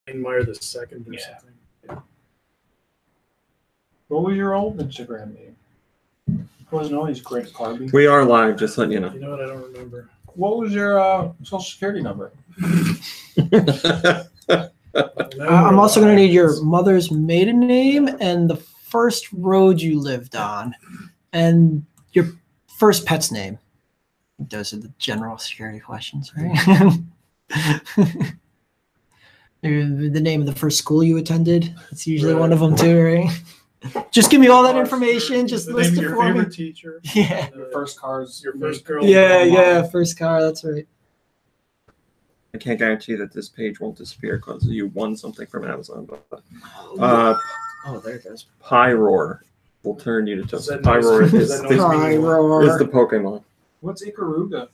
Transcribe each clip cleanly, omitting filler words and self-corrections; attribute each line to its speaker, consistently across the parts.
Speaker 1: Steinmeier the second or something. Yeah.
Speaker 2: What was your old Instagram name? Wasn't always Grant Carby.
Speaker 3: We are live, just letting you know.
Speaker 1: You know what? I don't remember.
Speaker 2: What was your social security number?
Speaker 4: I'm also going to need your mother's maiden name and the first road you lived on and your first pet's name. Those are the general security questions, right? The name of the first school you attended. That's usually one of them too, right? Just give me all that information. Just list it for me.
Speaker 1: Favorite teacher.
Speaker 4: Yeah.
Speaker 2: Your first car's
Speaker 1: Your first girl.
Speaker 4: Yeah, first car. That's right.
Speaker 3: I can't guarantee that this page won't disappear because you won something from Amazon. But,
Speaker 4: there it goes.
Speaker 3: Pyroar will turn you to toast.
Speaker 1: That
Speaker 3: Pyroar
Speaker 1: nice?
Speaker 3: is
Speaker 1: Is that
Speaker 3: the
Speaker 4: Pyroar.
Speaker 3: Pokemon.
Speaker 2: What's Ikaruga?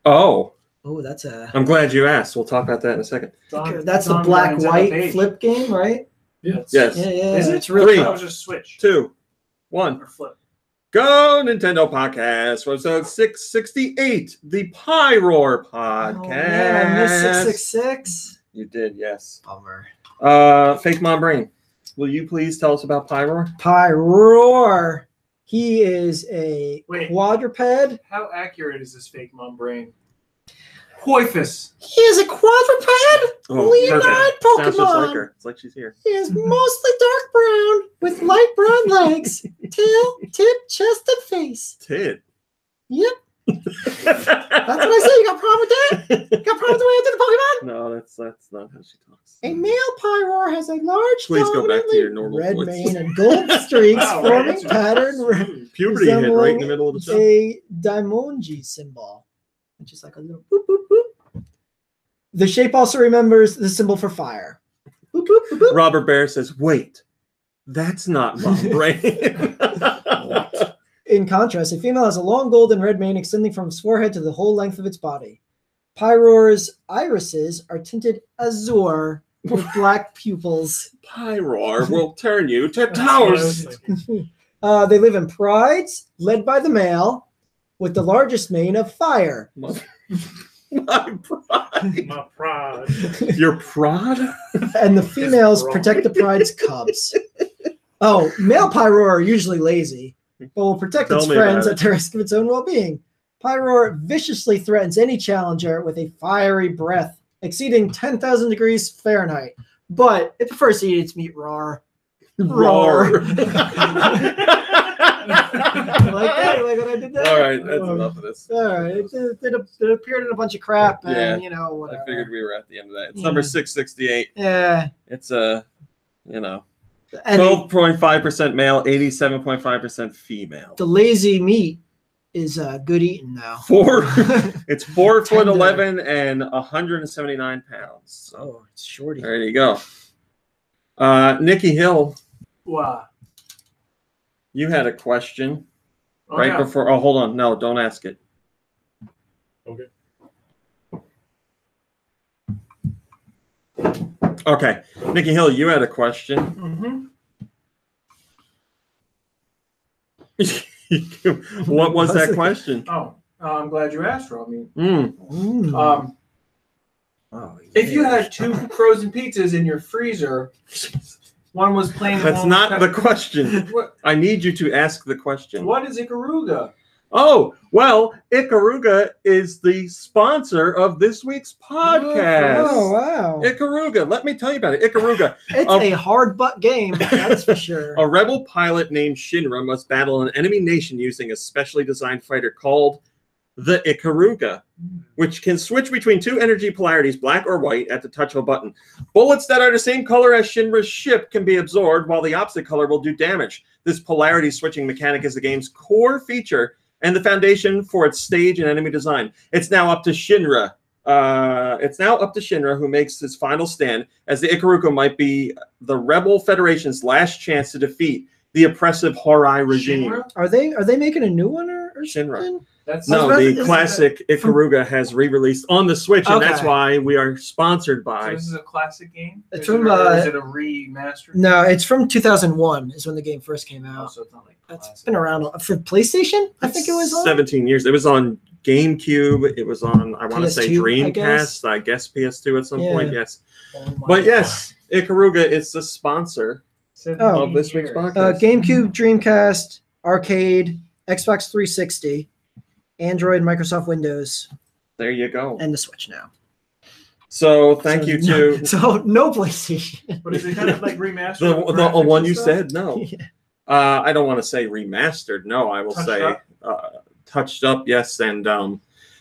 Speaker 3: Oh,
Speaker 4: That's a.
Speaker 3: I'm glad you asked. We'll talk about that in a second.
Speaker 4: That's the black-white flip game, right?
Speaker 1: Yes.
Speaker 3: Yes.
Speaker 4: Yeah.
Speaker 2: Is it?
Speaker 4: It's really
Speaker 3: Three.
Speaker 2: That was just Switch.
Speaker 3: 2, 1.
Speaker 2: Or flip.
Speaker 3: Go Nintendo Podcast, episode 668, the Pyroar Podcast.
Speaker 4: Oh, man, I missed 666.
Speaker 3: You did, yes.
Speaker 4: Bummer.
Speaker 3: Fake Mom Brain, will you please tell us about Pyroar?
Speaker 4: Pyroar. He is a quadruped.
Speaker 2: How accurate is this fake mom brain? Poifus.
Speaker 4: He is a quadruped leonine Pokemon.
Speaker 3: Sounds just like her. It's like she's here.
Speaker 4: He is mostly dark brown with light brown legs, tail, tip, chest, and face.
Speaker 3: Tit.
Speaker 4: Yep. That's what I say. You got a problem with that? Got a problem with the way I did the Pokemon?
Speaker 3: No, that's not how she talks.
Speaker 4: A male Pyroar has a large,
Speaker 3: Please go back to your normal
Speaker 4: red
Speaker 3: voice.
Speaker 4: mane and gold streaks forming pattern
Speaker 3: Puberty hit right in the middle of the show.
Speaker 4: a Daimonji symbol. It's just like a little boop, boop, boop. The shape also remembers the symbol for fire. Boop, boop, boop, boop.
Speaker 3: Robert Bear says, wait, that's not Mom Brain.
Speaker 4: In contrast, a female has a long golden red mane extending from its forehead to the whole length of its body. Pyroar's irises are tinted azure with black pupils.
Speaker 3: Pyroar will turn you to toast.
Speaker 4: They live in prides, led by the male, with the largest mane of fire.
Speaker 3: My pride.
Speaker 1: My pride.
Speaker 3: Your prod?
Speaker 4: And the females protect the pride's cubs. Oh, male Pyroar are usually lazy, but will protect its friends at the risk of its own well-being. Pyroar viciously threatens any challenger with a fiery breath exceeding 10,000 degrees Fahrenheit. But it prefers to eat its meat raw.
Speaker 3: Roar.
Speaker 4: Like that? Like what I did there?
Speaker 3: All right, that's enough of this.
Speaker 4: All right. It appeared in a bunch of crap, and whatever.
Speaker 3: I figured we were at the end of that. It's number 668.
Speaker 4: Yeah.
Speaker 3: It's 12.5% male, 87.5% female.
Speaker 4: The lazy meat is good eating now.
Speaker 3: It's 4'11" and 179 pounds.
Speaker 4: Oh, it's shorty.
Speaker 3: There you go. Nikki Hill.
Speaker 2: Wow.
Speaker 3: You had a question
Speaker 2: yeah.
Speaker 3: before. Oh, hold on. No, don't ask it. Okay. Nikki Hill, you had a question.
Speaker 2: Mm-hmm.
Speaker 3: What was that question?
Speaker 2: Oh, I'm glad you asked, Robbie. If you had 2 frozen pizzas in your freezer, one was plain.
Speaker 3: That's not the question. I need you to ask the question.
Speaker 2: What is Ikaruga?
Speaker 3: Oh, well, Ikaruga is the sponsor of this week's podcast.
Speaker 4: Oh, wow.
Speaker 3: Ikaruga. Let me tell you about it. Ikaruga.
Speaker 4: It's a hard butt game, that's for sure.
Speaker 3: A rebel pilot named Shinra must battle an enemy nation using a specially designed fighter called the Ikaruga, which can switch between 2 energy polarities, black or white, at the touch of a button. Bullets that are the same color as Shinra's ship can be absorbed, while the opposite color will do damage. This polarity switching mechanic is the game's core feature and the foundation for its stage and enemy design. It's now up to Shinra. Who makes his final stand, as the Ikaruga might be the Rebel Federation's last chance to defeat the oppressive Horai regime.
Speaker 2: Shinra?
Speaker 4: Are they making a new one or
Speaker 3: Shinra.
Speaker 4: something?
Speaker 3: The classic Ikaruga has re-released on the Switch, and that's why we are sponsored by.
Speaker 2: So this is a classic game?
Speaker 4: It's
Speaker 2: Is
Speaker 4: from,
Speaker 2: it a remaster?
Speaker 4: No, it's from 2001 is when the game first came out.
Speaker 2: So it's not like
Speaker 4: It's been around for PlayStation, I think it was on.
Speaker 3: 17 years. It was on GameCube. It was on, I want to say
Speaker 4: PS2,
Speaker 3: Dreamcast. I guess PS2 at some point. Yes.
Speaker 2: Oh my
Speaker 3: But yes, Ikaruga is the sponsor
Speaker 2: God.
Speaker 3: of this week's
Speaker 2: 17 years.
Speaker 3: podcast.
Speaker 4: GameCube, Dreamcast, Arcade, Xbox 360, Android, Microsoft Windows,
Speaker 3: There you go.
Speaker 4: and the Switch now.
Speaker 3: So thank you to
Speaker 4: So no PlayStation.
Speaker 1: But is it kind of like remastered?
Speaker 3: the
Speaker 1: graphics
Speaker 3: one
Speaker 1: and
Speaker 3: you
Speaker 1: stuff?
Speaker 3: said. No, I don't want to say remastered. No, I will
Speaker 1: Touched
Speaker 3: say
Speaker 1: up?
Speaker 3: touched up. Yes, and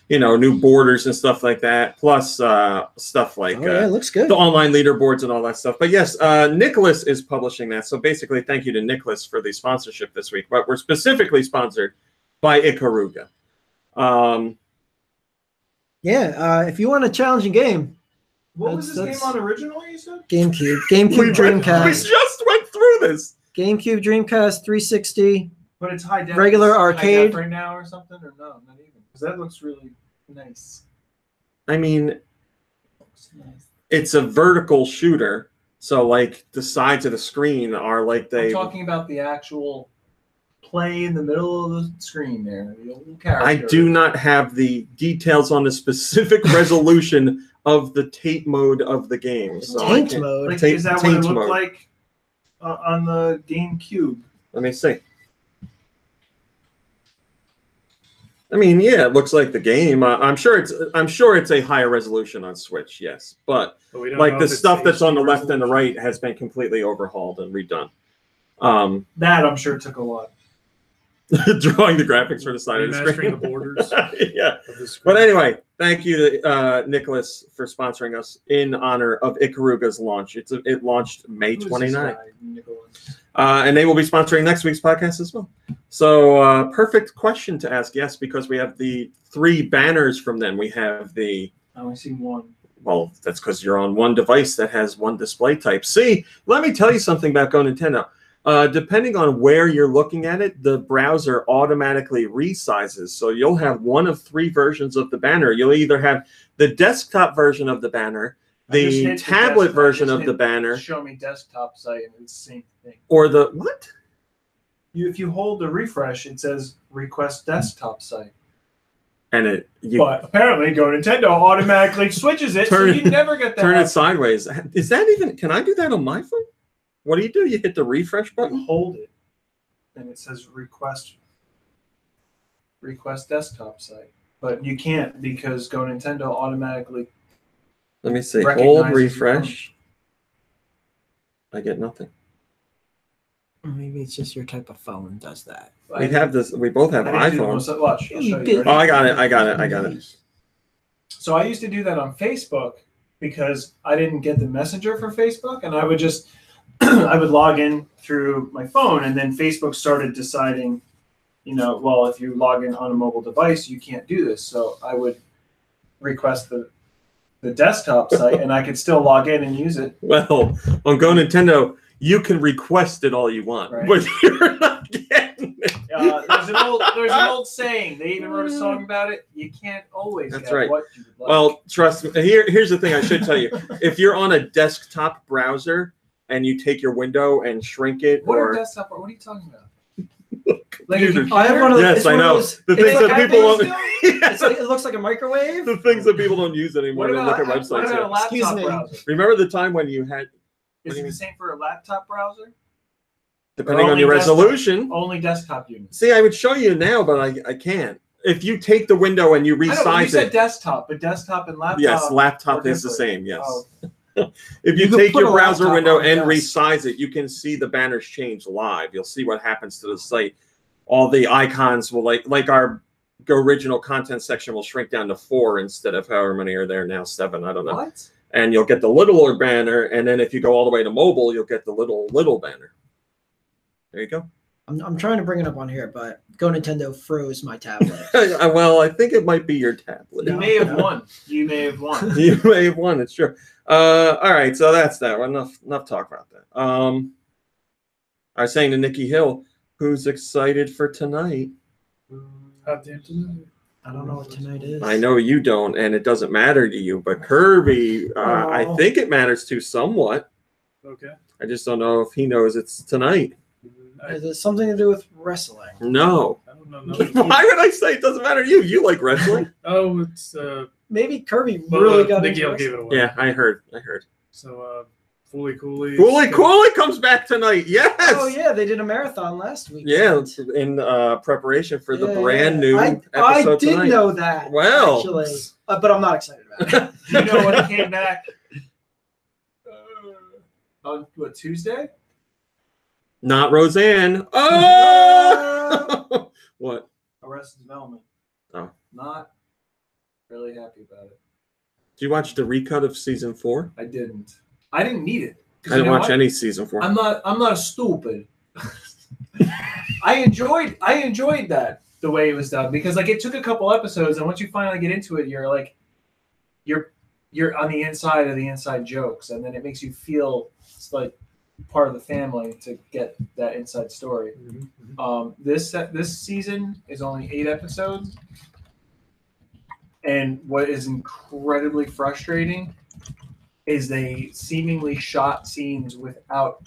Speaker 3: new borders and stuff like that. Plus stuff like
Speaker 4: Oh, yeah, it looks good.
Speaker 3: the online leaderboards and all that stuff. But yes, Nicholas is publishing that. So basically, thank you to Nicholas for the sponsorship this week. But we're specifically sponsored by Ikaruga.
Speaker 4: If you want a challenging game,
Speaker 1: What was this
Speaker 4: That's-
Speaker 1: game on originally, you said?
Speaker 4: GameCube,
Speaker 3: we
Speaker 4: Dreamcast,
Speaker 3: just went through this.
Speaker 4: GameCube, Dreamcast, 360.
Speaker 1: But it's high def.
Speaker 4: Regular
Speaker 1: high
Speaker 4: arcade?
Speaker 1: def right now or something? Or no, not even. Because that looks really nice.
Speaker 3: I mean,
Speaker 1: Looks nice.
Speaker 3: it's a vertical shooter, so like the sides of the screen are like
Speaker 2: I'm
Speaker 3: they.
Speaker 2: talking about the actual play in the middle of the screen there. The old character.
Speaker 3: I do not have the details on the specific resolution of the tape mode of the game. So I
Speaker 4: Taint
Speaker 3: can't-
Speaker 4: mode.
Speaker 1: Like,
Speaker 3: Taint-
Speaker 1: is that what
Speaker 3: taint
Speaker 1: it looked
Speaker 3: mode.
Speaker 1: like on the GameCube?
Speaker 3: Let me see. I mean, yeah, it looks like the game. I'm sure it's a higher resolution on Switch. Yes, but
Speaker 1: But we don't
Speaker 3: like
Speaker 1: know
Speaker 3: the
Speaker 1: if it's
Speaker 3: stuff that's on the
Speaker 1: HD
Speaker 3: left and the
Speaker 1: resolution.
Speaker 3: right has been completely overhauled and redone.
Speaker 1: That I'm sure took a lot.
Speaker 3: Drawing the graphics for the side of the
Speaker 1: Remastering
Speaker 3: screen.
Speaker 1: the borders
Speaker 3: Yeah.
Speaker 1: of the screen.
Speaker 3: But anyway, thank you to Nicholas for sponsoring us in honor of Ikaruga's launch. It launched May
Speaker 1: Who is this
Speaker 3: 29th.
Speaker 1: guy, Nicholas?
Speaker 3: And they will be sponsoring next week's podcast as well. So perfect question to ask, yes, because we have the 3 banners from them. We have
Speaker 1: I only see one.
Speaker 3: well, that's because you're on one device that has one display type. See, let me tell you something about GoNintendo. Depending on where you're looking at it, the browser automatically resizes. So you'll have one of 3 versions of the banner. You'll either have the desktop version of the banner,
Speaker 1: I just
Speaker 3: the
Speaker 1: hit
Speaker 3: tablet
Speaker 1: desktop-
Speaker 3: version
Speaker 1: I just
Speaker 3: of the
Speaker 1: hit
Speaker 3: banner,
Speaker 1: Show me desktop site, and it's the same thing.
Speaker 3: or the what?
Speaker 1: If you hold the refresh, it says request desktop site.
Speaker 3: And
Speaker 1: But apparently, GoNintendo automatically switches it,
Speaker 3: Turn
Speaker 1: so you never get that.
Speaker 3: turn it
Speaker 1: option.
Speaker 3: sideways. Is that even? Can I do that on my phone? What do? You hit the refresh button?
Speaker 1: Hold it, and it says request desktop site. But you can't because GoNintendo automatically.
Speaker 3: Let me see.
Speaker 1: Recognizes
Speaker 3: Hold
Speaker 1: your
Speaker 3: refresh. I get nothing.
Speaker 4: Maybe it's just your type of phone does that.
Speaker 3: We have this. We both have
Speaker 1: I didn't do the
Speaker 3: iPhones.
Speaker 1: most- Watch, I'll show you.
Speaker 4: Big-
Speaker 1: Ready?
Speaker 3: Oh, I got it.
Speaker 1: So I used to do that on Facebook because I didn't get the messenger for Facebook, and I would just I would log in through my phone, and then Facebook started deciding, well, if you log in on a mobile device, you can't do this. So I would request the desktop site, and I could still log in and use it.
Speaker 3: Well, on GoNintendo, you can request it all you want,
Speaker 1: Right.
Speaker 3: but you're not getting it.
Speaker 1: There's an old saying. They even wrote a song about it. You can't always
Speaker 3: That's
Speaker 1: get
Speaker 3: right.
Speaker 1: what you would like.
Speaker 3: Well, trust me. Here's the thing I should tell you. If you're on a desktop browser and you take your window and shrink it,
Speaker 1: what are
Speaker 3: or
Speaker 1: desktop? What are you talking about? Like a
Speaker 3: Computers.
Speaker 1: computer?
Speaker 4: I have one of those.
Speaker 3: Yes,
Speaker 4: it's
Speaker 3: I
Speaker 4: one of
Speaker 3: know.
Speaker 4: those-
Speaker 3: The
Speaker 4: it's
Speaker 3: things
Speaker 4: like
Speaker 3: that
Speaker 4: a-
Speaker 3: people don't.
Speaker 4: it's like, it looks like a microwave.
Speaker 3: The things that people don't use anymore
Speaker 1: What
Speaker 3: to look
Speaker 1: about,
Speaker 3: at
Speaker 1: what
Speaker 3: websites.
Speaker 1: about a
Speaker 3: at.
Speaker 1: laptop
Speaker 4: Excuse me.
Speaker 1: browser?
Speaker 3: Remember the time when you had,
Speaker 1: Is it the same for a laptop browser?
Speaker 3: depending on
Speaker 1: Only
Speaker 3: your
Speaker 1: desktop.
Speaker 3: resolution.
Speaker 1: Only desktop units.
Speaker 3: See, I would show you now, but I can't. If you take the window and you
Speaker 1: I know, but you
Speaker 3: resize
Speaker 1: said
Speaker 3: it,
Speaker 1: desktop, but desktop and laptop.
Speaker 3: yes, laptop
Speaker 1: are
Speaker 3: is the
Speaker 1: different.
Speaker 3: same. Yes.
Speaker 1: Oh.
Speaker 3: If
Speaker 4: You
Speaker 3: you
Speaker 4: can
Speaker 3: take
Speaker 4: put
Speaker 3: your
Speaker 4: a
Speaker 3: browser
Speaker 4: laptop
Speaker 3: window
Speaker 4: on
Speaker 3: and
Speaker 4: the desk.
Speaker 3: resize it, you can see the banners change live. You'll see what happens to the site. All the icons will like our Go original content section will shrink down to 4 instead of however many are there now, 7. I don't know.
Speaker 1: What?
Speaker 3: And you'll get the littler banner, and then if you go all the way to mobile, you'll get the little banner. There you go.
Speaker 4: I'm trying to bring it up on here, but GoNintendo froze my tablet.
Speaker 3: Well, I think it might be your tablet.
Speaker 1: You may have won. You may have won.
Speaker 3: You may have won. It's true. All right, so that's that. Enough talk about that. I was saying to Nikki Hill, who's excited for tonight?
Speaker 1: Hot damn tonight.
Speaker 4: I don't know what tonight is.
Speaker 3: I know you don't, and it doesn't matter to you, but Kirby, I
Speaker 4: Oh.
Speaker 3: think it matters to somewhat.
Speaker 1: Okay.
Speaker 3: I just don't know if he knows it's tonight.
Speaker 4: Is it something to do with wrestling?
Speaker 3: No.
Speaker 1: I don't
Speaker 5: no.
Speaker 3: Why would I say it doesn't matter to you? You like wrestling.
Speaker 5: Oh, it's
Speaker 4: Maybe Kirby really got
Speaker 5: Nick
Speaker 4: into
Speaker 5: Yale
Speaker 4: wrestling.
Speaker 5: gave it away.
Speaker 3: Yeah, I heard.
Speaker 5: So Fooly Cooley.
Speaker 3: Fooly Cooley comes back tonight. Yes.
Speaker 4: Oh yeah, they did a marathon last week.
Speaker 3: Yeah, in preparation for the brand new
Speaker 4: I
Speaker 3: episode
Speaker 4: did
Speaker 3: tonight.
Speaker 4: know that.
Speaker 3: Well.
Speaker 4: Actually, but I'm not excited about it.
Speaker 1: You know when it came back on what, Tuesday?
Speaker 3: Not Roseanne. Oh! What?
Speaker 1: Arrested Development.
Speaker 3: Oh.
Speaker 1: Not really happy about it.
Speaker 3: Did you watch the recut of season 4?
Speaker 1: I didn't. I didn't need it.
Speaker 3: I didn't watch any season 4.
Speaker 1: I'm not stupid. I enjoyed that the way it was done, because like it took a couple episodes, and once you finally get into it, you're like you're on the inside of the inside jokes, and then it makes you feel it's like part of the family to get that inside story. This season is only 8 episodes, and what is incredibly frustrating is they seemingly shot scenes without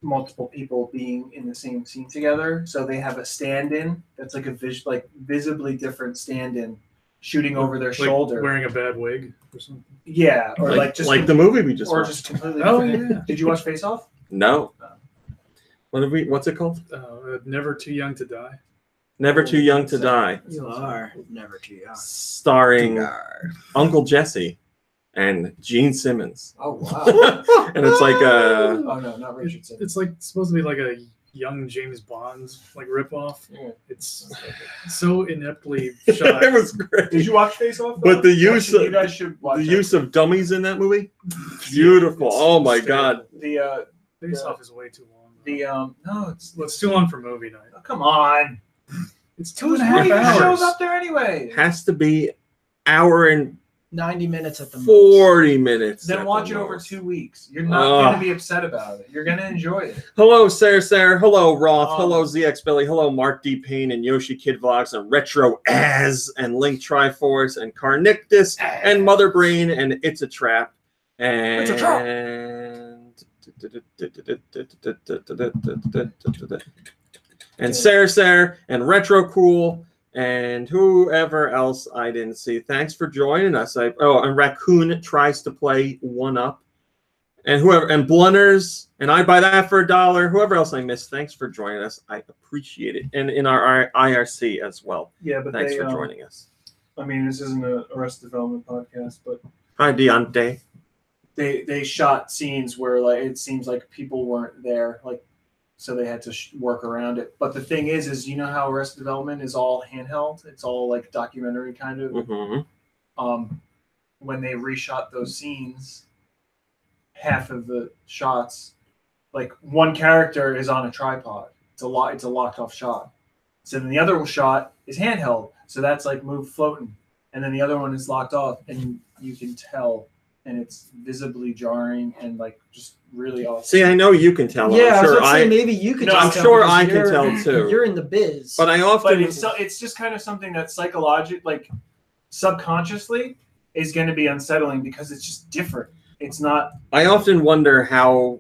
Speaker 1: multiple people being in the same scene together. So they have a stand-in that's like visibly different stand-in shooting over their shoulder,
Speaker 5: wearing a bad wig or something.
Speaker 1: Yeah, or like just
Speaker 3: the movie we just
Speaker 1: or
Speaker 3: watched.
Speaker 1: just completely.
Speaker 5: Oh
Speaker 1: different.
Speaker 5: yeah.
Speaker 1: Did you watch Face Off?
Speaker 3: No. What's it called?
Speaker 5: Never Too Young to Die.
Speaker 3: Never Too Young to Die.
Speaker 4: You are never too young.
Speaker 3: Starring Uncle Jesse and Gene Simmons.
Speaker 1: Oh wow!
Speaker 3: And it's like
Speaker 1: Oh no, not Richardson.
Speaker 5: It's like supposed to be like a young James Bond like ripoff.
Speaker 1: Yeah.
Speaker 5: It's so ineptly shot.
Speaker 3: It was great.
Speaker 1: Did you watch Face Off?
Speaker 3: But the use
Speaker 1: you guys should watch
Speaker 3: the use of dummies in that movie, beautiful. Oh my god.
Speaker 1: The
Speaker 5: Face Off is way too long.
Speaker 1: no, it's
Speaker 5: too long for movie night.
Speaker 1: oh, come on.
Speaker 5: It's 2.5
Speaker 1: Shows
Speaker 5: hours.
Speaker 1: up there anyway.
Speaker 3: Has to be hour and
Speaker 4: 90 minutes at the most.
Speaker 3: 40 minutes.
Speaker 1: Then
Speaker 3: at
Speaker 1: watch
Speaker 3: the
Speaker 1: it over
Speaker 3: most.
Speaker 1: 2 weeks. You're not going to be upset about it. You're going to enjoy it.
Speaker 3: Hello, Sarah. Hello, Roth. Hello, ZX Billy. Hello, Mark D. Payne and Yoshi Kid Vlogs and Retro Az and Link Triforce and Carnictus and Mother Brain and It's a Trap. And
Speaker 1: It's a Trap.
Speaker 3: And Sarah and Retro Cool and whoever else I didn't see. Thanks for joining us. And Raccoon tries to play 1-Up. And whoever, and Blunners, and I buy that for $1. Whoever else I missed, thanks for joining us. I appreciate it. And in our IRC as well.
Speaker 1: Yeah, but
Speaker 3: Thanks for joining us.
Speaker 1: I mean, this isn't a Arrested Development podcast, but
Speaker 3: Hi, Deontay.
Speaker 1: they shot scenes where like it seems like people weren't there, like so they had to work around it. But the thing is you know how Arrested Development is all handheld? It's all like documentary kind of.
Speaker 3: Mm-hmm.
Speaker 1: When they reshot those scenes, half of the shots, like one character is on a tripod. It's a locked off shot. So then the other shot is handheld. So that's like move floating. And then the other one is locked off, and you can tell, and it's visibly jarring and like just really awesome.
Speaker 3: See, I know you can tell.
Speaker 4: Yeah,
Speaker 3: I'm sure
Speaker 4: I was saying maybe you could.
Speaker 1: No,
Speaker 3: I'm
Speaker 4: just
Speaker 3: sure
Speaker 4: tell
Speaker 3: I
Speaker 4: because
Speaker 3: can tell too.
Speaker 4: You're in the biz.
Speaker 3: But I
Speaker 1: But
Speaker 3: often
Speaker 1: it's just kind of something that psychologically, like subconsciously, is going to be unsettling because it's just different. It's not.
Speaker 3: I often wonder how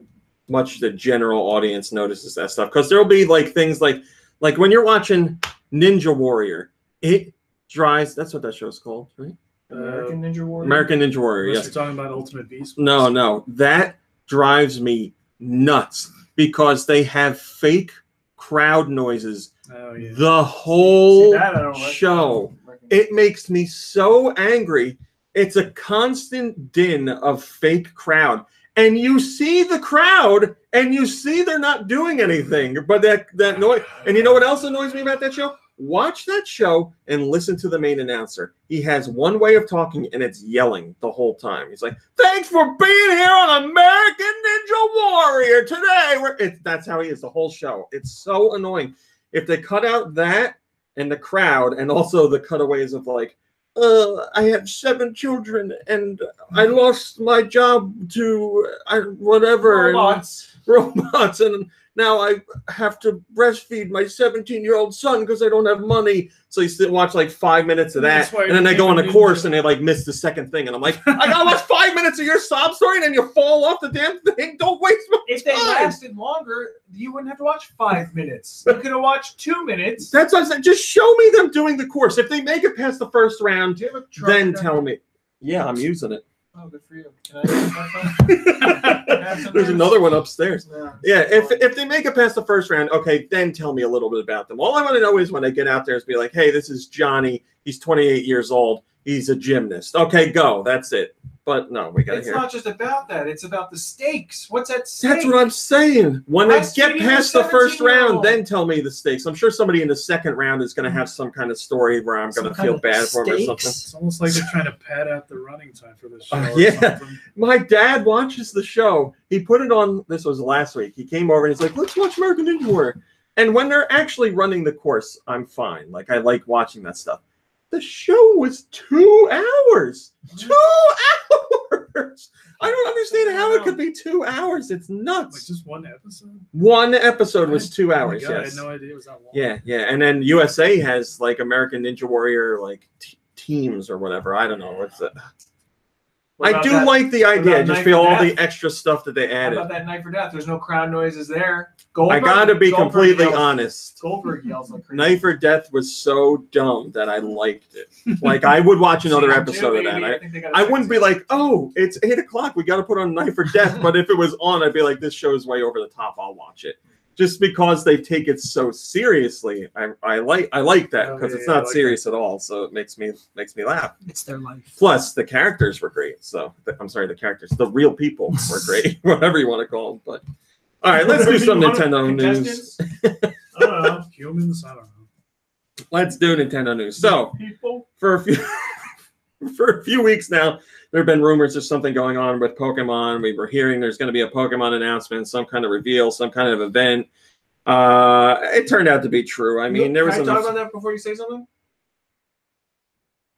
Speaker 3: much the general audience notices that stuff, because there'll be like things like when you're watching Ninja Warrior, it drives. That's what that show's called, right?
Speaker 1: American Ninja Warrior.
Speaker 3: American Ninja Warrior.
Speaker 5: Unless
Speaker 3: Yes.
Speaker 5: you're talking about Ultimate Beast.
Speaker 3: No, that drives me nuts because they have fake crowd noises
Speaker 5: Oh yeah.
Speaker 3: the whole
Speaker 1: See, that I don't
Speaker 3: show.
Speaker 1: recognize.
Speaker 3: It makes me so angry. It's a constant din of fake crowd. And you see the crowd and you see they're not doing anything. But that noise, and you know what else annoys me about that show? Watch that show and listen to the main announcer. He has one way of talking and it's yelling the whole time. He's like, "Thanks for being here on American Ninja Warrior today." That's how he is the whole show. It's so annoying. If they cut out that and the crowd and also the cutaways of like, I have 7 children and I lost my job to whatever.
Speaker 1: Robots.
Speaker 3: robots, and now I have to breastfeed my 17-year-old son because I don't have money. So you still watch like 5 minutes of that, and then they go on a course and they like miss the second thing, and I'm like, I gotta watch 5 minutes of your sob story, and then you fall off the damn thing. Don't waste my time.
Speaker 2: If they lasted longer, you wouldn't have to watch 5 minutes. You could have watched 2 minutes.
Speaker 3: That's what I'm saying. Just show me them doing the course. If they make it past the first round, then tell me. Yeah, I'm using it.
Speaker 2: Oh, good for you. Can I have some?
Speaker 3: There's another one upstairs.
Speaker 2: Yeah,
Speaker 3: if they make it past the first round, okay, then tell me a little bit about them. All I want to know is when they get out there is be like, hey, this is Johnny. He's 28 years old. He's a gymnast. Okay, go. That's it. But no, we got to
Speaker 2: It's
Speaker 3: hear.
Speaker 2: not just about that. It's about the stakes. What's at stake?
Speaker 3: That's what I'm saying. When they get
Speaker 2: Breastfeeding
Speaker 3: past
Speaker 2: a
Speaker 3: the first
Speaker 2: 17-year-old.
Speaker 3: round, then tell me the stakes. I'm sure somebody in the second round is going to have some kind of story where I'm going to feel bad for them or something.
Speaker 5: It's almost like they're trying to pad out the running time for this show.
Speaker 3: Yeah. My dad watches the show. He put it on. This was last week. He came over and he's like, let's watch American Ninja Warrior. And when they're actually running the course, I'm fine. Like, I like watching that stuff. The show was 2 hours. 2 hours. I don't understand how it could be 2 hours. It's nuts.
Speaker 5: Like just one episode?
Speaker 3: One episode was 2 hours.
Speaker 5: Oh my God,
Speaker 3: Yes.
Speaker 5: I had no idea it was that long.
Speaker 3: Yeah, yeah. And then USA has like American Ninja Warrior like teams or whatever. I don't know. What's that? I do like the idea. I just feel all the extra stuff that they
Speaker 2: How
Speaker 3: added.
Speaker 2: about that Knife or Death? There's no crowd noises there.
Speaker 3: I gotta be completely
Speaker 2: yells,
Speaker 3: honest.
Speaker 2: Goldberg yells like crazy.
Speaker 3: Knife or Death was so dumb that I liked it. Like I would watch another
Speaker 2: Season
Speaker 3: episode
Speaker 2: 2,
Speaker 3: of that.
Speaker 2: maybe. think they got a
Speaker 3: I wouldn't be
Speaker 2: second
Speaker 3: like, oh, it's 8 o'clock. We got to put on Knife or Death. But if it was on, I'd be like, this show is way over the top. I'll watch it. Just because they take it so seriously, I like that because it's not serious at all. So it makes me laugh.
Speaker 4: It's their life.
Speaker 3: Plus, the characters were great. So I'm sorry, the characters, the real people were great, whatever you want to call them. But all right, let's do some Nintendo news.
Speaker 2: I don't know.
Speaker 5: Humans, I don't know.
Speaker 3: Let's do Nintendo news. So
Speaker 2: People.
Speaker 3: for a few weeks now, there have been rumors of something going on with Pokemon. We were hearing there's going to be a Pokemon announcement, some kind of reveal, some kind of event. It turned out to be true. I mean, there was
Speaker 2: Can I talk about that before you say something?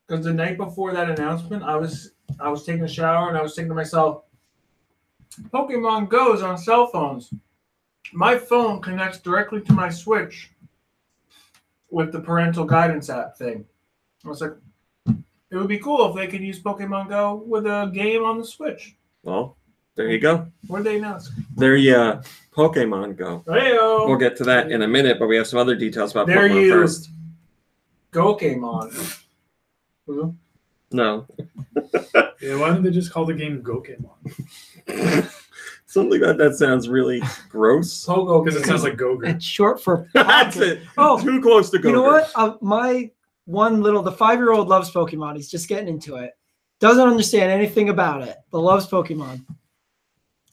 Speaker 2: Because the night before that announcement, I was taking a shower and I was thinking to myself, Pokemon Go's on cell phones. My phone connects directly to my Switch with the parental guidance app thing. I was like, it would be cool if they could use Pokemon Go with a game on the Switch.
Speaker 3: Well, there you go.
Speaker 2: What did they announce?
Speaker 3: There you Pokemon Go.
Speaker 2: Hey-o.
Speaker 3: We'll get to that in a minute, but we have some other details about
Speaker 2: There
Speaker 3: Pokemon
Speaker 2: you
Speaker 3: first.
Speaker 2: Gokemon. Who?
Speaker 3: No.
Speaker 5: Yeah, why don't they just call the game Gokemon?
Speaker 3: Something about that sounds really gross.
Speaker 2: Pogo.
Speaker 5: Because it sounds like Gogurt.
Speaker 4: It's short for
Speaker 3: That's
Speaker 4: pocket.
Speaker 3: it.
Speaker 4: Oh,
Speaker 3: Too close to go.
Speaker 4: you know what? My the 5-year-old loves Pokemon. He's just getting into it. Doesn't understand anything about it, but loves Pokemon.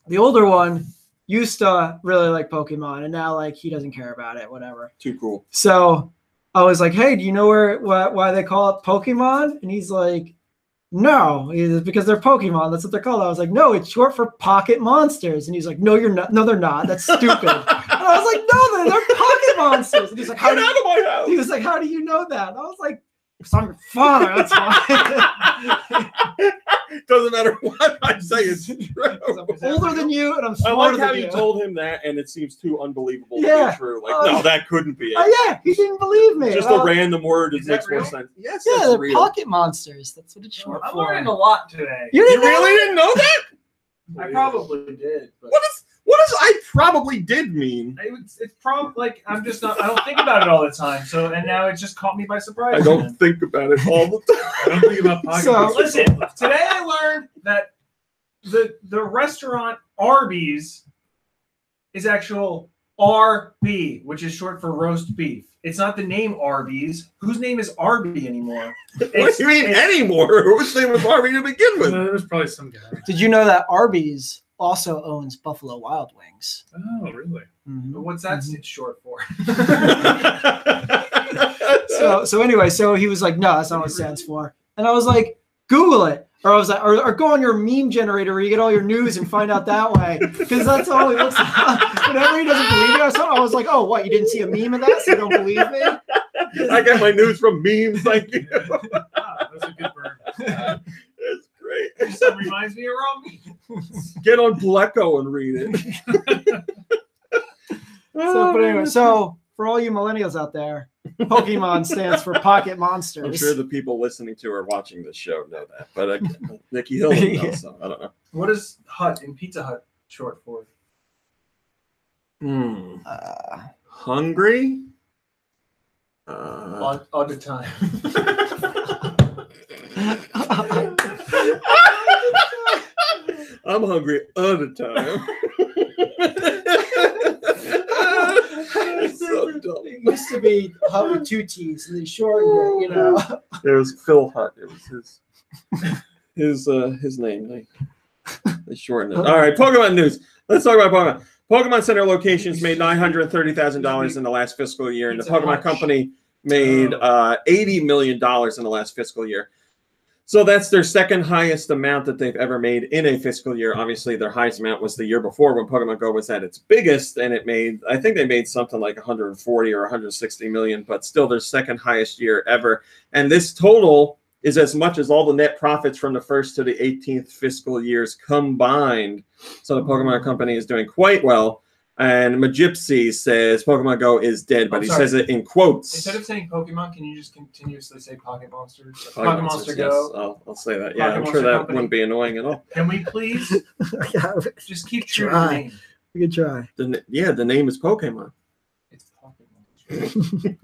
Speaker 4: The older one used to really like Pokemon, and now like he doesn't care about it. Whatever.
Speaker 3: Too cool.
Speaker 4: So I was like, "Hey, do you know why they call it Pokemon?" And he's like, "No, it's because they're Pokemon. That's what they're called." I was like, "No, it's short for pocket monsters." And he's like, "No, you're not. No, they're not. That's stupid." And I was like, "No, they're pocket monsters." And he's like,
Speaker 3: Get out of my house.
Speaker 4: He was like, "How do you know that?" And I was like, "Because I'm your father. That's why."
Speaker 3: Doesn't matter what I say, it's true.
Speaker 4: I'm older than you, and I'm
Speaker 3: I
Speaker 4: smarter
Speaker 3: like how
Speaker 4: than
Speaker 3: you
Speaker 4: you.
Speaker 3: told him that, and it seems too unbelievable to
Speaker 4: Yeah.
Speaker 3: be true. Like, no, that couldn't be it.
Speaker 4: Oh yeah, he didn't believe me.
Speaker 3: Just
Speaker 4: Well,
Speaker 3: a random word. It
Speaker 2: Is that
Speaker 3: makes more
Speaker 2: real?
Speaker 3: sense. Yes,
Speaker 4: yeah,
Speaker 3: that's
Speaker 4: they're
Speaker 3: real.
Speaker 4: pocket monsters. That's what it's short
Speaker 2: I'm
Speaker 4: for.
Speaker 2: learning a lot today.
Speaker 4: You
Speaker 3: You
Speaker 4: didn't know
Speaker 3: really
Speaker 4: that?
Speaker 3: didn't know that?
Speaker 2: I probably did. But
Speaker 3: What does I probably did mean?
Speaker 2: it's probably like I don't think about it all the time. So and now it just caught me by surprise.
Speaker 3: I don't think about it all the time.
Speaker 5: I don't think about pocket
Speaker 4: So-
Speaker 5: monsters.
Speaker 2: Listen, today I learned that the restaurant Arby's is actual RB, which is short for roast beef. It's not the name Arby's. Whose name is Arby anymore?
Speaker 3: What do you mean anymore? Whose name was Barbie to begin with?
Speaker 5: There was probably some guy.
Speaker 4: Did you know that Arby's also owns Buffalo Wild Wings?
Speaker 5: Oh, really?
Speaker 2: What's that short for?
Speaker 4: So anyway, so he was like, "No, that's not what it stands for." And I was like, "Google it," or I was like, "Or go on your meme generator where you get all your news and find out that way," because that's all he looks like. Whenever he doesn't believe me or something, I was like, "Oh, what? You didn't see a meme of that, so you don't believe me?"
Speaker 3: I get my news from memes. Thank you.
Speaker 5: Wow, that's a good burn.
Speaker 3: That's great.
Speaker 1: That reminds me of Romy.
Speaker 3: Get on Blacko and read it.
Speaker 4: But anyway, so for all you millennials out there, Pokemon stands for Pocket Monsters.
Speaker 3: I'm sure the people listening to or watching this show know that, but Nikki Hill doesn't know, so I don't know.
Speaker 1: What is Hut in Pizza Hut short for?
Speaker 3: Hungry?
Speaker 1: All the time.
Speaker 3: I'm hungry all the time. That's so dumb.
Speaker 4: It used to be Hut with 2 T's, and they shortened it, you know.
Speaker 3: It was Phil Hutt. It was his name. They shortened it. All right, Pokemon news. Let's talk about Pokemon. Pokemon Center locations made $930,000 in the last fiscal year, and the Pokemon Company made $80 million in the last fiscal year. So that's their second highest amount that they've ever made in a fiscal year. Obviously, their highest amount was the year before when Pokemon Go was at its biggest, and I think they made something like 140 or 160 million, but still their second highest year ever. And this total is as much as all the net profits from the 1st to the 18th fiscal years combined. So the Pokemon Company is doing quite well. And Magypsy says Pokemon Go is dead, but he says it in quotes.
Speaker 1: Instead of saying Pokemon, can you just continuously say Pocket Monsters?
Speaker 3: Pocket
Speaker 1: Monster
Speaker 3: yes,
Speaker 1: Go.
Speaker 3: I'll say that. Yeah,
Speaker 1: Pocket
Speaker 3: I'm sure
Speaker 1: Monster
Speaker 3: that
Speaker 1: Company.
Speaker 3: wouldn't be annoying at all.
Speaker 1: Can we please just keep true to the name?
Speaker 4: We can try.
Speaker 3: The name is Pokemon.
Speaker 1: It's Pocket Monsters.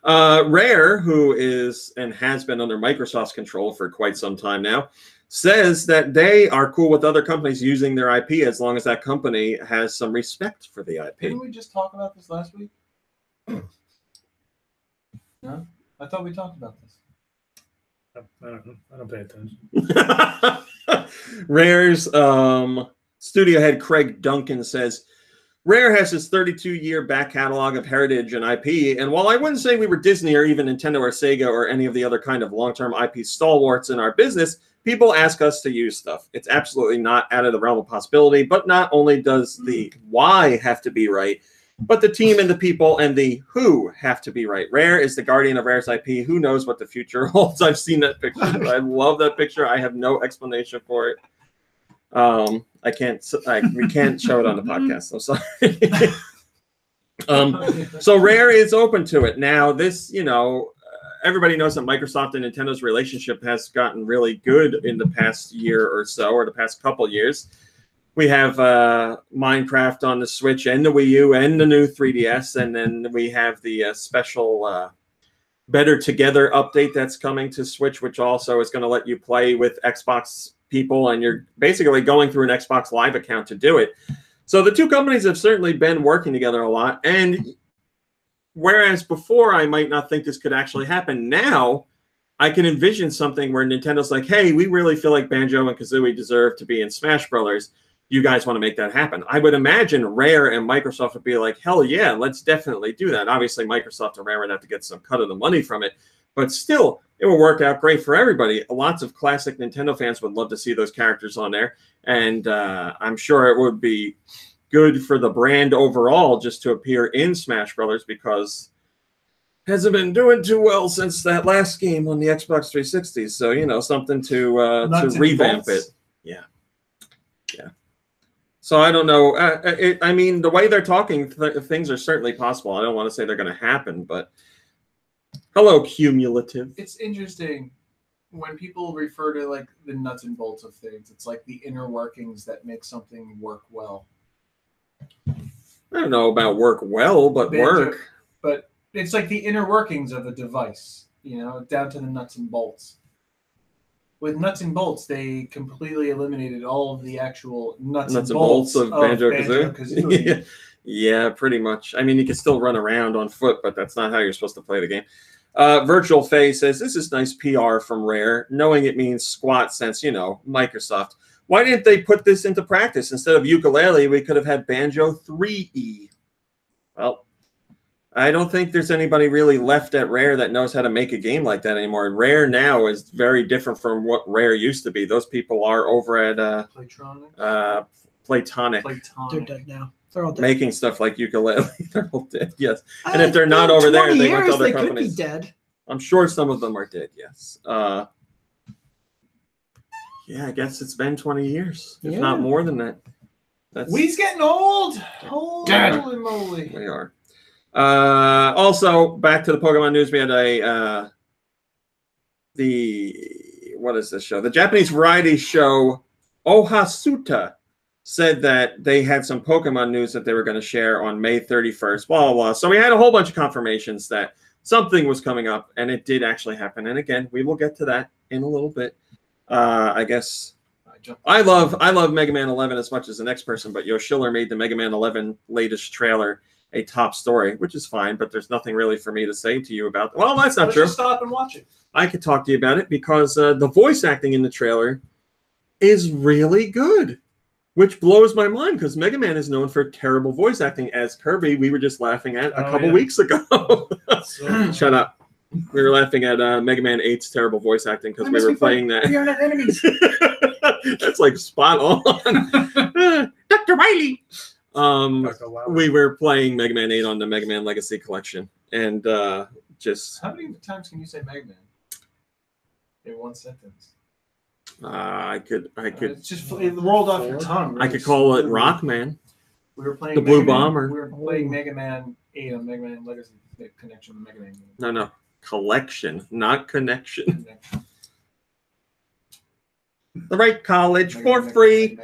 Speaker 3: Rare, who is and has been under Microsoft's control for quite some time now, says that they are cool with other companies using their IP as long as that company has some respect for the IP.
Speaker 1: Didn't we just talk about this last week? No? I thought we talked about this.
Speaker 5: I don't pay attention.
Speaker 3: Rare's studio head Craig Duncan says, Rare has its 32-year back catalog of heritage and IP, and while I wouldn't say we were Disney or even Nintendo or Sega or any of the other kind of long-term IP stalwarts in our business, people ask us to use stuff. It's absolutely not out of the realm of possibility, but not only does the why have to be right, but the team and the people and the who have to be right. Rare is the guardian of Rare's IP. Who knows what the future holds? I've seen that picture. I love that picture. I have no explanation for it. We can't show it on the podcast. I'm sorry. So Rare is open to it. Now, this, everybody knows that Microsoft and Nintendo's relationship has gotten really good in the past year or so, or the past couple years. We have Minecraft on the Switch and the Wii U and the new 3DS, and then we have the special Better Together update that's coming to Switch, which also is going to let you play with Xbox people, and you're basically going through an Xbox Live account to do it. So the two companies have certainly been working together a lot, and whereas before I might not think this could actually happen, now I can envision something where Nintendo's like, hey, we really feel like Banjo and Kazooie deserve to be in Smash Brothers. You guys want to make that happen? I would imagine Rare and Microsoft would be like, hell yeah, let's definitely do that. Obviously, Microsoft and Rare would have to get some cut of the money from it, but still, it will work out great for everybody. Lots of classic Nintendo fans would love to see those characters on there, and I'm sure it would be good for the brand overall just to appear in Smash Brothers, because it hasn't been doing too well since that last game on the Xbox 360. So, something to revamp it. Yeah. So I don't know. I mean, the way they're talking, things are certainly possible. I don't want to say they're going to happen, but hello, cumulative.
Speaker 1: It's interesting when people refer to like the nuts and bolts of things. It's like the inner workings that make something work well.
Speaker 3: I don't know about work well, but work.
Speaker 1: But it's like the inner workings of a device, down to the nuts and bolts. With nuts and bolts, they completely eliminated all of the actual nuts and bolts
Speaker 3: of Banjo-Kazooie. Yeah, pretty much. I mean, you can still run around on foot, but that's not how you're supposed to play the game. Virtual Face says, this is nice PR from Rare, knowing it means squat since, Microsoft. Why didn't they put this into practice? Instead of ukulele, we could have had Banjo 3E. Well, I don't think there's anybody really left at Rare that knows how to make a game like that anymore. Rare now is very different from what Rare used to be. Those people are over at Platonic.
Speaker 4: They're dead now. They're all dead.
Speaker 3: Making stuff like ukulele. They're all dead, yes. And if they're not over there, they went to other companies.
Speaker 4: Could be dead.
Speaker 3: I'm sure some of them are dead, yes. Yeah, I guess it's been 20 years, if
Speaker 4: Yeah.
Speaker 3: not more than that.
Speaker 1: We's getting old.
Speaker 2: Dad.
Speaker 1: Holy moly.
Speaker 3: We are. Also, back to the Pokemon news, we had what is this show? The Japanese variety show Ohasuta said that they had some Pokemon news that they were going to share on May 31st, blah, blah, blah. So we had a whole bunch of confirmations that something was coming up, and it did actually happen. And again, we will get to that in a little bit. I guess I love Mega Man 11 as much as the next person, but Yoshiller made the Mega Man 11 latest trailer a top story, which is fine, but there's nothing really for me to say to you about. Well, that's not true.
Speaker 1: Just stop and watch it.
Speaker 3: I could talk to you about it because the voice acting in the trailer is really good, which blows my mind because Mega Man is known for terrible voice acting. As Kirby, we were just laughing at a couple weeks ago. Shut up. We were laughing at Mega Man 8's terrible voice acting because we were playing that.
Speaker 1: We are not enemies.
Speaker 3: That's like spot on. Dr. Wily. We were playing Mega Man 8 on the Mega Man Legacy Collection, and just
Speaker 1: how many times can you say Mega Man in one sentence?
Speaker 3: I could.
Speaker 1: It's just it rolled off your tongue. Really.
Speaker 3: I could call it Rockman.
Speaker 1: We were playing
Speaker 3: the Blue Bomber.
Speaker 1: We were playing Mega Man 8 on Mega Man Legacy Connection with Mega Man.
Speaker 3: No, collection, not connection. The right college for free.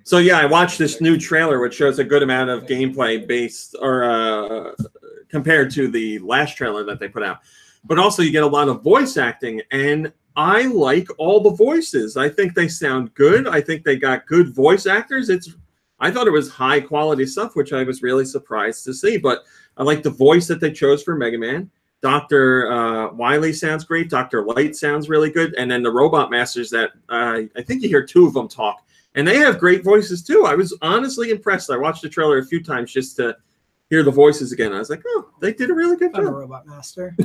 Speaker 3: So yeah, I watched this new trailer, which shows a good amount of gameplay based or compared to the last trailer that they put out. But also you get a lot of voice acting, and I like all the voices. I think they sound good. I think they got good voice actors. I thought it was high quality stuff, which I was really surprised to see. But I like the voice that they chose for Mega Man. Dr. Wily sounds great. Dr. Light sounds really good. And then the Robot Masters that I think you hear two of them talk. And they have great voices too. I was honestly impressed. I watched the trailer a few times just to hear the voices again. I was like, oh, they did a really good
Speaker 4: I'm a
Speaker 3: job.
Speaker 4: Robot Master.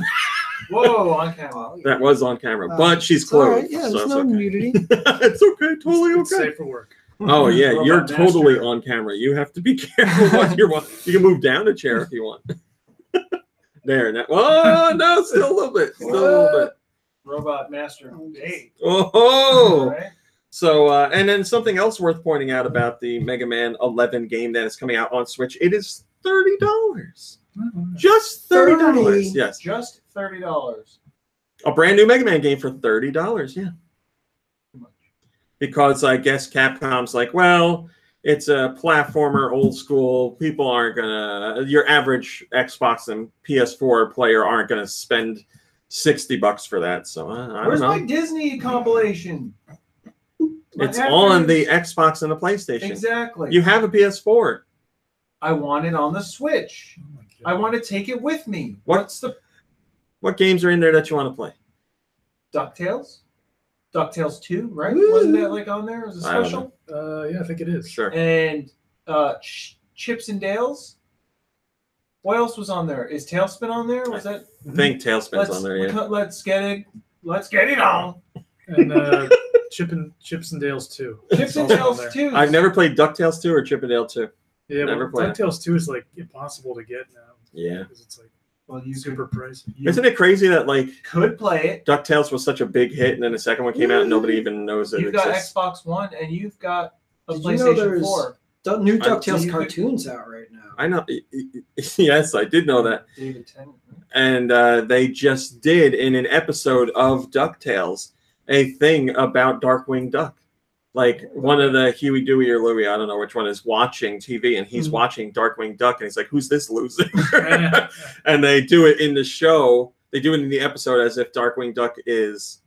Speaker 1: Whoa, on camera.
Speaker 3: That was on camera, but she's clothed.
Speaker 4: Right. Yeah,
Speaker 3: so
Speaker 4: there's
Speaker 3: it's
Speaker 4: no
Speaker 3: okay.
Speaker 4: nudity.
Speaker 3: It's okay, totally okay.
Speaker 5: It's safe for work.
Speaker 3: Oh yeah,
Speaker 1: Robot
Speaker 3: you're
Speaker 1: Master.
Speaker 3: totally on camera. You have to be careful what you're watching. You can move down a chair if you want. There, now. Oh no, still a little bit. Still a little bit.
Speaker 1: Robot Master 8.
Speaker 3: Oh.
Speaker 1: Right?
Speaker 3: So, and then something else worth pointing out about the Mega Man 11 game that is coming out on Switch. It is $30. Just $30. Yes.
Speaker 1: Just $30.
Speaker 3: A brand new Mega Man game for $30. Yeah. Because I guess Capcom's like, well, it's a platformer, old school. People aren't gonna. Your average Xbox and PS4 player aren't gonna spend $60 for that. So I don't
Speaker 1: Where's
Speaker 3: know.
Speaker 1: my Disney compilation?
Speaker 3: It's on the Xbox and the PlayStation.
Speaker 1: Exactly.
Speaker 3: You have a PS4.
Speaker 1: I want it on the Switch. I want to take it with me.
Speaker 3: What games are in there that you want to play?
Speaker 1: DuckTales? DuckTales 2, right?
Speaker 4: Woo.
Speaker 1: Wasn't that like on there as a
Speaker 3: I don't
Speaker 1: special?
Speaker 5: Yeah, I think it is.
Speaker 3: Sure.
Speaker 1: And Chips and Dales? What else was on there? Is Tailspin on there? Was that?
Speaker 3: I think Tailspin's on there, yeah.
Speaker 1: Let's get it. Let's get it on.
Speaker 5: And Chips and Dales 2.
Speaker 1: Chips and Dales 2.
Speaker 3: I've never played DuckTales 2 or Chip and Dale 2.
Speaker 5: Yeah,
Speaker 3: Never
Speaker 5: well,
Speaker 3: played.
Speaker 5: DuckTales 2 is like impossible to get now.
Speaker 3: Yeah.
Speaker 5: Because it's like
Speaker 1: you
Speaker 5: super pricey.
Speaker 3: Isn't it crazy that like
Speaker 1: could play it.
Speaker 3: DuckTales was such a big hit and then the second one came out and nobody even knows it
Speaker 1: You've got
Speaker 3: exists?
Speaker 1: Xbox One and you've got a
Speaker 4: Did you know
Speaker 1: PlayStation
Speaker 4: there's
Speaker 1: 4.
Speaker 4: New DuckTales
Speaker 1: you-
Speaker 4: cartoons out right now?
Speaker 3: I know. Yes, I did know that.
Speaker 1: David Tennant.
Speaker 3: And they just did in an episode of DuckTales a thing about Darkwing Duck. Like one of the Huey, Dewey, or Louie, I don't know which one, is watching TV and he's watching Darkwing Duck and he's like, who's this loser? And they do it in the show. They do it in the episode as if Darkwing Duck is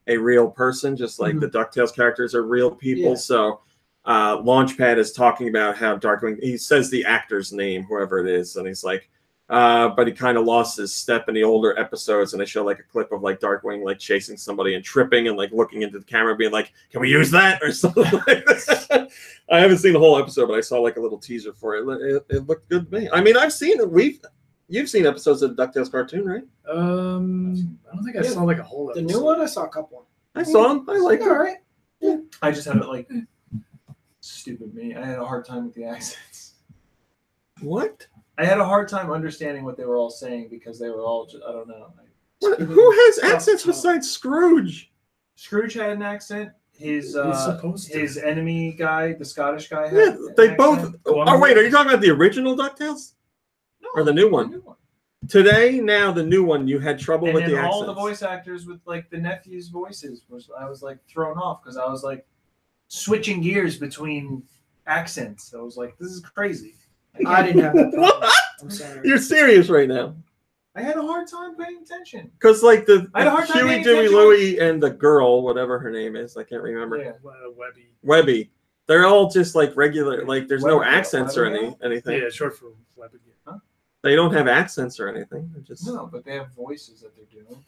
Speaker 3: a real person, just like the DuckTales characters are real people.
Speaker 4: Yeah.
Speaker 3: So Launchpad is talking about how Darkwing, he says the actor's name, whoever it is, and he's like, but he kind of lost his step in the older episodes, and they show like a clip of like Darkwing like chasing somebody and tripping and like looking into the camera being like, can we use that or something like that. I haven't seen the whole episode, but I saw like a little teaser for it. It looked good to me. I mean, I've seen it. You've seen episodes of the DuckTales cartoon, right?
Speaker 5: I don't think I saw like a whole
Speaker 4: The
Speaker 5: episode.
Speaker 4: new one, I saw a couple.
Speaker 3: I saw them. I like
Speaker 4: All
Speaker 3: them.
Speaker 4: right. Yeah.
Speaker 1: I just had it like stupid me. I had a hard time with the accents.
Speaker 3: What?
Speaker 1: I had a hard time understanding what they were all saying because they were all just, I don't know.
Speaker 3: Who has accents besides Scrooge?
Speaker 1: Scrooge had an accent. His
Speaker 5: supposed to.
Speaker 1: his enemy guy, the Scottish guy, had
Speaker 3: Yeah,
Speaker 1: an
Speaker 3: they both.
Speaker 1: accent.
Speaker 3: Oh wait, are you talking about the original DuckTales
Speaker 1: No,
Speaker 3: or the new one? Today, now the new one, you had trouble
Speaker 1: And
Speaker 3: with
Speaker 1: then
Speaker 3: the
Speaker 1: all
Speaker 3: accents.
Speaker 1: the voice actors with like the nephew's voices I was like thrown off because I was like switching gears between accents. I was like, this is crazy.
Speaker 4: I didn't have that problem.
Speaker 3: What?
Speaker 4: I'm sorry.
Speaker 3: You're serious right now?
Speaker 1: I had a hard time paying attention.
Speaker 3: Because like the
Speaker 1: I had a hard time
Speaker 3: Huey,
Speaker 1: paying
Speaker 3: Dewey,
Speaker 1: attention.
Speaker 3: Louie, and the girl, whatever her name is, I can't remember.
Speaker 1: Yeah.
Speaker 5: Webby.
Speaker 3: Webby. They're all just like regular, like there's no
Speaker 1: Webby,
Speaker 3: accents or
Speaker 1: Webby?
Speaker 3: anything.
Speaker 5: Yeah, short for Webby.
Speaker 3: They don't have accents or anything. They're just
Speaker 1: No, but they have voices that they're doing.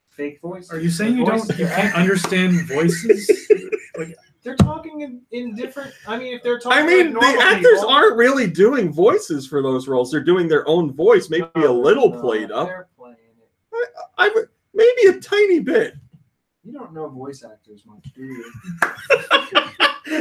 Speaker 1: Fake voices.
Speaker 5: Are you saying you
Speaker 1: Voices.
Speaker 5: can't understand voices?
Speaker 1: They're talking in different. I mean, if they're talking.
Speaker 3: I mean,
Speaker 1: like
Speaker 3: the
Speaker 1: normal
Speaker 3: actors
Speaker 1: people,
Speaker 3: aren't really doing voices for those roles. They're doing their own voice, maybe a little
Speaker 1: No,
Speaker 3: played up.
Speaker 1: They're playing it.
Speaker 3: Maybe a tiny bit.
Speaker 1: You don't know voice actors much, do you?
Speaker 3: I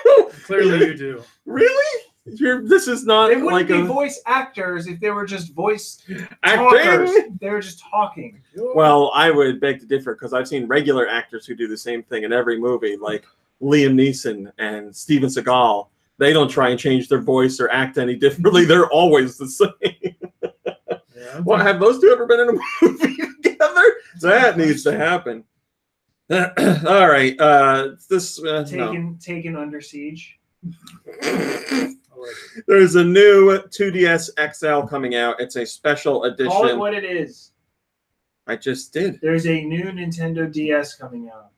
Speaker 3: want to.
Speaker 5: Clearly, you do.
Speaker 3: Really? This is not
Speaker 1: They wouldn't
Speaker 3: like
Speaker 1: be
Speaker 3: a
Speaker 1: voice actors if they were just voice
Speaker 3: acting.
Speaker 1: talkers. They were just talking.
Speaker 3: Well, I would beg to differ because I've seen regular actors who do the same thing in every movie, like Liam Neeson and Steven Seagal. They don't try and change their voice or act any differently. They're always the same.
Speaker 5: Yeah.
Speaker 3: Well, have those two ever been in a movie together? That needs to happen. All right. This no.
Speaker 1: Taken Under Siege.
Speaker 3: There's a new 2DS XL coming out. It's a special edition.
Speaker 1: Call it what it is.
Speaker 3: I just did.
Speaker 1: There's a new Nintendo DS coming out.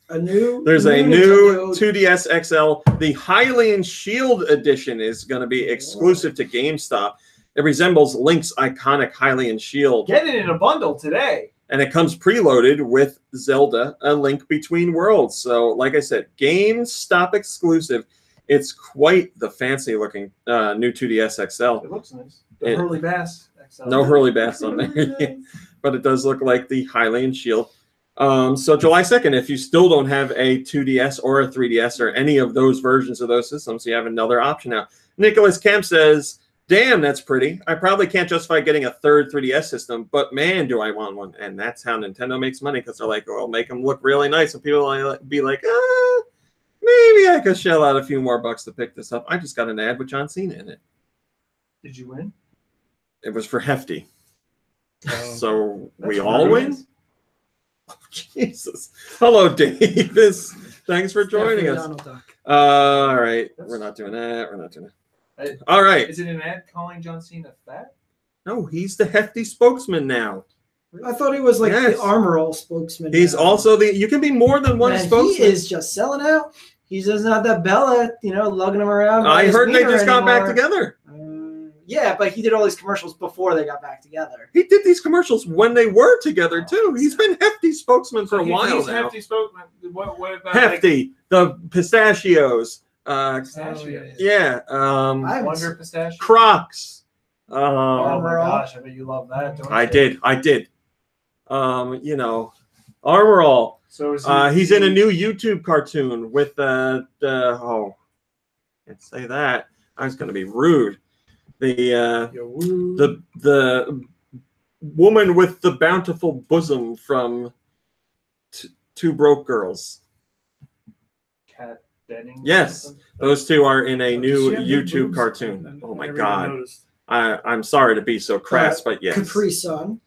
Speaker 3: There's a new 2DS XL. The Hylian Shield edition is going to be exclusive to GameStop. It resembles Link's iconic Hylian Shield.
Speaker 1: Get it in a bundle today.
Speaker 3: And it comes preloaded with Zelda: A Link Between Worlds. So, like I said, GameStop exclusive. It's quite the fancy-looking new 2DS XL.
Speaker 1: It looks nice. The Hurley Bass XL.
Speaker 3: No Hurley Bass on there. But it does look like the Hylian Shield. So July 2nd, if you still don't have a 2DS or a 3DS or any of those versions of those systems, you have another option now. Nicholas Kemp says, damn, that's pretty. I probably can't justify getting a third 3DS system, but man, do I want one. And that's how Nintendo makes money, because they're like, well, make them look really nice. And people will be like, maybe I could shell out a few more bucks to pick this up. I just got an ad with John Cena in it.
Speaker 1: Did you win?
Speaker 3: It was for Hefty.
Speaker 5: Oh.
Speaker 3: So we
Speaker 1: That's
Speaker 3: all
Speaker 1: nice.
Speaker 3: win? Oh, Jesus. Hello, Davis. Thanks for joining us.
Speaker 4: Donald Duck.
Speaker 3: All right. We're not doing that. We're not doing that. All right.
Speaker 1: Is it an ad calling John Cena fat?
Speaker 3: No, he's the Hefty spokesman now.
Speaker 4: I thought he was like
Speaker 3: Yes.
Speaker 4: the Armor All spokesman.
Speaker 3: He's
Speaker 4: now.
Speaker 3: also you can be more than one
Speaker 4: Man,
Speaker 3: spokesman.
Speaker 4: he is just selling out. He doesn't have that Bella, lugging him around. by
Speaker 3: I
Speaker 4: his
Speaker 3: heard they
Speaker 4: wiener
Speaker 3: just got back
Speaker 4: anymore.
Speaker 3: together.
Speaker 4: Yeah, but he did all these commercials before they got back together.
Speaker 3: He did these commercials when they were together, too. He's been Hefty spokesman for a while
Speaker 1: He's
Speaker 3: now.
Speaker 1: Hefty spokesman. What about
Speaker 3: Hefty, the pistachios.
Speaker 1: Pistachios?
Speaker 3: Yeah.
Speaker 4: I
Speaker 1: Wonder Pistachio?
Speaker 3: Crocs.
Speaker 1: Oh my
Speaker 4: Armor All.
Speaker 1: gosh, I bet you love that, don't
Speaker 3: I
Speaker 1: you?
Speaker 3: did. Armor All.
Speaker 1: So is
Speaker 3: He's in a new YouTube cartoon with can't say that. I was going to be rude. The woman with the bountiful bosom from Two Broke Girls.
Speaker 1: Cat Benning?
Speaker 3: Yes, those two are in a new
Speaker 5: Does she have big
Speaker 3: YouTube
Speaker 5: boobs?
Speaker 3: cartoon.
Speaker 5: I
Speaker 3: Oh my
Speaker 5: never even
Speaker 3: God.
Speaker 5: noticed.
Speaker 3: I'm sorry to be so crass, but yes.
Speaker 4: Capri Sun.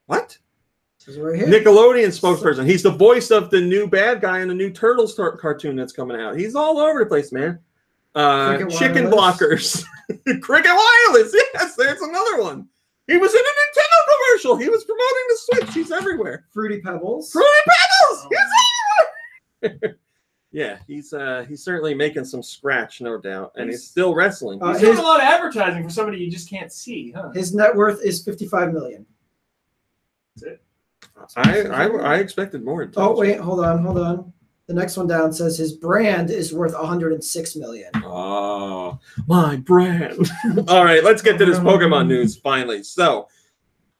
Speaker 3: What?
Speaker 4: This is right here.
Speaker 3: Nickelodeon spokesperson. He's the voice of the new bad guy in the new Turtles cartoon that's coming out. He's all over the place, man. Chicken
Speaker 4: Wireless.
Speaker 3: blockers. Cricket Wireless. Yes, there's another one. He was in a Nintendo commercial. He was promoting the Switch. He's everywhere.
Speaker 4: Fruity Pebbles.
Speaker 3: Fruity Pebbles. He's everywhere. Yeah, he's certainly making some scratch, no doubt, and he's still wrestling.
Speaker 1: He's doing a lot of advertising for somebody you just can't see, huh?
Speaker 4: His net worth is $55 million.
Speaker 1: That's it.
Speaker 3: I expected more.
Speaker 4: Oh wait, hold on. The next one down says his brand is worth $106 million.
Speaker 3: Oh, my brand. All right, let's get to this Pokemon news finally. So,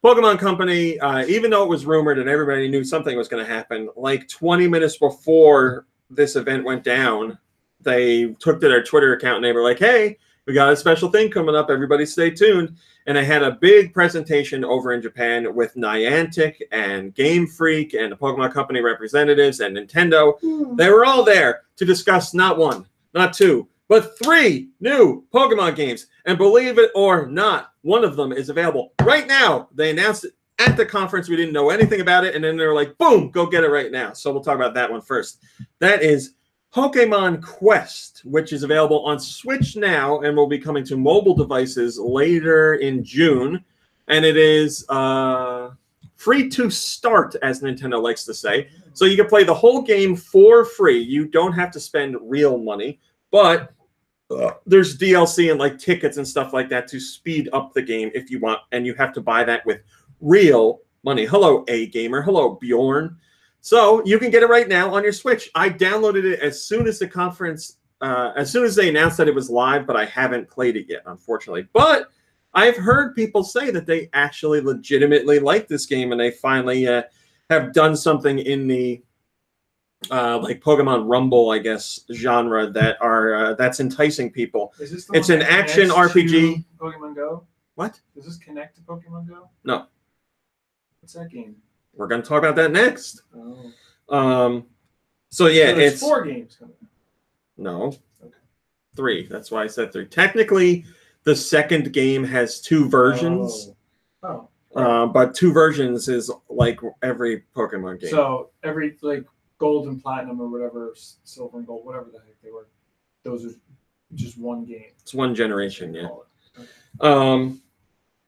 Speaker 3: Pokemon Company, even though it was rumored and everybody knew something was going to happen, like 20 minutes before this event went down, they took to their Twitter account and they were like, hey, We got a special thing coming up. Everybody stay tuned. And I had a big presentation over in Japan with Niantic and Game Freak and the Pokemon Company representatives and Nintendo. They were all there to discuss not 1, not 2, but 3 new Pokemon games. And believe it or not, one of them is available right now. They announced it at the conference. We didn't know anything about it. And then they were like, boom, go get it right now. So we'll talk about that one first. That is Pokemon Quest, which is available on Switch now and will be coming to mobile devices later in June. And it is free to start, as Nintendo likes to say. So you can play the whole game for free. You don't have to spend real money, but there's DLC and like tickets and stuff like that to speed up the game if you want, and you have to buy that with real money. Hello, A Gamer. Hello, Bjorn. So you can get it right now on your Switch. I downloaded it as soon as the conference, as soon as they announced that it was live, but I haven't played it yet, unfortunately. But I've heard people say that they actually legitimately like this game, and they finally have done something in the like Pokemon Rumble, I guess, genre that are that's enticing people.
Speaker 1: Is this
Speaker 3: It's an action RPG.
Speaker 1: Pokemon Go?
Speaker 3: What?
Speaker 1: Does this connect to Pokemon Go?
Speaker 3: No.
Speaker 1: What's that game?
Speaker 3: We're going to talk about that next.
Speaker 1: Oh.
Speaker 3: So yeah,
Speaker 1: So there's
Speaker 3: it's
Speaker 1: 4 games coming.
Speaker 3: no,
Speaker 1: Okay.
Speaker 3: 3. That's why I said 3. Technically, the second game has 2 versions,
Speaker 1: Oh.
Speaker 3: but 2 versions is like every Pokemon game.
Speaker 1: So every like gold and platinum or whatever, silver and gold, whatever the heck they were, those are just one game.
Speaker 3: It's one generation, yeah.
Speaker 1: Call it. Okay.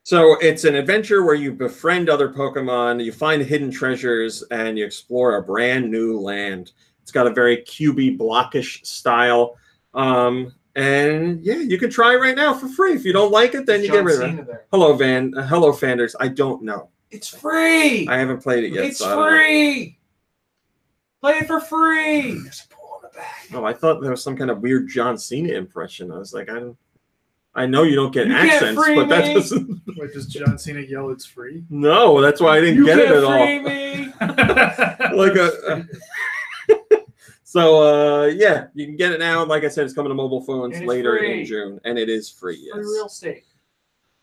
Speaker 3: So it's an adventure where you befriend other Pokemon, you find hidden treasures, and you explore a brand new land. It's got a very cubey, blockish style. And yeah, you can try it right now for free. If you don't like it, then you get rid of it. Hello, hello, Fanders. I don't know.
Speaker 1: It's free.
Speaker 3: I haven't played it yet.
Speaker 1: It's
Speaker 3: so
Speaker 1: free. Play it for free. There's a pull on the back.
Speaker 3: Oh, I thought there was some kind of weird John Cena impression. I was like, I know you don't get accents, but that doesn't.
Speaker 5: Wait, does John Cena yell it's free?
Speaker 3: No, that's why I didn't get it at all.
Speaker 1: Me.
Speaker 3: Like so yeah, you can get it now. Like I said, it's coming to mobile phones later in June, and it is free. Yes.
Speaker 1: Free real estate.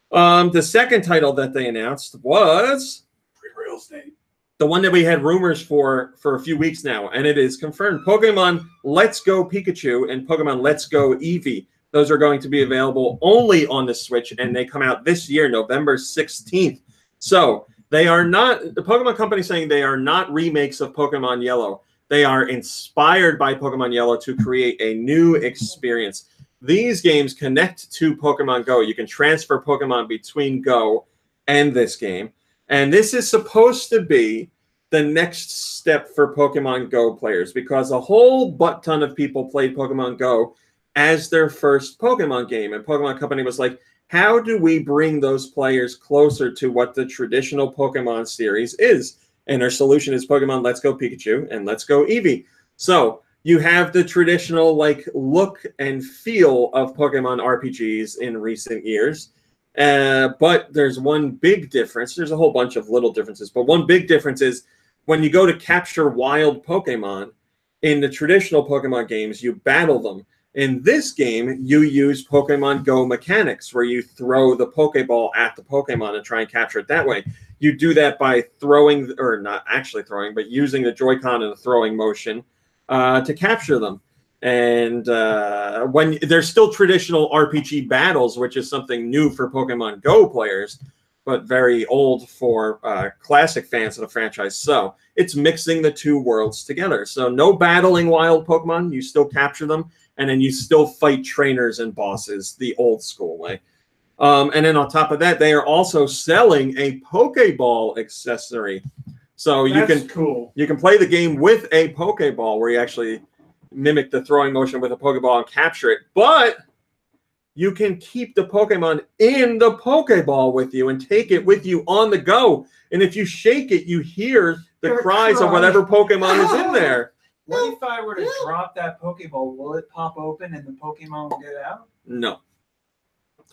Speaker 3: The second title that they announced was
Speaker 1: Free real estate.
Speaker 3: the one that we had rumors for a few weeks now, and it is confirmed. Pokemon Let's Go Pikachu and Pokemon Let's Go Eevee. Those are going to be available only on the Switch, and they come out this year, November 16th. So they are not, the Pokemon Company saying they are not remakes of Pokemon Yellow. They are inspired by Pokemon Yellow to create a new experience. These games connect to Pokemon Go. You can transfer Pokemon between Go and this game. And this is supposed to be the next step for Pokemon Go players, because a whole butt ton of people played Pokemon Go as their first Pokemon game. And Pokemon Company was like, how do we bring those players closer to what the traditional Pokemon series is? And their solution is Pokemon Let's Go Pikachu and Let's Go Eevee. So you have the traditional like look and feel of Pokemon RPGs in recent years. But there's one big difference. There's a whole bunch of little differences, but one big difference is when you go to capture wild Pokemon in the traditional Pokemon games, you battle them. In this game, you use Pokemon Go mechanics where you throw the Pokeball at the Pokemon and try and capture it that way. You do that by throwing, or not actually throwing, but using the Joy-Con in the throwing motion to capture them. And when there's still traditional RPG battles, which is something new for Pokemon Go players, but very old for classic fans of the franchise. So it's mixing the two worlds together. So no battling wild Pokemon. You still capture them, and then you still fight trainers and bosses the old school way. And then on top of that, they are also selling a Pokeball accessory. So
Speaker 1: That's cool.
Speaker 3: You can play the game with a Pokeball where you actually mimic the throwing motion with a Pokeball and capture it. But you can keep the Pokemon in the Pokeball with you and take it with you on the go. And if you shake it, you hear the cries of whatever Pokemon is in there.
Speaker 1: What if I were to drop that Pokeball? Will it pop open and the Pokemon will get out?
Speaker 3: No.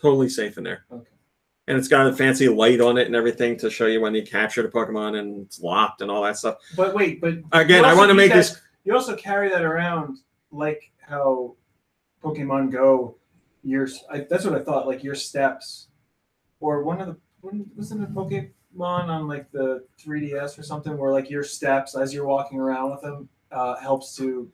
Speaker 3: Totally safe in there.
Speaker 1: Okay.
Speaker 3: And it's got a fancy light on it and everything to show you when you capture the Pokemon and it's locked and all that stuff.
Speaker 1: But wait, but
Speaker 3: again, I want to make this.
Speaker 1: You also carry that around like how Pokemon Go, that's what I thought, like your steps, or wasn't it Pokemon on like the 3DS or something, where like your steps as you're walking around with them helps to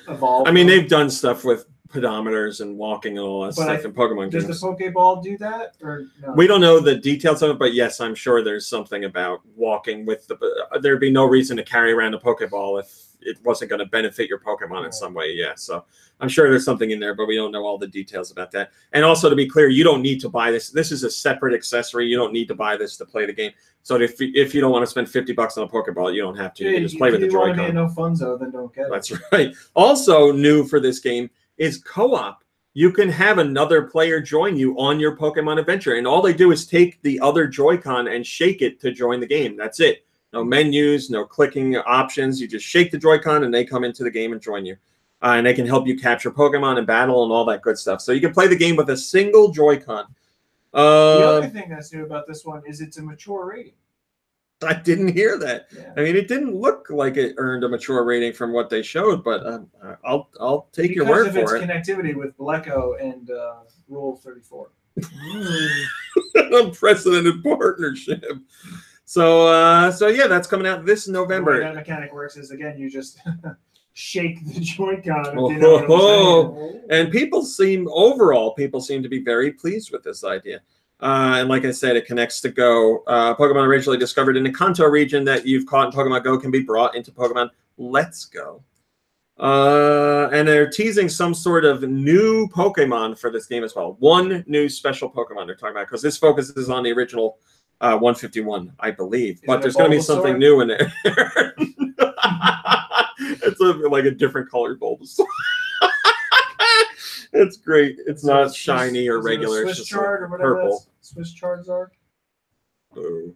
Speaker 1: evolve.
Speaker 3: I mean, they've done stuff with pedometers and walking and all that stuff in Pokemon games.
Speaker 1: Does the Pokeball do that, or no?
Speaker 3: We don't know the details of it, but yes, I'm sure there's something about walking with there'd be no reason to carry around a Pokeball if it wasn't going to benefit your Pokemon in some way. Yeah, so I'm sure there's something in there, but we don't know all the details about that. And also, to be clear, you don't need to buy this. This is a separate accessory. You don't need to buy this to play the game. So if you don't want to spend $50 on a Pokeball, you don't have to. You can just play with the Joy-Con.
Speaker 1: If you want to be a no funzo, then don't get it.
Speaker 3: That's right. Also new for this game is co-op. You can have another player join you on your Pokemon adventure, and all they do is take the other Joy-Con and shake it to join the game. That's it. No menus, no clicking options. You just shake the Joy-Con, and they come into the game and join you. And they can help you capture Pokemon and battle and all that good stuff. So you can play the game with a single Joy-Con.
Speaker 1: The other thing that's new about this one is it's a mature rating.
Speaker 3: I didn't hear that.
Speaker 1: Yeah.
Speaker 3: I mean, it didn't look like it earned a mature rating from what they showed, but I'll take your word for it.
Speaker 1: Because of its connectivity with Bleco and Rule 34.
Speaker 3: Unprecedented partnership. So yeah, that's coming out this November.
Speaker 1: The way that mechanic works is, again, you just shake the Joy-Con.
Speaker 3: And people seem to be very pleased with this idea. And like I said, it connects to Go. Pokemon originally discovered in the Kanto region that you've caught in Pokemon Go can be brought into Pokemon Let's Go. And they're teasing some sort of new Pokemon for this game as well. One new special Pokemon they're talking about, because this focuses on the original 151, I believe. But there's going to be something new in there. It's like a different colored Bulbasaur. It's great. It's not shiny or regular. It's just like purple.
Speaker 1: Swiss Charizard.
Speaker 3: Boo.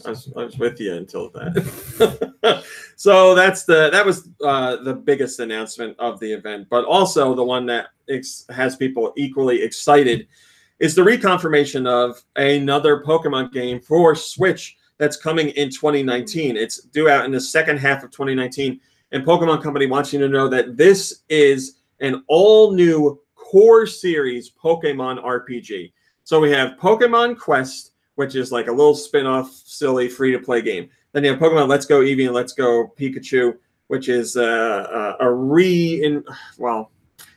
Speaker 3: I was with you until that. So that was the biggest announcement of the event, but also the one that has people equally excited is the reconfirmation of another Pokemon game for Switch that's coming in 2019. It's due out in the second half of 2019, and Pokemon Company wants you to know that this is an all-new core series Pokemon RPG. So we have Pokemon Quest, which is like a little spin-off, silly, free-to-play game. Then you have Pokemon Let's Go Eevee and Let's Go Pikachu, which is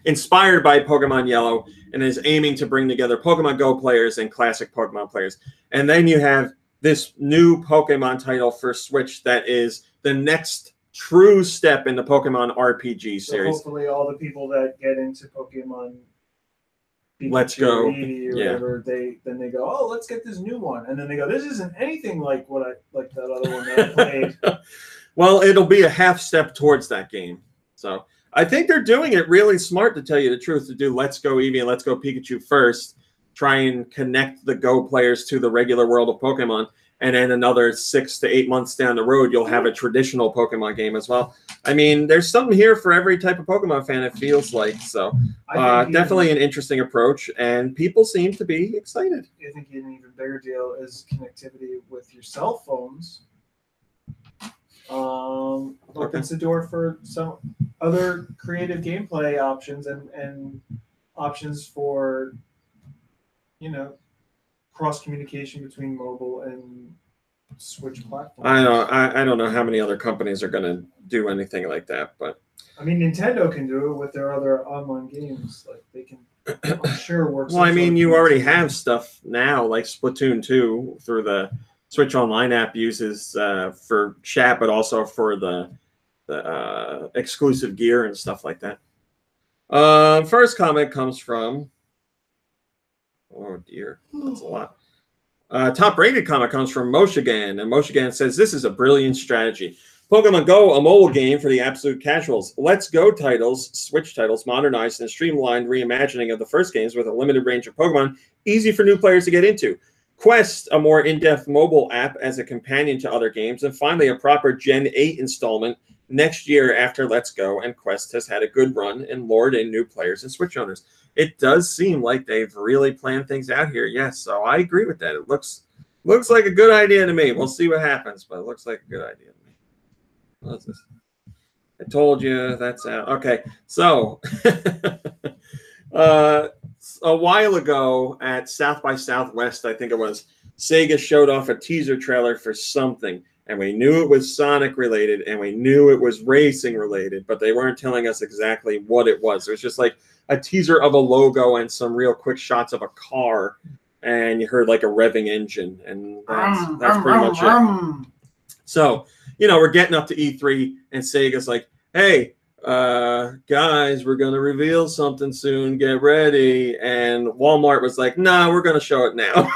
Speaker 3: inspired by Pokemon Yellow and is aiming to bring together Pokemon Go players and classic Pokemon players. And then you have this new Pokemon title for Switch that is the next true step in the Pokemon RPG series.
Speaker 1: So hopefully all the people that get into Pokemon
Speaker 3: Let's Go,
Speaker 1: or whatever, they go, oh, let's get this new one, and then they go, this isn't anything like that other one that I played.
Speaker 3: Well, it'll be a half step towards that game. So I think they're doing it really smart, to tell you the truth, to do Let's Go Eevee and Let's Go Pikachu first, try and connect the Go players to the regular world of Pokemon, and then another 6 to 8 months down the road, you'll have a traditional Pokemon game as well. I mean, there's something here for every type of Pokemon fan, it feels like. So definitely an interesting approach, and people seem to be excited.
Speaker 1: I think an even bigger deal is connectivity with your cell phones. Opens the door for some other creative gameplay options and options for, cross communication between mobile and Switch platforms.
Speaker 3: I don't know how many other companies are going to do anything like that, but
Speaker 1: I mean, Nintendo can do it with their other online games. Like they can, I'm sure, work.
Speaker 3: Well, I mean, you already have stuff now, like Splatoon 2 through the Switch Online app uses for chat, but also for the exclusive gear and stuff like that. First comment comes from, oh dear, that's a lot. Top rated comment comes from Moshigan, and Moshigan says, this is a brilliant strategy. Pokemon Go, a mobile game for the absolute casuals. Let's Go titles, Switch titles, modernized and streamlined reimagining of the first games with a limited range of Pokemon, easy for new players to get into. Quest, a more in-depth mobile app as a companion to other games, and finally a proper Gen 8 installment next year after Let's Go, and Quest has had a good run and lured in new players and Switch owners. It does seem like they've really planned things out here. Yes, so I agree with that. It looks like a good idea to me. We'll see what happens, but it looks like a good idea to me. What's this? I told you that's out. Okay, so a while ago at South by Southwest, I think it was, Sega showed off a teaser trailer for something, and we knew it was Sonic related, and we knew it was racing related, but they weren't telling us exactly what it was. It was just like a teaser of a logo and some real quick shots of a car, and you heard like a revving engine, and that's pretty much it. So, you know, we're getting up to E3, and Sega's like, hey, guys, we're going to reveal something soon. Get ready. And Walmart was like, nah, we're going to show it now.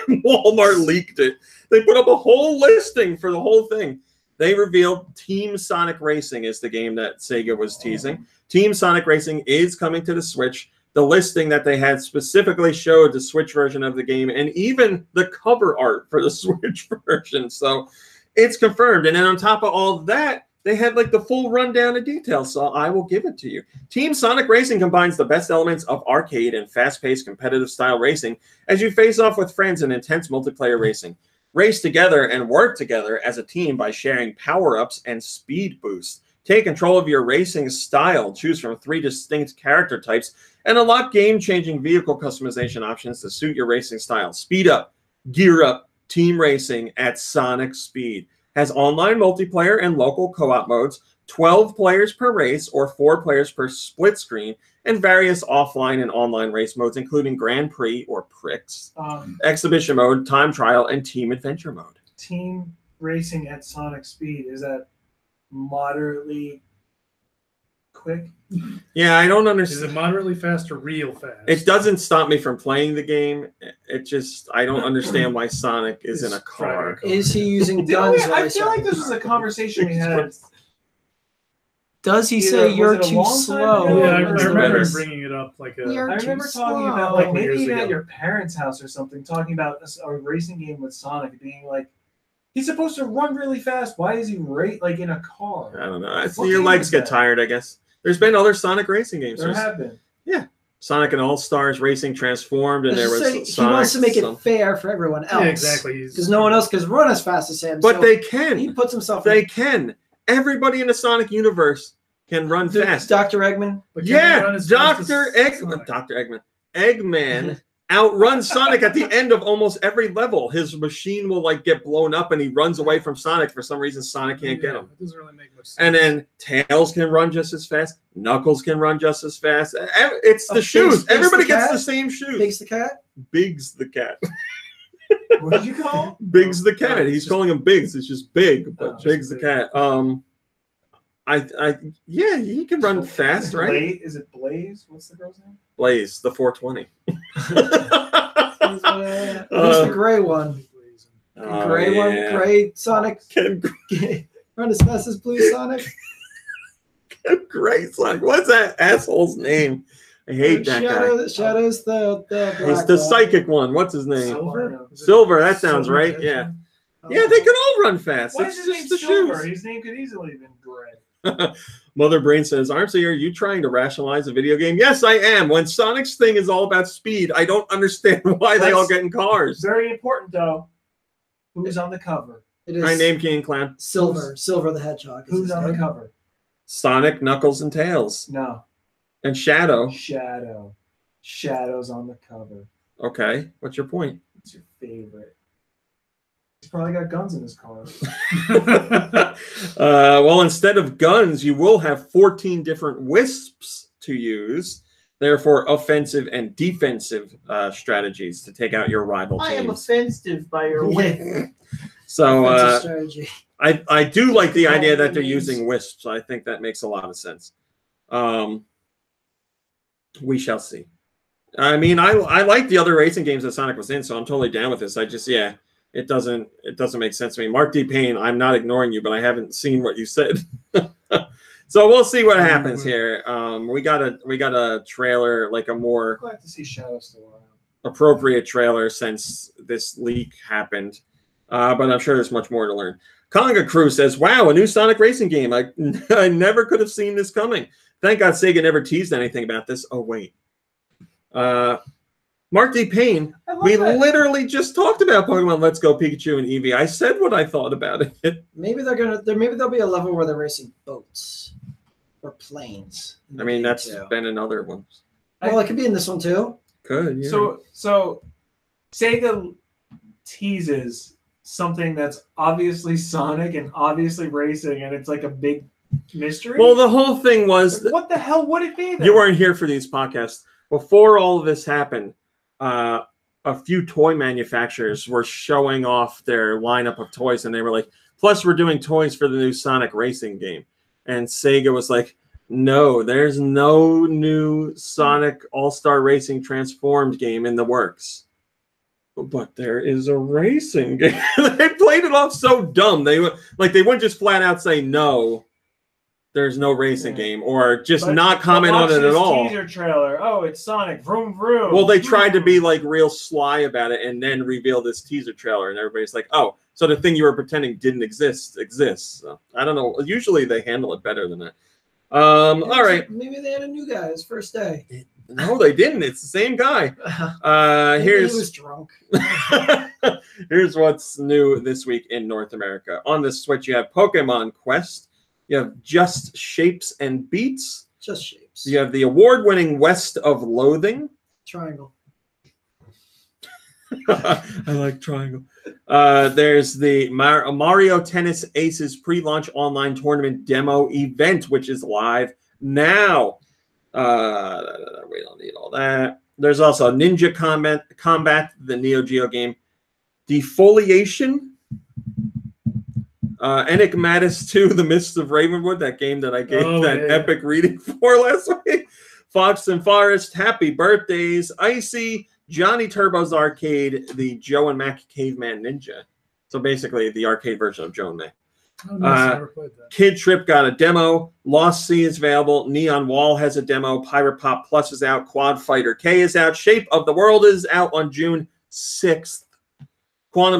Speaker 3: Walmart leaked it. They put up a whole listing for the whole thing. They revealed Team Sonic Racing is the game that Sega was teasing. Team Sonic Racing is coming to the Switch. The listing that they had specifically showed the Switch version of the game and even the cover art for the Switch version. So it's confirmed. And then on top of all of that, they had like the full rundown of details, so I will give it to you. Team Sonic Racing combines the best elements of arcade and fast-paced competitive style racing as you face off with friends in intense multiplayer racing. Race together and work together as a team by sharing power-ups and speed boosts. Take control of your racing style, choose from 3 distinct character types, and unlock game-changing vehicle customization options to suit your racing style. Speed up, gear up, team racing at Sonic speed. Has online multiplayer and local co-op modes, 12 players per race or 4 players per split screen, and various offline and online race modes, including Grand Prix or Prix, exhibition mode, time trial, and team adventure mode.
Speaker 1: Team racing at Sonic speed, is that moderately quick?
Speaker 3: Yeah, I don't
Speaker 5: Is
Speaker 3: understand.
Speaker 5: it moderately fast or real fast?
Speaker 3: It doesn't stop me from playing the game. It just, I don't understand why Sonic is in a car.
Speaker 4: Is he using guns?
Speaker 1: I feel like this was a conversation we had.
Speaker 4: Does he
Speaker 1: Either-
Speaker 4: say
Speaker 1: was
Speaker 4: you're
Speaker 1: it a
Speaker 4: too
Speaker 1: long time
Speaker 4: slow?
Speaker 1: ago?
Speaker 5: Yeah, I
Speaker 1: Or
Speaker 5: remember
Speaker 1: is it
Speaker 5: bringing it up like a.
Speaker 4: You're
Speaker 1: I
Speaker 4: too
Speaker 1: remember talking
Speaker 4: slow.
Speaker 1: about, like, maybe
Speaker 5: Years
Speaker 1: even at
Speaker 5: ago.
Speaker 1: your parents' house or something, talking about a racing game with Sonic being like, he's supposed to run really fast. Why is he like in a car?
Speaker 3: I don't know. I see
Speaker 1: What
Speaker 3: your
Speaker 1: game
Speaker 3: legs
Speaker 1: was
Speaker 3: get
Speaker 1: that?
Speaker 3: tired, I guess. There's been other Sonic racing games.
Speaker 1: There
Speaker 3: There's
Speaker 1: have been.
Speaker 3: Sonic and All-Stars Racing Transformed, and there was
Speaker 4: he
Speaker 3: Sonic,
Speaker 4: wants to make it fair for everyone else.
Speaker 5: Yeah, exactly.
Speaker 4: Because no one else can run as fast as him.
Speaker 3: But
Speaker 4: so
Speaker 3: they
Speaker 4: he
Speaker 3: can.
Speaker 4: puts himself.
Speaker 3: They can. Everybody in the Sonic universe can run fast.
Speaker 4: Dr. Eggman.
Speaker 5: But can they
Speaker 3: Yeah,
Speaker 5: run as fast as
Speaker 3: Dr.
Speaker 5: Sonic?
Speaker 3: Eggman outruns Sonic at the end of almost every level. His machine will like get blown up, and he runs away from Sonic. For some reason, Sonic can't get him.
Speaker 5: It doesn't really make much sense.
Speaker 3: And then Tails can run just as fast. Knuckles can run just as fast. It's the
Speaker 4: Biggs-
Speaker 3: shoes.
Speaker 4: Biggs
Speaker 3: Everybody
Speaker 4: the
Speaker 3: gets
Speaker 4: cat?
Speaker 3: the same shoes.
Speaker 4: Biggs the cat.
Speaker 3: Biggs the cat.
Speaker 1: What did you call him?
Speaker 3: Biggs the cat.
Speaker 5: it's
Speaker 3: He's
Speaker 5: just-
Speaker 3: calling him Biggs. It's just big, but
Speaker 1: Oh,
Speaker 3: Biggs the
Speaker 5: big.
Speaker 3: cat. Yeah, he can run fast, right?
Speaker 1: Is it Blaze? What's the girl's name?
Speaker 3: Blaze, the 420.
Speaker 4: Who's the gray one?
Speaker 3: Oh,
Speaker 4: Gray one.
Speaker 3: yeah.
Speaker 4: Gray Sonic.
Speaker 3: Ken
Speaker 4: Run as fast as blue Sonic.
Speaker 3: Gray Sonic. What's that asshole's name? I hate that guy.
Speaker 4: Shadows the
Speaker 3: He's
Speaker 4: black
Speaker 3: the
Speaker 4: one.
Speaker 3: psychic one. What's his name?
Speaker 5: Silver? Is it
Speaker 3: Silver, that sounds
Speaker 5: Silver
Speaker 3: right.
Speaker 5: Edge
Speaker 3: Yeah.
Speaker 5: one?
Speaker 3: Yeah, they can all run fast.
Speaker 1: Why
Speaker 3: It's
Speaker 1: is his
Speaker 3: just
Speaker 1: name
Speaker 3: the
Speaker 1: Silver?
Speaker 3: shoes.
Speaker 1: His name could easily have been Gray.
Speaker 3: Mother Brain says, Armsy, are you trying to rationalize a video game? Yes, I am. When Sonic's thing is all about speed, I don't understand why they all get in cars.
Speaker 1: Very important, though. Who's on the cover?
Speaker 4: It is
Speaker 3: I name King Clown.
Speaker 4: Silver the Hedgehog. is
Speaker 1: Who's
Speaker 4: his
Speaker 1: on the
Speaker 4: name.
Speaker 1: cover?
Speaker 3: Sonic, Knuckles, and Tails.
Speaker 1: No.
Speaker 3: And Shadow.
Speaker 1: Shadow. Shadow's on the cover.
Speaker 3: Okay. What's your point?
Speaker 1: It's your favorite. He's probably got guns in his car.
Speaker 3: Well, instead of guns, you will have 14 different wisps to use. Therefore, offensive and defensive strategies to take out your rival teams.
Speaker 1: I am offensive by your way.
Speaker 3: So
Speaker 4: Offensive strategy.
Speaker 3: I do like the idea that they're
Speaker 4: Names.
Speaker 3: using wisps. I think that makes a lot of sense. We shall see. I mean, I like the other racing games that Sonic was in, so I'm totally down with this. I just, yeah, it doesn't make sense to me. Mark D. Payne, I'm not ignoring you, but I haven't seen what you said. So we'll see what happens here. We got a trailer, like a more
Speaker 1: Glad to see Shadow still around.
Speaker 3: appropriate trailer since this leak happened. But I'm sure there's much more to learn. Conga Crew says, wow, a new Sonic racing game. I never could have seen this coming. Thank God Sega never teased anything about this. Oh, wait. Mark D. Payne, we literally just talked about Pokemon Let's Go Pikachu and Eevee. I said what I thought about it.
Speaker 4: Maybe there'll be a level where they're racing boats or planes.
Speaker 3: I mean, that's been another one.
Speaker 4: Well, it could be in this one too.
Speaker 3: Could, yeah.
Speaker 1: So Sega teases something that's obviously Sonic and obviously racing, and it's like a big mystery.
Speaker 3: Well, the whole thing was
Speaker 1: what the hell would it be then?
Speaker 3: you weren't here for these podcasts. Before all of this happened, a few toy manufacturers were showing off their lineup of toys, and they were like, plus we're doing toys for the new Sonic racing game. And Sega was like, no, there's no new Sonic All-Star Racing Transformed game in the works. But there is a racing game. They played it off so dumb. They wouldn't just flat out say no. There's no racing game, or just not comment on it at all.
Speaker 1: Teaser trailer. Oh, it's Sonic. Vroom vroom.
Speaker 3: Well, they tried to be like real sly about it, and then reveal this teaser trailer, and everybody's like, "Oh, so the thing you were pretending didn't exist exists." So, I don't know. Usually they handle it better than that. All right.
Speaker 4: Maybe they had a new guy his first day.
Speaker 3: No, they didn't. It's the same guy.
Speaker 4: He was drunk.
Speaker 3: Here's what's new this week in North America. On the Switch, you have Pokemon Quest. You have Just Shapes and Beats.
Speaker 4: Just Shapes.
Speaker 3: You have the award-winning West of Loathing.
Speaker 4: Triangle.
Speaker 3: I like Triangle. There's the Mario Tennis Aces pre-launch online tournament demo event, which is live now. We don't need all that. There's also Ninja Combat, the Neo Geo game. Defoliation. Enigmatis 2, The Mists of Ravenwood, that game that I gave epic reading for last week. Fox and Forest, Happy Birthdays, Icy, Johnny Turbo's Arcade, the Joe and Mac Caveman Ninja. So basically the arcade version of Joe and Mac.
Speaker 5: Oh, nice. Never played that.
Speaker 3: Kid Trip got a demo. Lost Sea is available. Neon Wall has a demo. Pirate Pop Plus is out. Quad Fighter K is out. Shape of the World is out on June 6th.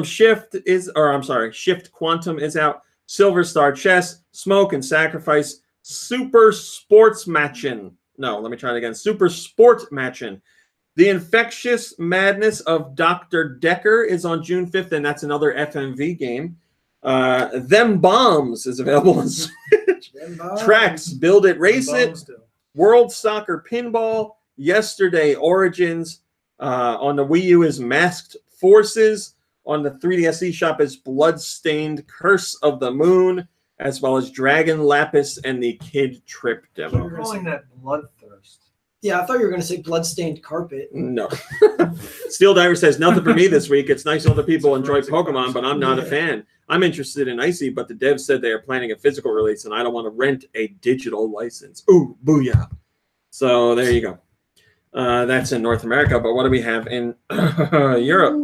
Speaker 3: Shift Quantum is out. Silver Star Chess, Smoke and Sacrifice, Super Sports Matchin'. No, let me try it again. Super Sport Matchin'. The Infectious Madness of Dr. Decker is on June 5th, and that's another FMV game. Them Bombs is available on Switch. Tracks, Build It, Race It. World Soccer Pinball. Yesterday Origins. On the Wii U is Masked Forces. On the 3DS eShop is Bloodstained Curse of the Moon, as well as Dragon Lapis and the Kid Trip demo.
Speaker 1: You're calling that Bloodthirst.
Speaker 4: Yeah, I thought you were going to say Bloodstained Carpet.
Speaker 3: No. Steel Diver says, nothing for me this week. It's nice other people enjoy Pokemon, but I'm not a fan. I'm interested in Icy, but the devs said they are planning a physical release, and I don't want to rent a digital license. Ooh, booyah. So there you go. That's in North America, but what do we have in Europe?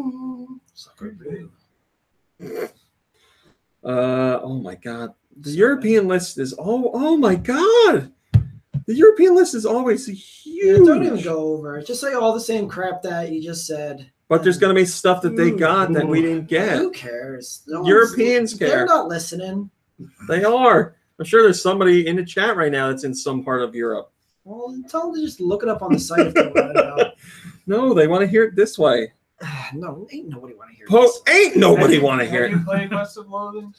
Speaker 3: Oh my god, the European list is oh my god, the European list is always huge.
Speaker 4: Yeah, don't even go over it. Just say all the same crap that you just said.
Speaker 3: But there's gonna be stuff that they got that we didn't get.
Speaker 4: Who cares?
Speaker 3: Europeans care.
Speaker 4: They're not listening.
Speaker 3: They are. I'm sure there's somebody in the chat right now that's in some part of Europe.
Speaker 4: Well, tell them to just look it up on the site if they want to know.
Speaker 3: No, they want to hear it this way.
Speaker 4: No, ain't nobody want to hear this.
Speaker 3: Ain't nobody want to hear it.
Speaker 1: Have you played West of Loathing?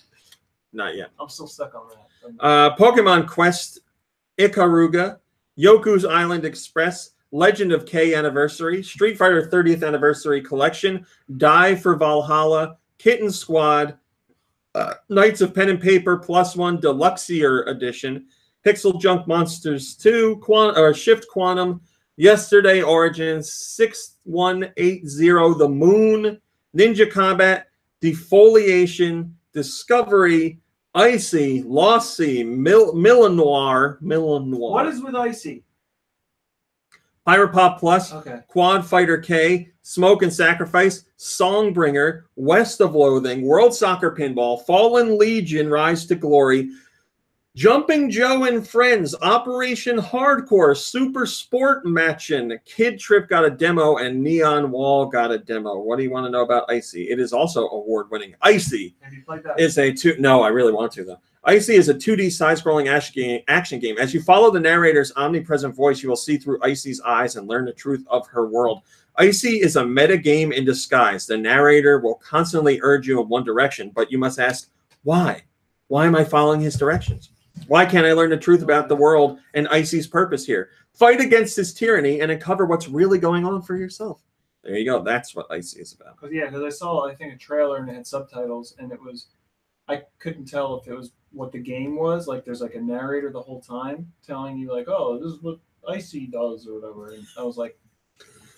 Speaker 3: Not yet.
Speaker 1: I'm still stuck on that.
Speaker 3: Pokemon Quest, Ikaruga, Yoku's Island Express, Legend of K Anniversary, Street Fighter 30th Anniversary Collection, Die for Valhalla, Kitten Squad, Knights of Pen and Paper +1 Deluxier Edition, Pixel Junk Monsters 2, Shift Quantum, Yesterday Origins, 6180 The Moon, Ninja Combat, Defoliation, Discovery, Icy, Lost Sea, Millenoir.
Speaker 1: What is with Icy?
Speaker 3: Pirate Pop Plus,
Speaker 1: Okay.
Speaker 3: Quad Fighter K, Smoke and Sacrifice, Songbringer, West of Loathing, World Soccer Pinball, Fallen Legion, Rise to Glory, Jumping Joe and Friends, Operation Hardcore, Super Sport Matchin', Kid Trip got a demo, and Neon Wall got a demo. What do you want to know about Icy? It is also award-winning. Icy
Speaker 1: Have you played that?
Speaker 3: is no, I really want to, though. Icy is a 2D side-scrolling action game. As you follow the narrator's omnipresent voice, you will see through Icy's eyes and learn the truth of her world. Icy is a meta game in disguise. The narrator will constantly urge you in one direction, but you must ask, why? Why am I following his directions? Why can't I learn the truth about the world and Icy's purpose here? Fight against his tyranny and uncover what's really going on for yourself. There you go. That's what Icy is about.
Speaker 1: Because I saw, I think, a trailer and it had subtitles, and it was, I couldn't tell if it was what the game was. Like, there's like a narrator the whole time telling you, like, oh, this is what Icy does or whatever. And I was like,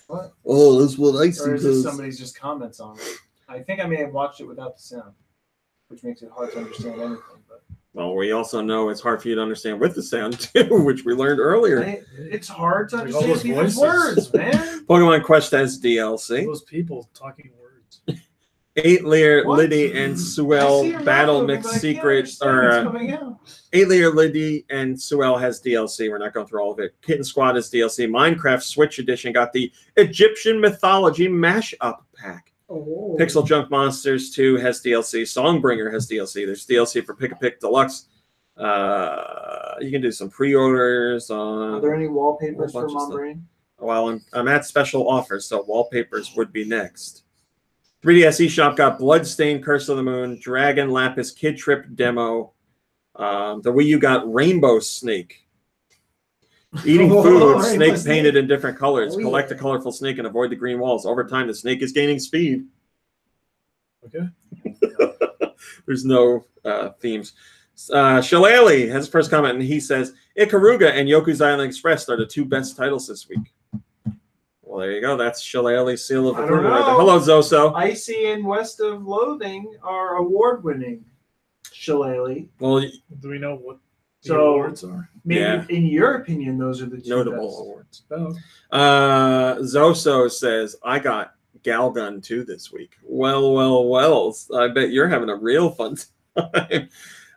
Speaker 1: what?
Speaker 3: Oh, this is what Icy
Speaker 1: Or is
Speaker 3: does.
Speaker 1: this somebody's just comments on it? I think I may have watched it without the sound, which makes it hard to understand anything. But
Speaker 3: Well, we also know it's hard for you to understand with the sound, too, which we learned earlier.
Speaker 1: it's hard to
Speaker 5: Like all
Speaker 1: understand
Speaker 5: those
Speaker 1: people's
Speaker 5: voices.
Speaker 1: words, man.
Speaker 3: Pokemon Quest has DLC.
Speaker 5: Those people talking words.
Speaker 3: 8 Lear,
Speaker 1: What?
Speaker 3: Liddy, and
Speaker 1: I
Speaker 3: Suel
Speaker 1: see it
Speaker 3: Battle
Speaker 1: moving,
Speaker 3: Mix
Speaker 1: but I can't
Speaker 3: Secret.
Speaker 1: understand what's coming out.
Speaker 3: 8 Lear, Liddy, and Suel has DLC. We're not going through all of it. Kitten Squad has DLC. Minecraft Switch Edition got the Egyptian Mythology Mashup Pack.
Speaker 4: Oh.
Speaker 3: Pixel Junk Monsters 2 has DLC. Songbringer has DLC. There's DLC for Pick-a-Pick Deluxe. You can do some pre-orders on.
Speaker 1: Are there any wallpapers
Speaker 3: a
Speaker 1: for
Speaker 3: bunch of stuff.
Speaker 1: Mombrain?
Speaker 3: Well, I'm at special offers, so wallpapers would be next. 3DS eShop got Bloodstained Curse of the Moon, Dragon Lapis Kid Trip Demo. The Wii U got Rainbow Snake. Eating
Speaker 4: Oh,
Speaker 3: food,
Speaker 4: Rainbow
Speaker 3: snake
Speaker 4: Snake.
Speaker 3: painted in different colors.
Speaker 4: Oh,
Speaker 3: Collect
Speaker 4: yeah.
Speaker 3: a colorful snake and avoid the green walls. Over time, the snake is gaining speed.
Speaker 5: Okay.
Speaker 3: There's no themes. Shillelagh has his first comment, and he says, Ikaruga and Yoku's Island Express are the 2 best titles this week. Well, there you go. That's Shillelagh's seal of
Speaker 1: I don't
Speaker 3: approval. Right there.
Speaker 1: know.
Speaker 3: Hello, Zoso.
Speaker 1: Icy and West of Loathing are award-winning. Shillelagh.
Speaker 3: Well,
Speaker 5: Do we know what the
Speaker 1: So-
Speaker 5: awards are?
Speaker 1: Maybe,
Speaker 3: Yeah.
Speaker 1: in your opinion, those are the 2
Speaker 3: notable
Speaker 1: best.
Speaker 3: awards.
Speaker 5: Oh.
Speaker 3: Zoso says, I got Galgun 2 this week. Well. I bet you're having a real fun time.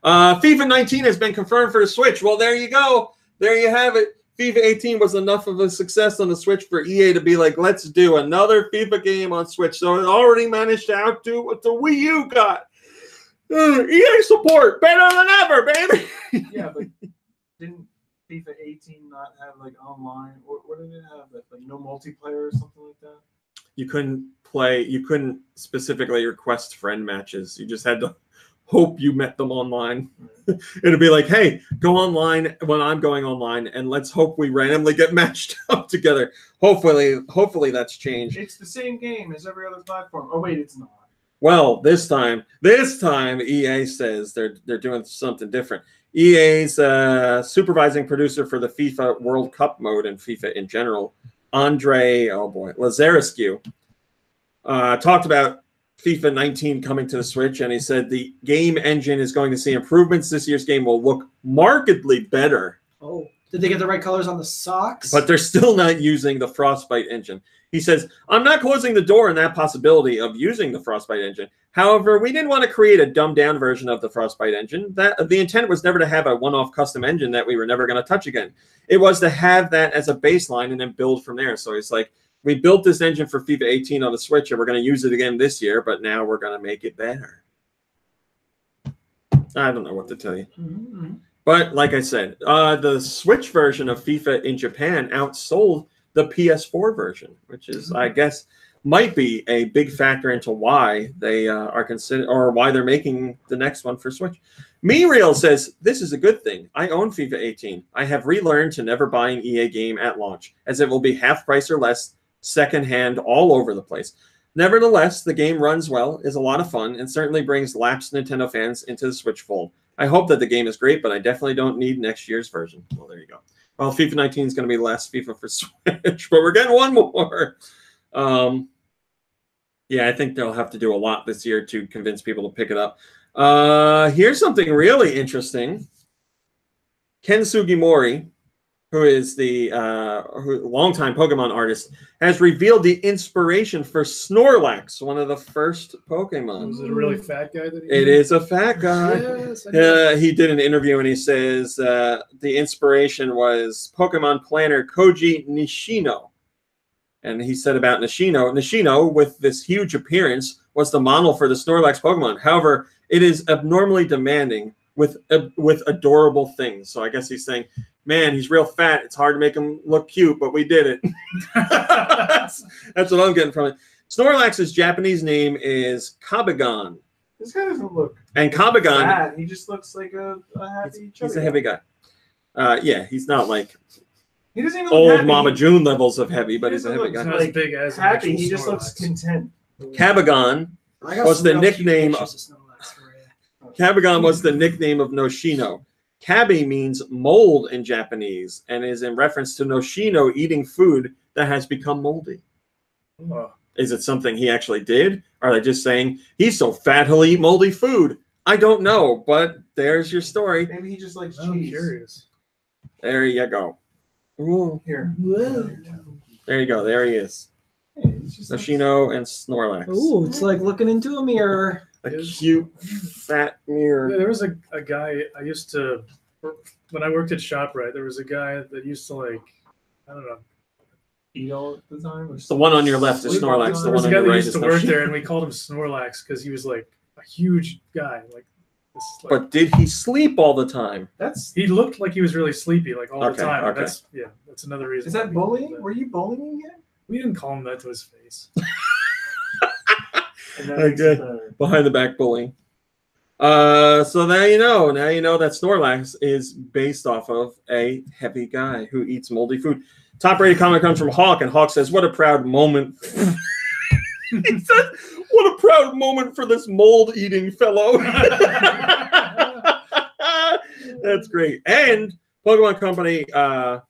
Speaker 3: FIFA 19 has been confirmed for the Switch. Well, there you go. There you have it. FIFA 18 was enough of a success on the Switch for EA to be like, let's do another FIFA game on Switch. So it already managed to outdo what the Wii U got. EA support better than ever, baby.
Speaker 1: Yeah, but didn't FIFA 18 not have like online? What did it have? Like no multiplayer or something like that?
Speaker 3: You couldn't specifically request friend matches. You just had to hope you met them online. It'd be like, hey, go online when I'm going online, and let's hope we randomly get matched up together. Hopefully that's changed.
Speaker 1: It's the same game as every other platform. Oh wait, it's not.
Speaker 3: Well, this time EA says they're doing something different. EA's supervising producer for the FIFA World Cup mode and FIFA in general, Andre Lazarescu, talked about FIFA 19 coming to the Switch, and he said the game engine is going to see improvements. This year's game will look markedly better.
Speaker 4: Oh, did they get the right colors on the socks?
Speaker 3: But they're still not using the Frostbite engine. He says, I'm not closing the door on that possibility of using the Frostbite engine. However, we didn't want to create a dumbed-down version of the Frostbite engine. The intent was never to have a one-off custom engine that we were never going to touch again. It was to have that as a baseline and then build from there. So he's like, we built this engine for FIFA 18 on the Switch, and we're going to use it again this year, but now we're going to make it better. I don't know what to tell you.
Speaker 1: Mm-hmm.
Speaker 3: But like I said, the Switch version of FIFA in Japan outsold the PS4 version, which is, I guess, might be a big factor into why they are considered, or why they're making the next one for Switch. MeReal says, this is a good thing. I own FIFA 18. I have relearned to never buy an EA game at launch, as it will be half price or less, secondhand, all over the place. Nevertheless, the game runs well, is a lot of fun, and certainly brings lapsed Nintendo fans into the Switch fold. I hope that the game is great, but I definitely don't need next year's version. Well, there you go. Well, FIFA 19 is going to be the last FIFA for Switch, but we're getting one more. Yeah, I think they'll have to do a lot this year to convince people to pick it up. Here's something really interesting. Ken Sugimori, who is the longtime Pokemon artist, has revealed the inspiration for Snorlax, one of the first Pokemon.
Speaker 5: Was it a really fat guy that he
Speaker 3: It is a fat guy.
Speaker 5: Yes, I know.
Speaker 3: He did an interview and he says the inspiration was Pokemon planner Koji Nishino. And he said about Nishino, with this huge appearance, was the model for the Snorlax Pokemon. However, it is abnormally demanding with adorable things. So I guess he's saying, man, he's real fat. It's hard to make him look cute, but we did it. That's what I'm getting from it. Snorlax's Japanese name is Kabigon,
Speaker 1: This guy doesn't look
Speaker 3: And Kabagan,
Speaker 1: fat. He just looks like a happy.
Speaker 3: he's a heavy guy. Yeah, he's not like
Speaker 1: He doesn't even look
Speaker 3: old
Speaker 1: happy.
Speaker 3: Mama June levels of heavy, but he's a heavy
Speaker 1: doesn't
Speaker 3: guy.
Speaker 5: Not as big as an
Speaker 1: happy.
Speaker 5: actual
Speaker 1: He just looks
Speaker 5: Snorlax.
Speaker 1: content.
Speaker 3: Kabagan
Speaker 4: I got
Speaker 3: was
Speaker 4: some
Speaker 3: the
Speaker 4: real cute
Speaker 3: nickname
Speaker 4: pictures of Snorlax for you.
Speaker 3: Kabagan was the nickname of Noshino. Kabi means mold in Japanese and is in reference to Noshino eating food that has become moldy.
Speaker 5: Oh,
Speaker 3: Is it something he actually did? Are they just saying he's so fat he'll eat moldy food? I don't know, but there's your story.
Speaker 1: Maybe he just likes
Speaker 5: I'm
Speaker 1: cheese.
Speaker 5: curious.
Speaker 3: There you go. Ooh,
Speaker 1: Here.
Speaker 4: Whoa.
Speaker 3: there you go. There he is.
Speaker 1: Hey, it's just
Speaker 3: Noshino and Snorlax.
Speaker 4: Ooh, it's like looking into a mirror.
Speaker 3: A cute fat
Speaker 5: Yeah,
Speaker 3: mirror.
Speaker 5: there was a guy I used to, when I worked at ShopRite, there was a guy that used to like, I don't know.
Speaker 1: eat all the time. Or
Speaker 3: The one on your left is
Speaker 1: sleep all
Speaker 3: Snorlax. The
Speaker 5: There was
Speaker 3: one
Speaker 5: a
Speaker 3: on
Speaker 5: guy
Speaker 3: your
Speaker 5: that
Speaker 3: right
Speaker 5: used
Speaker 3: is
Speaker 5: to work
Speaker 3: Noshino.
Speaker 5: there, and we called him Snorlax because he was like a huge guy. Like, this, like
Speaker 3: But did he sleep all the time?
Speaker 1: That's
Speaker 5: he looked like he was really sleepy, like all
Speaker 3: Okay,
Speaker 5: the time.
Speaker 3: okay.
Speaker 5: That's another reason.
Speaker 1: is
Speaker 5: why
Speaker 1: that
Speaker 5: we called
Speaker 1: bullying?
Speaker 5: him
Speaker 1: Were you bullying him?
Speaker 5: We didn't call him that to his face.
Speaker 1: And that makes
Speaker 3: Okay.
Speaker 1: it better.
Speaker 3: Behind the back bullying. So now you know. Now you know that Snorlax is based off of a heavy guy who eats moldy food. Top rated comment comes from Hawk, and Hawk says, "What a proud moment." He says, "What a proud moment for this mold eating fellow." That's great. And Pokemon Company on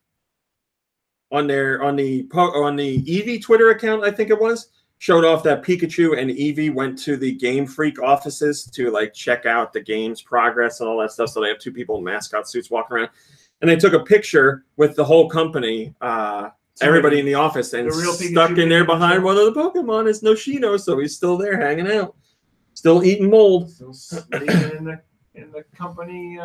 Speaker 3: the Eevee Twitter account, I think it was, showed off that Pikachu and Eevee went to the Game Freak offices to like check out the game's progress and all that stuff. So they have two people in mascot suits walking around, and they took a picture with the whole company, everybody in the office, and
Speaker 1: The real
Speaker 3: stuck
Speaker 1: Pikachu
Speaker 3: in there
Speaker 1: Pikachu.
Speaker 3: behind one of the Pokemon is Noshino, so he's still there hanging out, still eating mold.
Speaker 1: Still sleeping in the company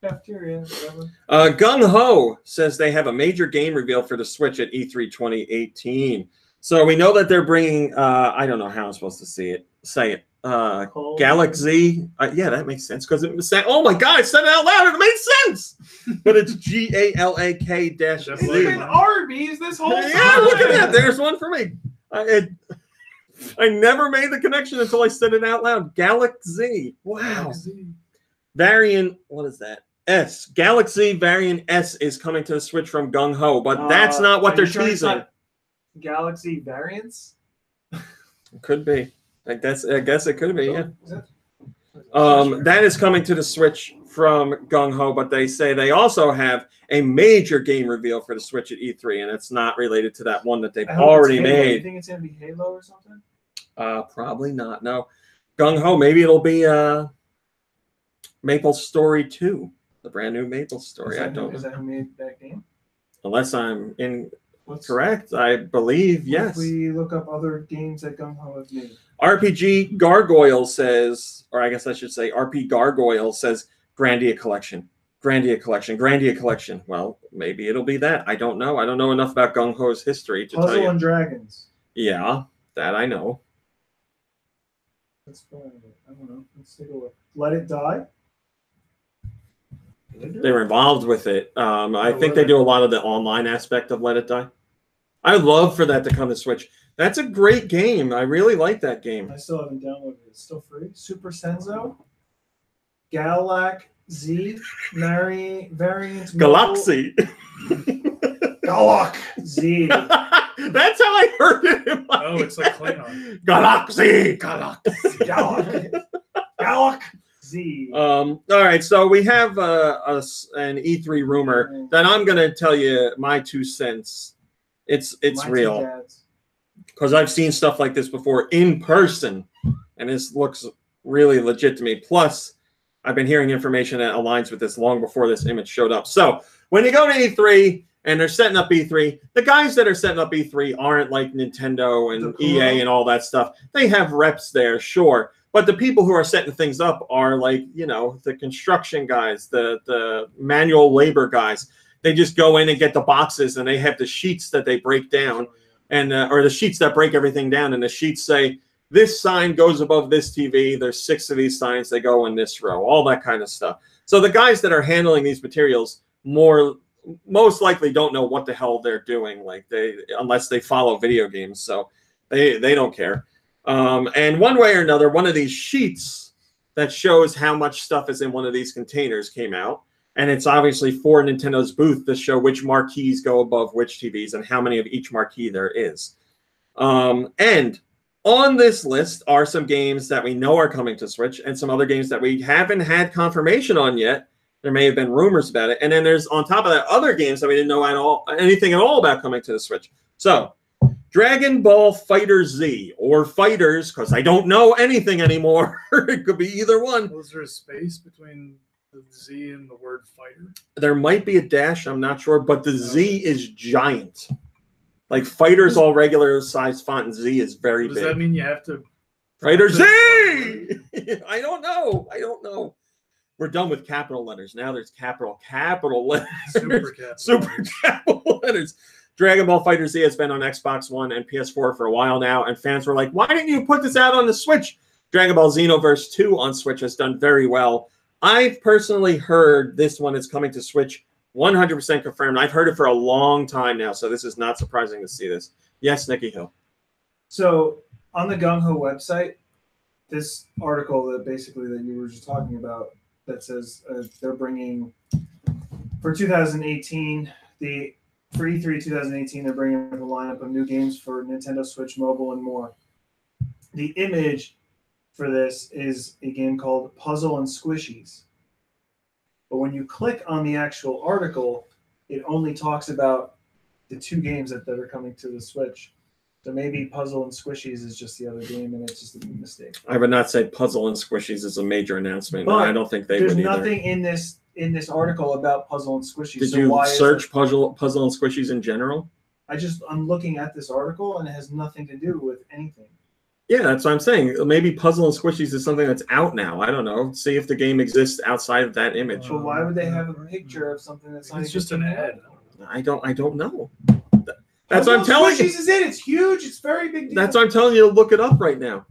Speaker 1: cafeteria, whatever.
Speaker 3: Gung Ho says they have a major game reveal for the Switch at E3 2018. So we know that they're bringing, I don't know how I'm supposed to say it.
Speaker 1: Cold.
Speaker 3: Galaxy. Yeah, that makes sense because it was saying, oh my God, I said it out loud and it made sense. But it's GALAK-Z.
Speaker 1: It's been Arby's this whole time.
Speaker 3: Yeah, look at that. There's one for me. I never made the connection until I said it out loud. Galaxy. Wow. Variant, what is that? S. Galaxy Variant S is coming to the Switch from Gung Ho, but that's not what
Speaker 1: Are
Speaker 3: they're
Speaker 1: you sure it's
Speaker 3: teasing.
Speaker 1: not Galaxy variants?
Speaker 3: Could be. I guess it could be, yeah.
Speaker 1: Is that-
Speaker 3: That is coming to the Switch from Gung Ho, but they say they also have a major game reveal for the Switch at E3, and it's not related to that one that they've
Speaker 1: I hope
Speaker 3: already
Speaker 1: it's Halo. You
Speaker 3: made.
Speaker 1: think it's gonna be Halo or something?
Speaker 3: Probably not. No. Gung Ho, maybe it'll be Maple Story 2, the brand new Maple Story. I don't
Speaker 1: Is
Speaker 3: know.
Speaker 1: that who made that game?
Speaker 3: Unless I'm
Speaker 1: What's,
Speaker 3: incorrect, I believe,
Speaker 1: what
Speaker 3: yes.
Speaker 1: If we look up other games that Gung Ho has made.
Speaker 3: RPG Gargoyle says, or I guess I should say RP Gargoyle says Grandia Collection. Grandia Collection. Grandia Collection. Well, maybe it'll be that. I don't know. I don't know enough about Gung Ho's history to tell
Speaker 1: Puzzle
Speaker 3: you.
Speaker 1: and Dragons.
Speaker 3: Yeah, that I know.
Speaker 1: Let's find it. I don't know. Let's take a look. Let It Die. Did they do
Speaker 3: They
Speaker 1: it?
Speaker 3: were involved with it. I
Speaker 5: Oh,
Speaker 3: think
Speaker 5: were
Speaker 3: they
Speaker 5: they?
Speaker 3: do a lot of the online aspect of Let It Die. I would love for that to come to Switch. That's a great game. I really like that game.
Speaker 1: I still haven't downloaded it. It's still free. Super Senzo. Galac Z. Variant.
Speaker 3: Galaxy.
Speaker 1: Galac Z.
Speaker 3: That's how I heard it. In my
Speaker 5: Oh, it's like Klingon.
Speaker 3: Galaxy. Galaxy.
Speaker 1: Galac. Galac Z.
Speaker 3: All right, so we have an E3 rumor that I'm going to tell you my 2 cents. It's
Speaker 1: My two
Speaker 3: real
Speaker 1: dads.
Speaker 3: because I've seen stuff like this before in person, and this looks really legit to me. Plus, I've been hearing information that aligns with this long before this image showed up. So when you go to E3 and they're setting up E3, the guys that are setting up E3 aren't like Nintendo and
Speaker 1: The
Speaker 3: EA and all that stuff. They have reps there, sure. But the people who are setting things up are like, you know, the construction guys, the manual labor guys. They just go in and get the boxes, and they have the sheets that they break down, and or the sheets that break everything down. And the sheets say, this sign goes above this TV. There's 6 of these signs. They go in this row, all that kind of stuff. So the guys that are handling these materials most likely don't know what the hell they're doing, unless they follow video games. So they don't care. And one way or another, one of these sheets that shows how much stuff is in one of these containers came out. And it's obviously for Nintendo's booth to show which marquees go above which TVs and how many of each marquee there is. And on this list are some games that we know are coming to Switch and some other games that we haven't had confirmation on yet. There may have been rumors about it. And then there's, on top of that, other games that we didn't know anything at all about coming to the Switch. So, Dragon Ball Fighter Z, or Fighters, because I don't know anything anymore. It could be either one.
Speaker 5: Was there a space between the Z and the word fighter?
Speaker 3: There might be a dash, I'm not sure, but the Z is giant. Like Fighters, all regular size font, and Z is very big.
Speaker 5: Does that mean you have to...
Speaker 3: Fighter Z! I don't know. We're done with capital letters. Now there's capital letters. Super capital letters. Dragon Ball Fighter Z has been on Xbox One and PS4 for a while now, and fans were like, why didn't you put this out on the Switch? Dragon Ball Xenoverse 2 on Switch has done very well. I've personally heard this one is coming to Switch 100% confirmed. I've heard it for a long time now, so this is not surprising to see this. Yes, Nikki Hill.
Speaker 1: So on the Gung Ho website, this article that you were just talking about that says they're bringing for 2018 for E3 2018 they're bringing up a lineup of new games for Nintendo Switch Mobile and more. The image for this is a game called Puzzle and Squishies. But when you click on the actual article, it only talks about the two games that are coming to the Switch. So maybe Puzzle and Squishies is just the other game, and it's just a mistake.
Speaker 3: I would not say Puzzle and Squishies is a major announcement. But I don't think they would either.
Speaker 1: There's nothing in this article about Puzzle and Squishies.
Speaker 3: Did you search Puzzle and Squishies in general?
Speaker 1: I'm looking at this article, and it has nothing to do with anything.
Speaker 3: Yeah, that's what I'm saying. Maybe Puzzle and Squishies is something that's out now. I don't know. See if the game exists outside of that image.
Speaker 1: But why would they have a picture of something that's not?
Speaker 5: It's just an ad.
Speaker 3: I don't know. That's what I'm telling you.
Speaker 1: Squishies is it? It's huge. It's very big deal.
Speaker 3: That's what I'm telling you to look it up right now.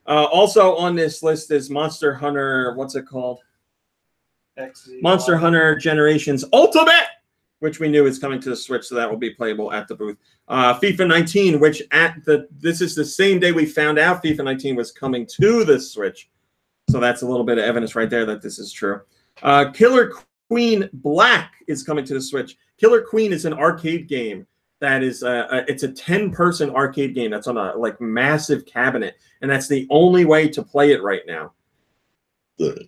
Speaker 3: Also on this list is Monster Hunter. What's it called? Monster Hunter Generations Ultimate, which we knew is coming to the Switch, so that will be playable at the booth. FIFA 19, which this is the same day we found out FIFA 19 was coming to the Switch. So that's a little bit of evidence right there that this is true. Killer Queen Black is coming to the Switch. Killer Queen is an arcade game that is it's a 10-person arcade game that's on a massive cabinet, and that's the only way to play it right now.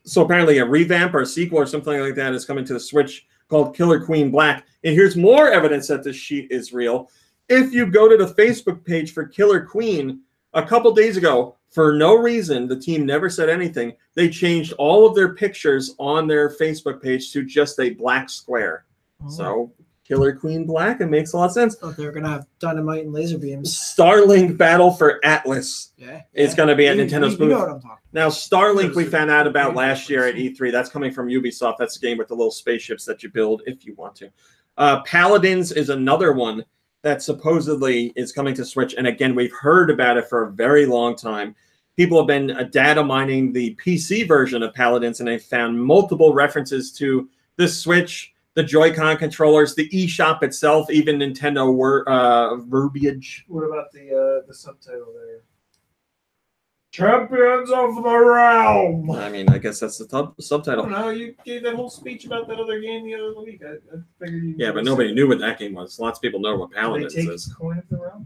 Speaker 3: So apparently a revamp or a sequel or something like that is coming to the Switch called Killer Queen Black. And here's more evidence that this sheet is real. If you go to the Facebook page for Killer Queen, a couple days ago, for no reason, the team never said anything, they changed all of their pictures on their Facebook page to just a black square. Oh. So Killer Queen Black, it makes a lot of sense.
Speaker 4: Oh, they're going to have dynamite and laser beams.
Speaker 3: Starlink Battle for Atlas is going to be at Nintendo's booth.
Speaker 4: You know what I'm talking about.
Speaker 3: Now, Starlink we found out about last year at E3. That's coming from Ubisoft. That's a game with the little spaceships that you build if you want to. Paladins is another one that supposedly is coming to Switch. And again, we've heard about it for a very long time. People have been data mining the PC version of Paladins, and they've found multiple references to the Switch, the Joy-Con controllers, the eShop itself, even Nintendo verbiage.
Speaker 1: What about the subtitle there? Champions of the Realm.
Speaker 3: I mean, I guess that's the subtitle.
Speaker 1: I don't know. You gave that whole speech about that other game the other week. I figured you.
Speaker 3: Yeah, but nobody knew what that game was. Lots of people know what Paladins is.
Speaker 1: Coin of the Realm.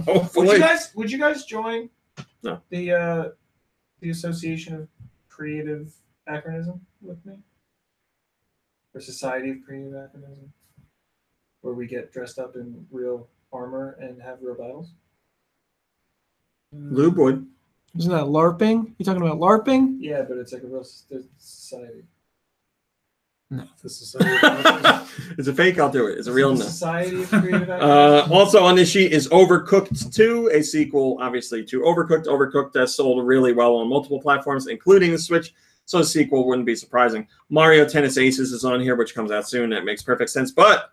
Speaker 3: Hopefully.
Speaker 1: Would you guys join?
Speaker 3: No.
Speaker 1: The Association of Creative Acronym with me? Or Society of Creative Acronym, where we get dressed up in real armor and have real battles?
Speaker 3: Lube would.
Speaker 4: Isn't that LARPing? You talking about LARPing?
Speaker 1: Yeah, but it's like a real society.
Speaker 4: No.
Speaker 5: The Society
Speaker 3: It's a fake, I'll do it. It's a real no.
Speaker 1: Society of Creative Acronym.
Speaker 3: Also on this sheet is Overcooked 2, a sequel, obviously, to Overcooked. Overcooked has sold really well on multiple platforms, including the Switch. So a sequel wouldn't be surprising. Mario Tennis Aces is on here, which comes out soon. That makes perfect sense. But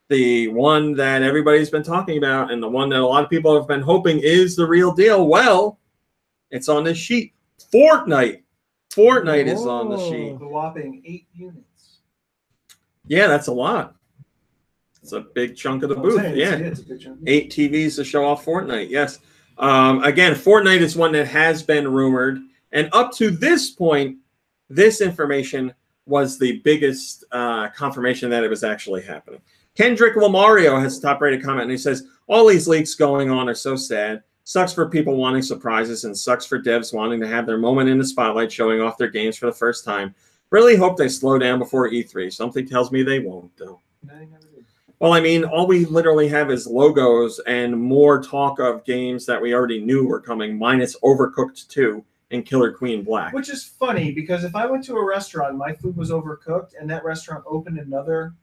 Speaker 3: the one that everybody's been talking about and the one that a lot of people have been hoping is the real deal, well, it's on this sheet. Fortnite. Fortnite is on the sheet.
Speaker 1: The whopping 8 units.
Speaker 3: Yeah, that's a lot. It's a big chunk of the booth. Yeah.
Speaker 1: It's a big chunk.
Speaker 3: 8 TVs to show off Fortnite. Yes. Again, Fortnite is one that has been rumored, and up to this point, this information was the biggest confirmation that it was actually happening. Kendrick Lamario has a top-rated comment, and he says, all these leaks going on are so sad. Sucks for people wanting surprises, and sucks for devs wanting to have their moment in the spotlight showing off their games for the first time. Really hope they slow down before E3. Something tells me they won't, though. Well, I mean, all we literally have is logos and more talk of games that we already knew were coming, minus Overcooked 2 and Killer Queen Black.
Speaker 1: Which is funny, because if I went to a restaurant, my food was overcooked, and that restaurant opened another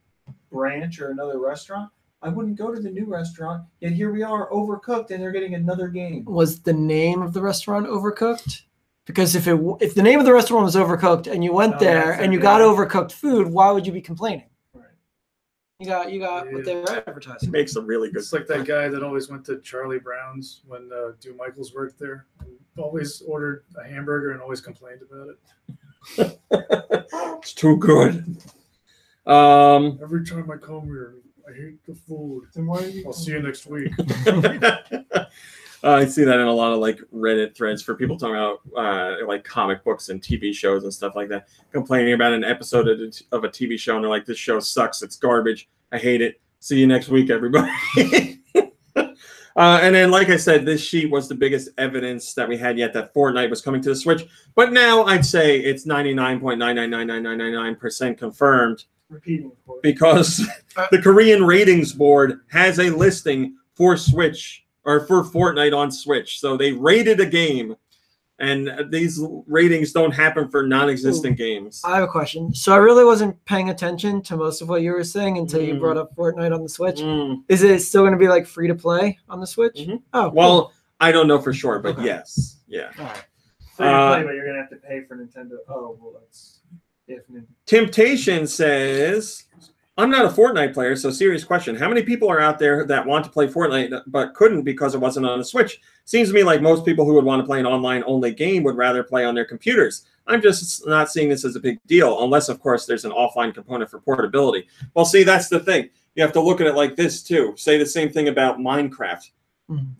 Speaker 1: branch or another restaurant, I wouldn't go to the new restaurant. Yet here we are, overcooked, and they're getting another game.
Speaker 4: Was the name of the restaurant Overcooked? Because if the name of the restaurant was Overcooked and you went there and you got overcooked food, why would you be complaining? You got what they were advertising.
Speaker 3: Makes a really good.
Speaker 5: It's like that guy that always went to Charlie Brown's when Do Michaels worked there. And always ordered a hamburger and always complained about it.
Speaker 3: It's too good.
Speaker 5: Every time I come here, I hate the food.
Speaker 1: Then why are you?
Speaker 5: I'll see you next week.
Speaker 3: I see that in a lot of like Reddit threads for people talking about like comic books and TV shows and stuff like that, complaining about an episode of a TV show, and they're like, "This show sucks. It's garbage. I hate it. See you next week, everybody." And then, like I said, this sheet was the biggest evidence that we had yet that Fortnite was coming to the Switch. But now I'd say it's 99.9999999% confirmed.
Speaker 1: Repeating, of course.
Speaker 3: Because the Korean ratings board has a listing for Switch or for Fortnite on Switch. So they rated a game, and these ratings don't happen for non-existent games.
Speaker 4: I have a question. So I really wasn't paying attention to most of what you were saying until you brought up Fortnite on the Switch. Is it still going to be like free to play on the Switch? Oh,
Speaker 3: well,
Speaker 4: cool.
Speaker 3: I don't know for sure, but
Speaker 4: Okay.
Speaker 3: yes. Yeah.
Speaker 4: All right.
Speaker 1: Free to play, but you're gonna have to pay for Nintendo. Oh, well, that's if
Speaker 3: Temptation says, I'm not a Fortnite player, so serious question. How many people are out there that want to play Fortnite but couldn't because it wasn't on the Switch? Seems to me like most people who would want to play an online-only game would rather play on their computers. I'm just not seeing this as a big deal, unless, of course, there's an offline component for portability. Well, see, that's the thing. You have to look at it like this, too. Say the same thing about Minecraft.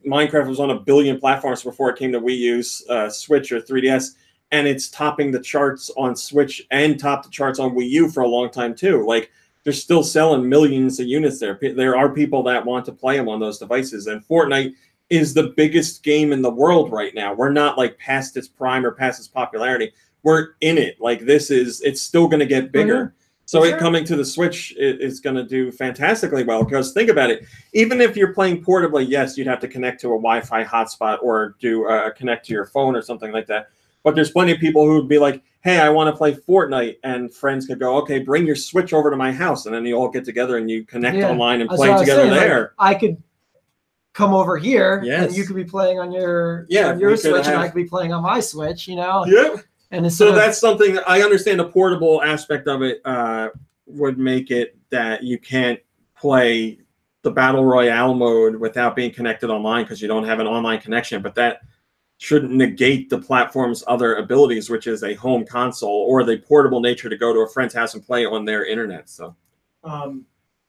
Speaker 3: Minecraft was on a billion platforms before it came to Wii U, Switch, or 3DS, and it's topping the charts on Switch and topped the charts on Wii U for a long time, too. Like, they're still selling millions of units there. There are people that want to play them on those devices, and Fortnite is the biggest game in the world right now. We're not, like, past its prime or past its popularity. We're in it. Like, it's still going to get bigger. So it coming to the Switch is going to do fantastically well, because think about it. Even if you're playing portably, yes, you'd have to connect to a Wi-Fi hotspot or do connect to your phone or something like that. But there's plenty of people who would be like, hey, I want to play Fortnite. And friends could go, okay, bring your Switch over to my house. And then you all get together and you connect online and play together there.
Speaker 4: Like, I could come over here
Speaker 3: Yes.
Speaker 4: and you could be playing on your Switch and I could be playing on my Switch, you know?
Speaker 3: Yep.
Speaker 4: And
Speaker 3: so that's something I understand. The portable aspect of it would make it that you can't play the Battle Royale mode without being connected online because you don't have an online connection. But that shouldn't negate the platform's other abilities, which is a home console or the portable nature to go to a friend's house and play on their internet. So
Speaker 4: I'm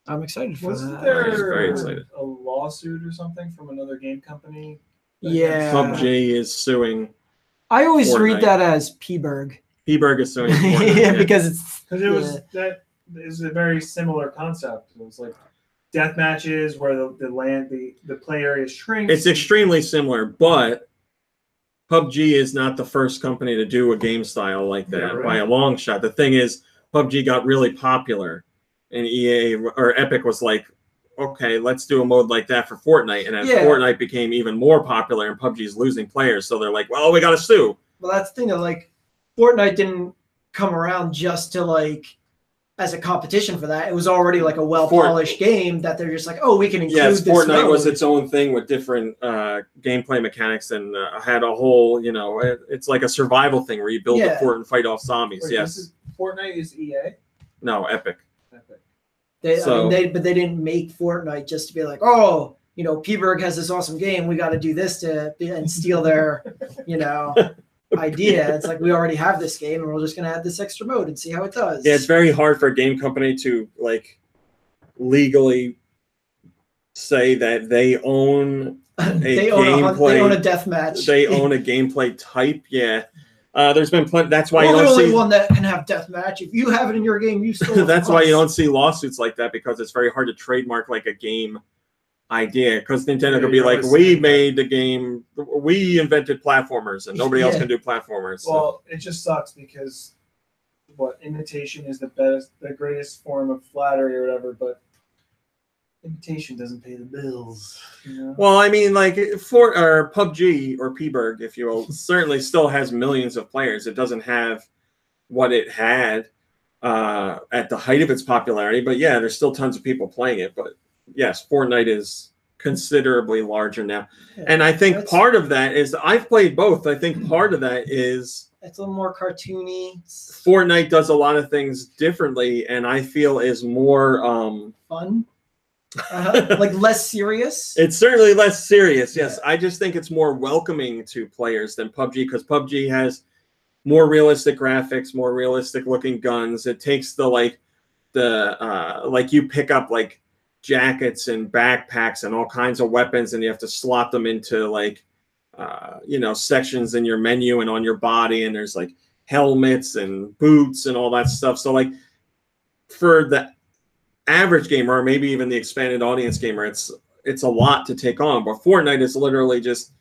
Speaker 4: excited for
Speaker 1: wasn't
Speaker 4: that.
Speaker 1: there
Speaker 3: very excited.
Speaker 1: a lawsuit or something from another game company?
Speaker 4: Yeah.
Speaker 3: PUBG is suing.
Speaker 4: I always
Speaker 3: Fortnite.
Speaker 4: read that as P-Berg.
Speaker 3: P-Berg is suing.
Speaker 4: Yeah, because it's
Speaker 1: that is a very similar concept. It was like death matches where the play area shrinks.
Speaker 3: It's extremely similar, but PUBG is not the first company to do a game style like that by a long shot. The thing is, PUBG got really popular, and EA or Epic was like, okay, let's do a mode like that for Fortnite. And then Fortnite became even more popular, and PUBG's losing players. So they're like, well, we got to sue.
Speaker 4: Well, that's the thing. Like, Fortnite didn't come around just to, like, as a competition for that. It was already, like, a well-polished game that they're just like, oh, we can include this
Speaker 3: Fortnite
Speaker 4: mode.
Speaker 3: was its own thing with different gameplay mechanics and had a whole, you know, it's like a survival thing where you build a fort and fight off zombies.
Speaker 1: Wait, Fortnite is EA?
Speaker 3: No, Epic.
Speaker 4: But they didn't make Fortnite just to be like, oh, you know, P-Berg has this awesome game. We got to do this and steal their, you know, idea. It's like, we already have this game and we're just going to add this extra mode and see how it does.
Speaker 3: Yeah, it's very hard for a game company to, like, legally say that they own
Speaker 4: they own a death match.
Speaker 3: They own a gameplay type. Yeah. There's been plenty. That's why
Speaker 4: Well,
Speaker 3: you don't
Speaker 4: the only
Speaker 3: see
Speaker 4: one that can have death match. If you have it in your game, you stole it.
Speaker 3: that's
Speaker 4: from
Speaker 3: why you
Speaker 4: us.
Speaker 3: don't see lawsuits like that, because it's very hard to trademark like a game idea, because Nintendo
Speaker 5: Yeah,
Speaker 3: could be
Speaker 5: you're
Speaker 3: like,
Speaker 5: always
Speaker 3: we
Speaker 5: saying
Speaker 3: made the game, we invented platformers, and nobody else
Speaker 4: Yeah.
Speaker 3: can do platformers. So.
Speaker 1: Well, it just sucks because imitation is the greatest form of flattery or whatever, but imitation doesn't pay the bills. You know?
Speaker 3: Well, I mean, like PUBG or PBerg, if you will, certainly still has millions of players. It doesn't have what it had at the height of its popularity, but yeah, there's still tons of people playing it. But yes, Fortnite is considerably larger now, and I think part of that is I've played both. I think part of that is
Speaker 4: it's a little more cartoony.
Speaker 3: Fortnite does a lot of things differently, and I feel is more
Speaker 4: fun. Like less serious.
Speaker 3: It's certainly less serious. Yes,
Speaker 4: Yeah.
Speaker 3: I just think it's more welcoming to players than PUBG, because PUBG has more realistic graphics, more realistic looking guns. It takes like you pick up like jackets and backpacks and all kinds of weapons, and you have to slot them into like sections in your menu and on your body, and there's like helmets and boots and all that stuff. So like for the average gamer, or maybe even the expanded audience gamer, it's a lot to take on. But Fortnite is literally just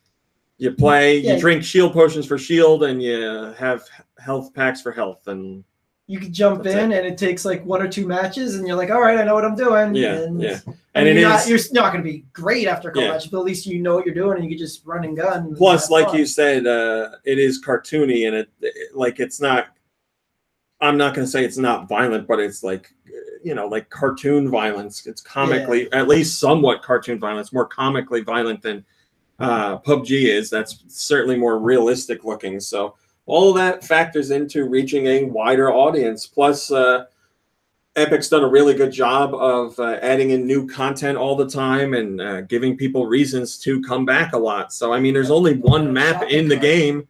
Speaker 3: you play, you drink shield potions for shield, and you have health packs for health, and
Speaker 4: you can jump in, and it takes like 1 or 2 matches, and you're like, all right, I know what I'm doing. And you're not going to be great after a couple matches, but at least you know what you're doing, and you can just run and gun.
Speaker 3: Plus, like you said, it is cartoony, and it's not. I'm not going to say it's not violent, but it's like, like cartoon violence. It's comically, at least somewhat cartoon violence, more comically violent than PUBG is. That's certainly more realistic looking. So all of that factors into reaching a wider audience. Plus, Epic's done a really good job of adding in new content all the time, and giving people reasons to come back a lot. So, I mean, there's only one map in the game,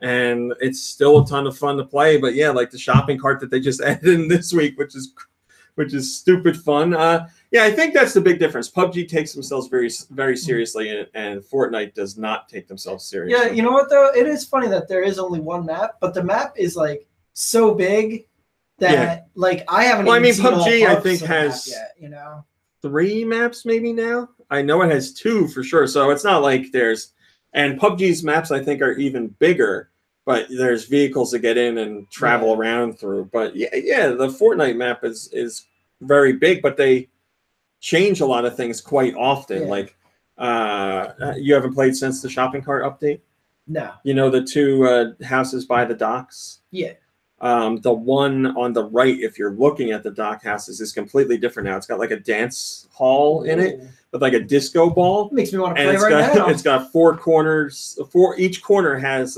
Speaker 3: and it's still a ton of fun to play. But yeah, like the shopping cart that they just added in this week, which is stupid fun. Yeah, I think that's the big difference. PUBG takes themselves very, very seriously, and Fortnite does not take themselves seriously.
Speaker 4: Yeah, you know what though? It is funny that there is only one map, but the map is like so big that like I haven't.
Speaker 3: Well,
Speaker 4: even seen
Speaker 3: PUBG
Speaker 4: all
Speaker 3: I think has
Speaker 4: yet,
Speaker 3: 3 maps maybe now. I know it has 2 for sure. So it's not like and PUBG's maps I think are even bigger. But there's vehicles to get in and travel around through. But yeah, the Fortnite map is very big, but they change a lot of things quite often. Like, you haven't played since the shopping cart update?
Speaker 4: No.
Speaker 3: You know the 2 houses by the docks?
Speaker 4: Yeah.
Speaker 3: The one on the right, if you're looking at the dock houses, is completely different now. It's got like a dance hall in it with like a disco ball.
Speaker 4: Makes me want to play now.
Speaker 3: It's got 4 corners. Each corner has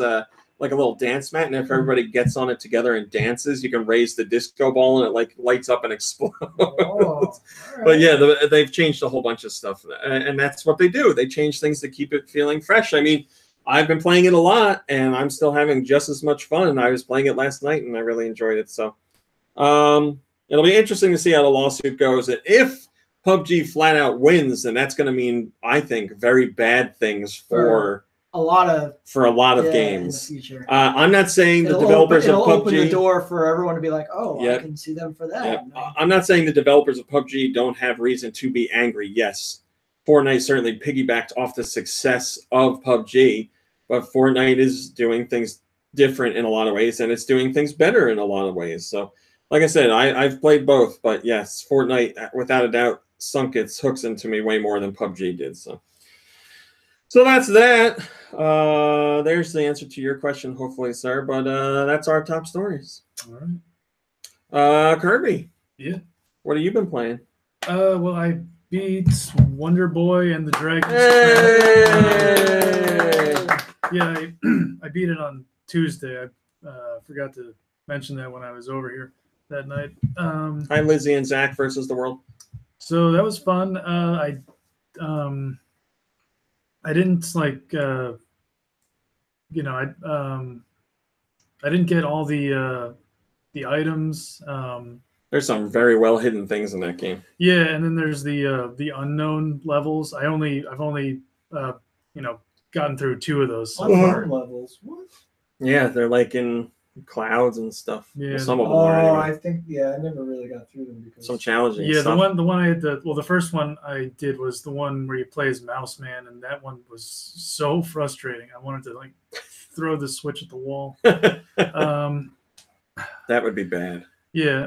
Speaker 3: like a little dance mat, and if everybody gets on it together and dances, you can raise the disco ball, and it like lights up and explodes. But yeah, they've changed a whole bunch of stuff, and that's what they do. They change things to keep it feeling fresh. I mean, I've been playing it a lot, and I'm still having just as much fun. I was playing it last night, and I really enjoyed it. So it'll be interesting to see how the lawsuit goes. And if PUBG flat out wins, then that's going to mean, I think, very bad things for a lot of games.
Speaker 4: In the future.
Speaker 3: I'm not saying the developers of PUBG
Speaker 4: open the door for everyone to be like, oh, I can see them for that.
Speaker 3: I'm not saying the developers of PUBG don't have reason to be angry. Yes, Fortnite certainly piggybacked off the success of PUBG, but Fortnite is doing things different in a lot of ways, and it's doing things better in a lot of ways. So, like I said, I've played both, but yes, Fortnite, without a doubt, sunk its hooks into me way more than PUBG did. So that's that. There's the answer to your question, hopefully, sir. But that's our top stories.
Speaker 5: All right.
Speaker 3: Kirby.
Speaker 5: Yeah.
Speaker 3: What have you been playing?
Speaker 5: Well, I beat Wonder Boy and the Dragon's Yeah, I beat it on Tuesday. I forgot to mention that when I was over here that night.
Speaker 3: Hi, Lizzie and Zach versus the world.
Speaker 5: So that was fun. I didn't like, I didn't get all the items.
Speaker 3: There's some very well hidden things in that game.
Speaker 5: Yeah, and then there's the unknown levels. I've only gotten through 2 of those so far.
Speaker 1: Unknown levels. What?
Speaker 3: Yeah, they're like in clouds and stuff.
Speaker 5: Yeah.
Speaker 3: Well, some of them are anyway.
Speaker 1: I think I never really got through them because
Speaker 3: Some challenging
Speaker 5: Yeah,
Speaker 3: stuff.
Speaker 5: the one I had the first one I did was the one where you play as Mouse Man, and that one was so frustrating. I wanted to like throw the switch at the wall.
Speaker 3: That would be bad.
Speaker 5: Yeah,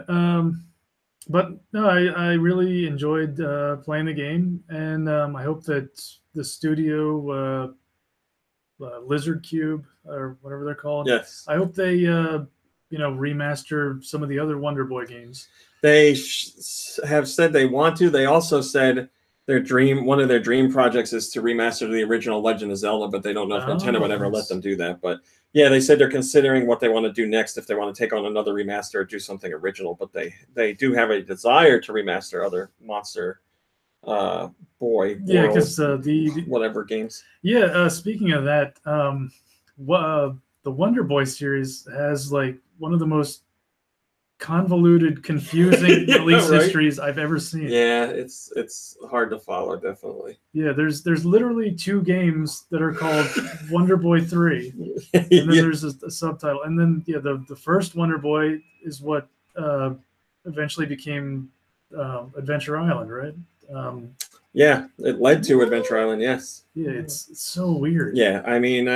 Speaker 5: but no, I really enjoyed playing the game, and I hope that the studio Lizard Cube or whatever they're called.
Speaker 3: Yes.
Speaker 5: I hope they remaster some of the other Wonder Boy games.
Speaker 3: They have said they want to. They also said one of their dream projects is to remaster the original Legend of Zelda, but they don't know if Nintendo would ever let them do that. But yeah, they said they're considering what they want to do next, if they want to take on another remaster or do something original. But they do have a desire to remaster other Monster Boy,
Speaker 5: Yeah, because the
Speaker 3: whatever games.
Speaker 5: Yeah, speaking of that, the Wonder Boy series has like one of the most convoluted, confusing
Speaker 3: Yeah,
Speaker 5: release
Speaker 3: right?
Speaker 5: histories I've ever seen.
Speaker 3: Yeah, it's hard to follow, definitely.
Speaker 5: Yeah, there's literally 2 games that are called Wonder Boy 3, and then
Speaker 3: Yeah.
Speaker 5: there's a subtitle, and then the first Wonder Boy is what eventually became Adventure Island, right?
Speaker 3: Yeah, it led to Adventure Island. Yes.
Speaker 5: Yeah, it's so weird.
Speaker 3: Yeah, I mean,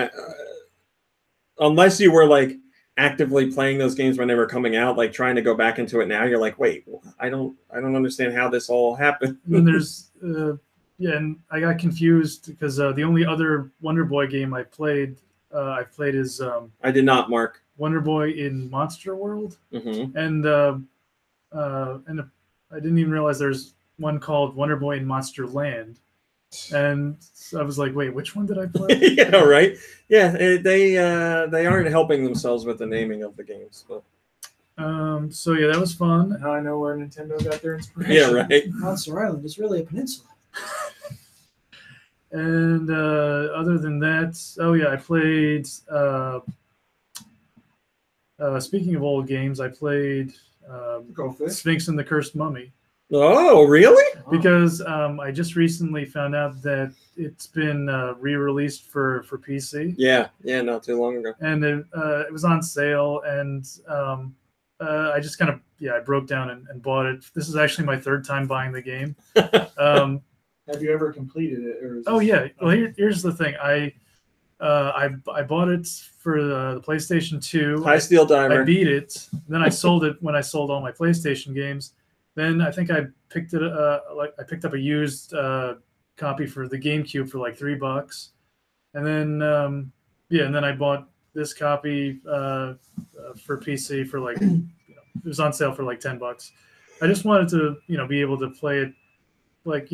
Speaker 3: unless you were like actively playing those games when they were coming out, like trying to go back into it now, you're like, wait, I don't understand how this all happened.
Speaker 5: And then there's and I got confused because the only other Wonder Boy game I played is
Speaker 3: I did not, Mark.
Speaker 5: Wonder Boy in Monster World,
Speaker 3: Mm-hmm.
Speaker 5: and I didn't even realize there's one called Wonder Boy in Monster Land, and so I was like, wait, which one did I play?
Speaker 3: Yeah, right. Yeah, they aren't helping themselves with the naming of the games. But
Speaker 5: So yeah, that was fun.
Speaker 1: now I know where Nintendo got their inspiration.
Speaker 3: yeah, right.
Speaker 4: Monster Island is really a peninsula.
Speaker 5: And other than that, oh yeah, I played. Speaking of old games, I played
Speaker 1: Go fish.
Speaker 5: Sphinx and the Cursed Mummy
Speaker 3: Oh, really?
Speaker 5: because I just recently found out that it's been re-released for PC,
Speaker 3: Yeah, not too long ago.
Speaker 5: and it was on sale, and I just kind of I broke down and bought it. This is actually my 3rd time buying the game.
Speaker 1: Have you ever completed it? Or is
Speaker 5: Oh
Speaker 1: this-
Speaker 5: yeah. Well, here's the thing. I bought it for the PlayStation 2.
Speaker 3: High Steel
Speaker 5: I
Speaker 3: Diver.
Speaker 5: beat it. Then I sold it when I sold all my PlayStation games. Then I think I picked it I picked up a used copy for the GameCube for like $3, and then and then I bought this copy for PC for like it was on sale for like $10. I just wanted to be able to play it like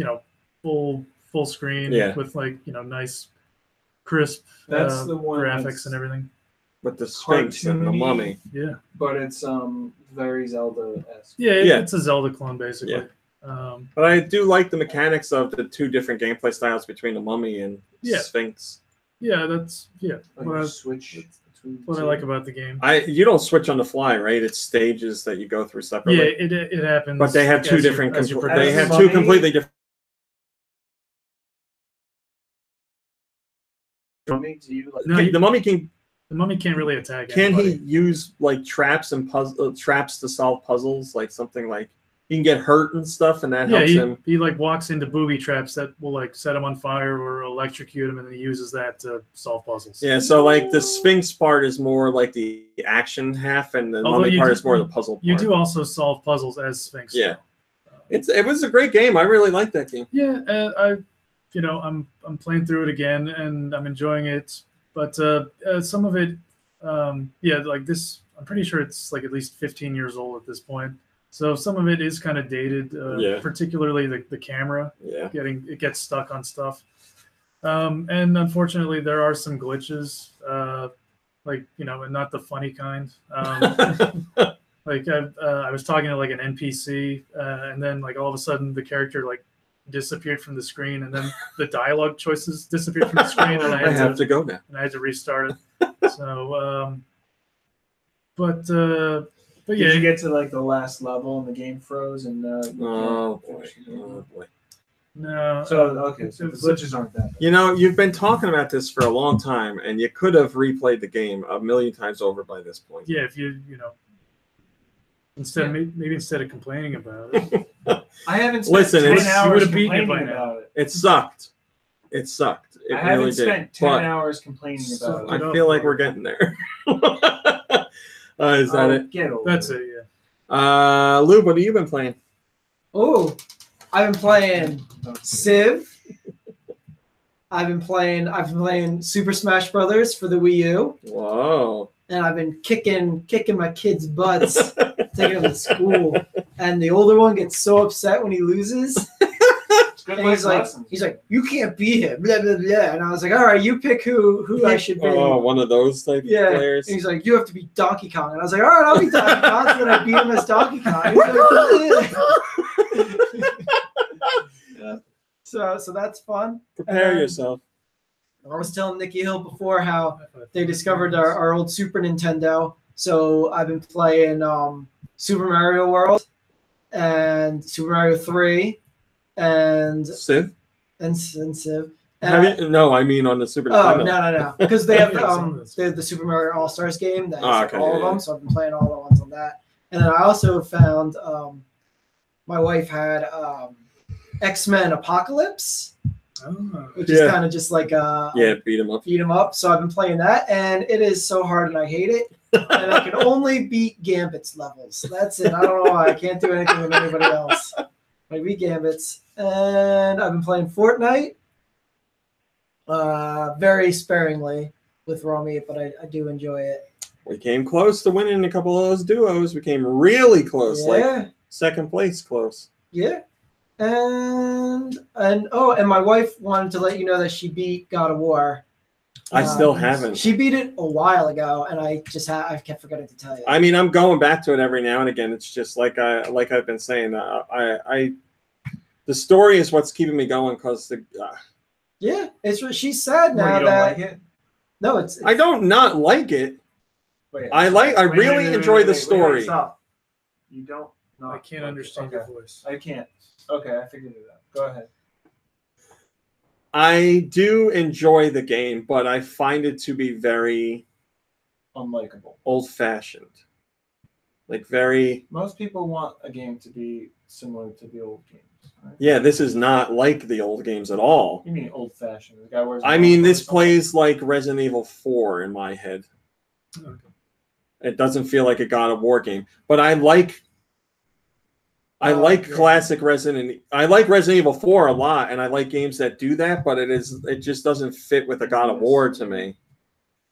Speaker 5: full screen with like nice crisp
Speaker 1: That's the one
Speaker 5: graphics
Speaker 1: that's-
Speaker 5: and everything.
Speaker 3: With the Sphinx and the
Speaker 1: cartoony.
Speaker 3: Mummy.
Speaker 5: Yeah.
Speaker 1: But it's very Zelda-esque.
Speaker 5: Yeah,
Speaker 3: Yeah.
Speaker 5: it's a Zelda clone basically.
Speaker 3: Yeah. But I do like the mechanics of the 2 different gameplay styles between the Mummy and
Speaker 5: Yeah.
Speaker 3: Sphinx.
Speaker 5: Yeah, that's
Speaker 1: Like
Speaker 5: what I,
Speaker 1: you switch between
Speaker 5: what I
Speaker 1: two.
Speaker 5: like about the game.
Speaker 3: You don't switch on the fly, right? It's stages that you go through
Speaker 5: Yeah,
Speaker 3: separately.
Speaker 5: it happens.
Speaker 3: But they have
Speaker 5: as
Speaker 3: 2
Speaker 5: you-
Speaker 3: different.
Speaker 5: as you
Speaker 3: They
Speaker 5: progress.
Speaker 3: have
Speaker 1: Mummy-
Speaker 3: 2 completely different.
Speaker 1: Mummy, do you like?
Speaker 5: No,
Speaker 3: The Mummy can
Speaker 5: The Mummy can't really attack.
Speaker 3: Can he
Speaker 5: anybody.
Speaker 3: use like traps and traps to solve puzzles? Like something like he can get hurt and stuff, and that
Speaker 5: Yeah,
Speaker 3: helps
Speaker 5: he,
Speaker 3: him.
Speaker 5: he like walks into booby traps that will like set him on fire or electrocute him, and then he uses that to solve puzzles.
Speaker 3: Yeah, so like the Sphinx part is more like the action half, and the
Speaker 5: Although
Speaker 3: Mummy
Speaker 5: you
Speaker 3: part
Speaker 5: do-
Speaker 3: is more the puzzle part.
Speaker 5: You do also solve puzzles as Sphinx.
Speaker 3: Yeah. It was a great game. I really liked that game.
Speaker 5: Yeah, I'm playing through it again and I'm enjoying it, but some of it, like this, I'm pretty sure it's like at least 15 years old at this point. So some of it is kind of dated, particularly the camera.
Speaker 3: Yeah.
Speaker 5: It gets stuck on stuff, and unfortunately there are some glitches, and not the funny kind. Like I was talking to like an NPC, and then like all of a sudden the character like disappeared from the screen, and then the dialogue choices disappeared from the screen, and
Speaker 3: I have to go now.
Speaker 5: and I had to restart it. So, but But
Speaker 1: Did you get to like the last level and the game froze and
Speaker 3: Oh boy. Oh boy.
Speaker 5: no.
Speaker 1: So okay, so the glitches aren't that bad.
Speaker 3: You know, you've been talking about this for a long time, and you could have replayed the game a million times over by this point.
Speaker 5: Yeah, if you know, maybe instead of complaining about it.
Speaker 1: I haven't spent
Speaker 3: Listen,
Speaker 1: 10
Speaker 3: it's-
Speaker 1: hours
Speaker 5: you would've beaten it
Speaker 1: complaining
Speaker 5: by now.
Speaker 1: about it.
Speaker 3: It sucked. It sucked. It
Speaker 1: I
Speaker 3: really
Speaker 1: haven't
Speaker 3: did.
Speaker 1: spent 10
Speaker 3: But
Speaker 1: hours complaining about it.
Speaker 3: I feel like we're getting there. Is that it?
Speaker 1: Get over
Speaker 5: That's
Speaker 1: it.
Speaker 5: it. Yeah.
Speaker 3: Lou, what have you been playing?
Speaker 4: Oh, I've been playing Civ. I've been playing Super Smash Brothers for the Wii U,
Speaker 3: Whoa.
Speaker 4: and I've been kicking my kids' butts, taking them to school. And the older one gets so upset when he loses.
Speaker 1: It's good
Speaker 4: And
Speaker 1: life lessons.
Speaker 4: he's like, you can't beat him, blah blah blah. And I was like, all right, you pick who I should be.
Speaker 3: Oh, one of those type of
Speaker 4: Yeah.
Speaker 3: players.
Speaker 4: And he's like, you have to be Donkey Kong. And I was like, all right, I'll be Donkey Kong. So then I beat him as Donkey Kong. He was like, so that's fun.
Speaker 3: Prepare yourself.
Speaker 4: I was telling Nikki Hill before how they discovered our old Super Nintendo. So I've been playing Super Mario World and Super Mario 3 and
Speaker 3: Civ?
Speaker 4: Civ.
Speaker 3: Have you? No, I mean on the Super
Speaker 4: Oh,
Speaker 3: Nintendo.
Speaker 4: no. Because they have
Speaker 5: Yeah,
Speaker 4: the Super Mario All-Stars game that has
Speaker 3: Oh, okay,
Speaker 4: all of
Speaker 3: yeah,
Speaker 4: them. So I've been playing all the ones on that. And then I also found my wife had X-Men Apocalypse, which is kind of just like
Speaker 3: Yeah, beat him up.
Speaker 4: beat 'em up. So I've been playing that, and it is so hard, and I hate it. And I can only beat Gambit's levels. That's it. I don't know why. I can't do anything with anybody else. I beat Gambit's, and I've been playing Fortnite very sparingly with raw meat, but I do enjoy it.
Speaker 3: We came close to winning a couple of those duos. We came really close,
Speaker 4: Yeah.
Speaker 3: like second place close.
Speaker 4: Yeah. And my wife wanted to let you know that she beat God of War.
Speaker 3: I still haven't.
Speaker 4: She beat it a while ago, and I just I kept forgetting to tell you.
Speaker 3: I mean, I'm going back to it every now and again. It's just like I've been saying. The story is what's keeping me going because
Speaker 4: Yeah, she's sad
Speaker 1: Well,
Speaker 4: now
Speaker 1: you don't
Speaker 4: that
Speaker 1: like it?
Speaker 4: no, it's
Speaker 3: I don't not like it.
Speaker 1: Wait,
Speaker 3: I really enjoy the story.
Speaker 1: Stop. You don't. Not
Speaker 5: I can't
Speaker 1: like it.
Speaker 5: understand
Speaker 1: Okay.
Speaker 5: your voice.
Speaker 1: I can't. Okay, I figured it out. Go ahead.
Speaker 3: I do enjoy the game, but I find it to be very
Speaker 1: Unlikable.
Speaker 3: old-fashioned. Like very.
Speaker 1: Most people want a game to be similar to the old games. Right?
Speaker 3: Yeah, this is not like the old games at all.
Speaker 1: You mean old-fashioned? The guy wears.
Speaker 3: I mean, this plays like Resident Evil 4 in my head.
Speaker 5: Okay.
Speaker 3: It doesn't feel like a God of War game, but I like
Speaker 4: yeah.
Speaker 3: classic Resident. I like Resident Evil 4 a lot, and I like games that do that. But it just doesn't fit with a God of War to me.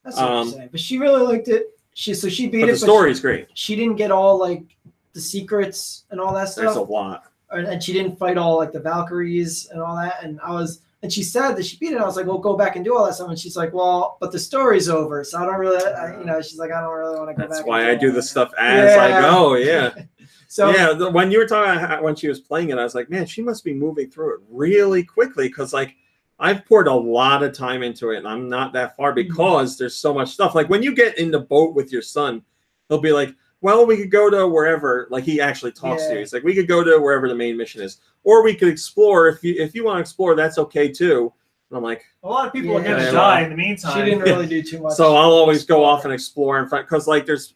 Speaker 4: That's what I'm saying. But she really liked it. She beat
Speaker 3: But
Speaker 4: it.
Speaker 3: the story's great.
Speaker 4: She didn't get all like the secrets and all that
Speaker 3: There's a
Speaker 4: stuff,
Speaker 3: lot.
Speaker 4: and she didn't fight all like the Valkyries and all that. And she said that she beat it. I was like, well, go back and do all that stuff. And she's like, well, but the story's over, so I don't really, she's like, I don't really want to go back.
Speaker 3: That's
Speaker 4: and
Speaker 3: why I
Speaker 4: all
Speaker 3: do
Speaker 4: that.
Speaker 3: the stuff as I go. Yeah.
Speaker 4: So
Speaker 3: Yeah, when you were talking about when she was playing it, I was like, man, she must be moving through it really quickly because, like, I've poured a lot of time into it, and I'm not that far because there's so much stuff. Like, when you get in the boat with your son, he'll be like, well, we could go to wherever. Like, he actually talks to you. He's like, we could go to wherever the main mission is, or we could explore. If you want to explore, that's okay too. And I'm like,
Speaker 1: A lot of people are
Speaker 4: Yeah.
Speaker 1: going
Speaker 3: Yeah.
Speaker 1: to die in the meantime.
Speaker 4: she didn't really do too much.
Speaker 3: so I'll always go off and explore and find because, like, there's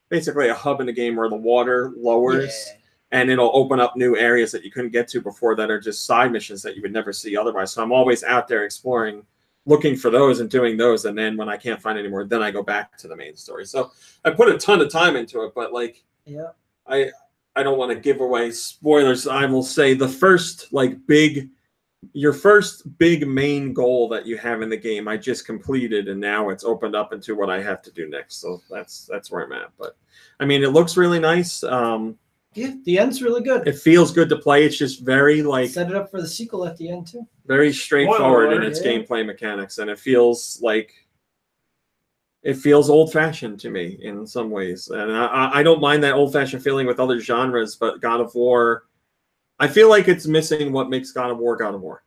Speaker 3: basically a hub in the game where the water lowers.
Speaker 4: Yeah.
Speaker 3: And it'll open up new areas that you couldn't get to before that are just side missions that you would never see otherwise. So I'm always out there exploring, looking for those and doing those. And then when I can't find any more, then I go back to the main story. So I put a ton of time into it, but like,
Speaker 4: Yeah.
Speaker 3: I don't want to give away spoilers. I will say the first your first big main goal that you have in the game, I just completed, and now it's opened up into what I have to do next. So that's where I'm at. But I mean, it looks really nice.
Speaker 4: Yeah, the end's really good.
Speaker 3: It feels good to play. It's just very
Speaker 4: Set it up for the sequel at the end too.
Speaker 3: very straightforward in
Speaker 1: Spoiler
Speaker 3: its
Speaker 4: alert.
Speaker 3: gameplay mechanics, and it feels old-fashioned to me in some ways. And I don't mind that old-fashioned feeling with other genres, but God of War, I feel like it's missing what makes God of War God of War.